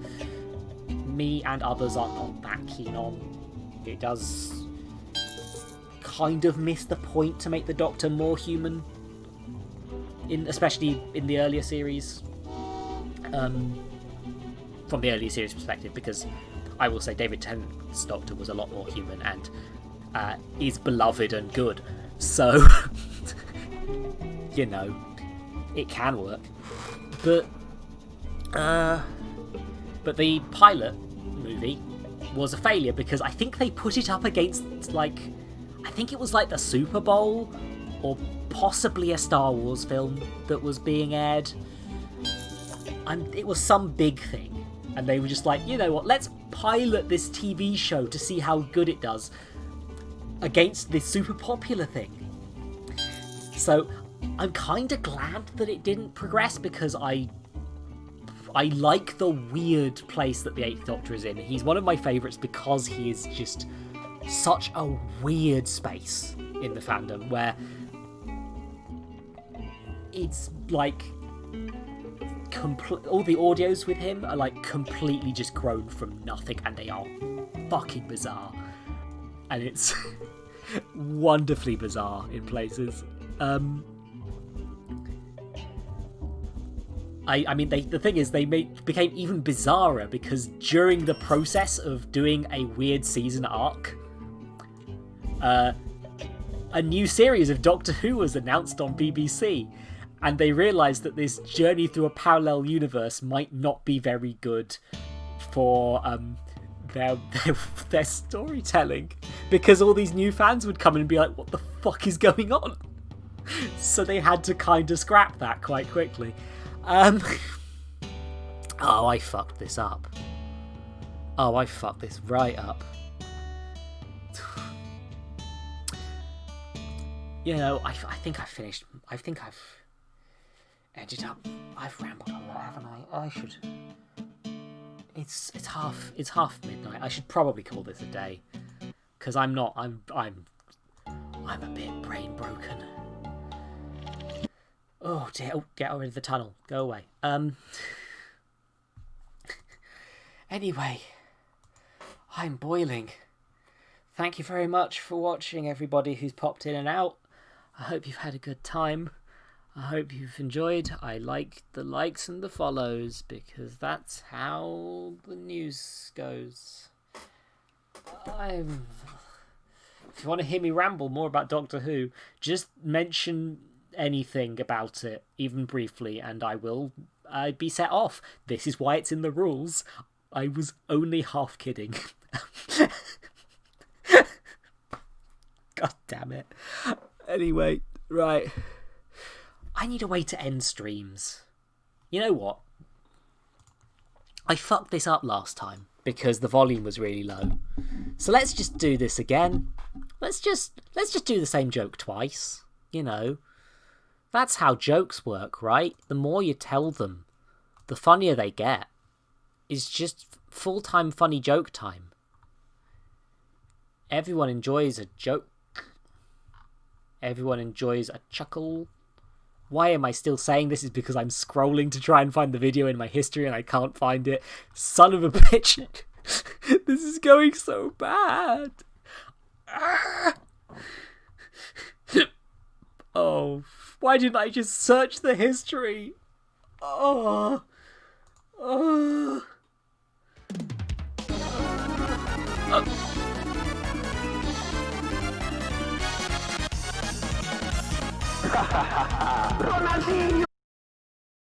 A: me and others are not that keen on. It does kind of miss the point to make the Doctor more human, especially in the earlier series. From the earlier series perspective, because I will say David Tennant's Doctor was a lot more human and is beloved and good. So, you know, it can work. But the pilot movie was a failure because I think they put it up against, like, I think it was like the Super Bowl or possibly a Star Wars film that was being aired. It was some big thing, and they were just like, you know what, let's pilot this TV show to see how good it does against this super popular thing. So I'm kind of glad that it didn't progress, because I like the weird place that the Eighth Doctor is in. He's one of my favourites because he is just such a weird space in the fandom, where it's like all the audios with him are like completely just grown from nothing, and they are fucking bizarre, and it's wonderfully bizarre in places. I mean, the thing is, they became even bizarrer because during the process of doing a weird season arc, a new series of Doctor Who was announced on BBC, and they realised that this journey through a parallel universe might not be very good for their storytelling, because all these new fans would come in and be like, what the fuck is going on? So they had to kind of scrap that quite quickly. Oh, I fucked this up. Oh, I fucked this right up. You know, I think I've finished. I think I've ended up. I've rambled a lot, haven't I? I should. It's half midnight. I should probably call this a day, because I'm not. I'm a bit brain broken. Oh dear! Oh, get rid of the tunnel. Go away. Anyway, I'm boiling. Thank you very much for watching, everybody who's popped in and out. I hope you've had a good time. I hope you've enjoyed. I like the likes and the follows, because that's how the news goes. If you want to hear me ramble more about Doctor Who, just mention anything about it, even briefly, and I will be set off. This is why it's in the rules. I was only half kidding. God damn it. Anyway, right. I need a way to end streams. You know what? I fucked this up last time because the volume was really low. So let's just do this again. Let's just do the same joke twice. You know. That's how jokes work, right? The more you tell them, the funnier they get. It's just full-time funny joke time. Everyone enjoys a joke. Everyone enjoys a chuckle. Why am I still saying this? Is because I'm scrolling to try and find the video in my history and I can't find it. Son of a bitch. This is going so bad. Oh, why didn't I just search the history? Oh. Ronaldinho!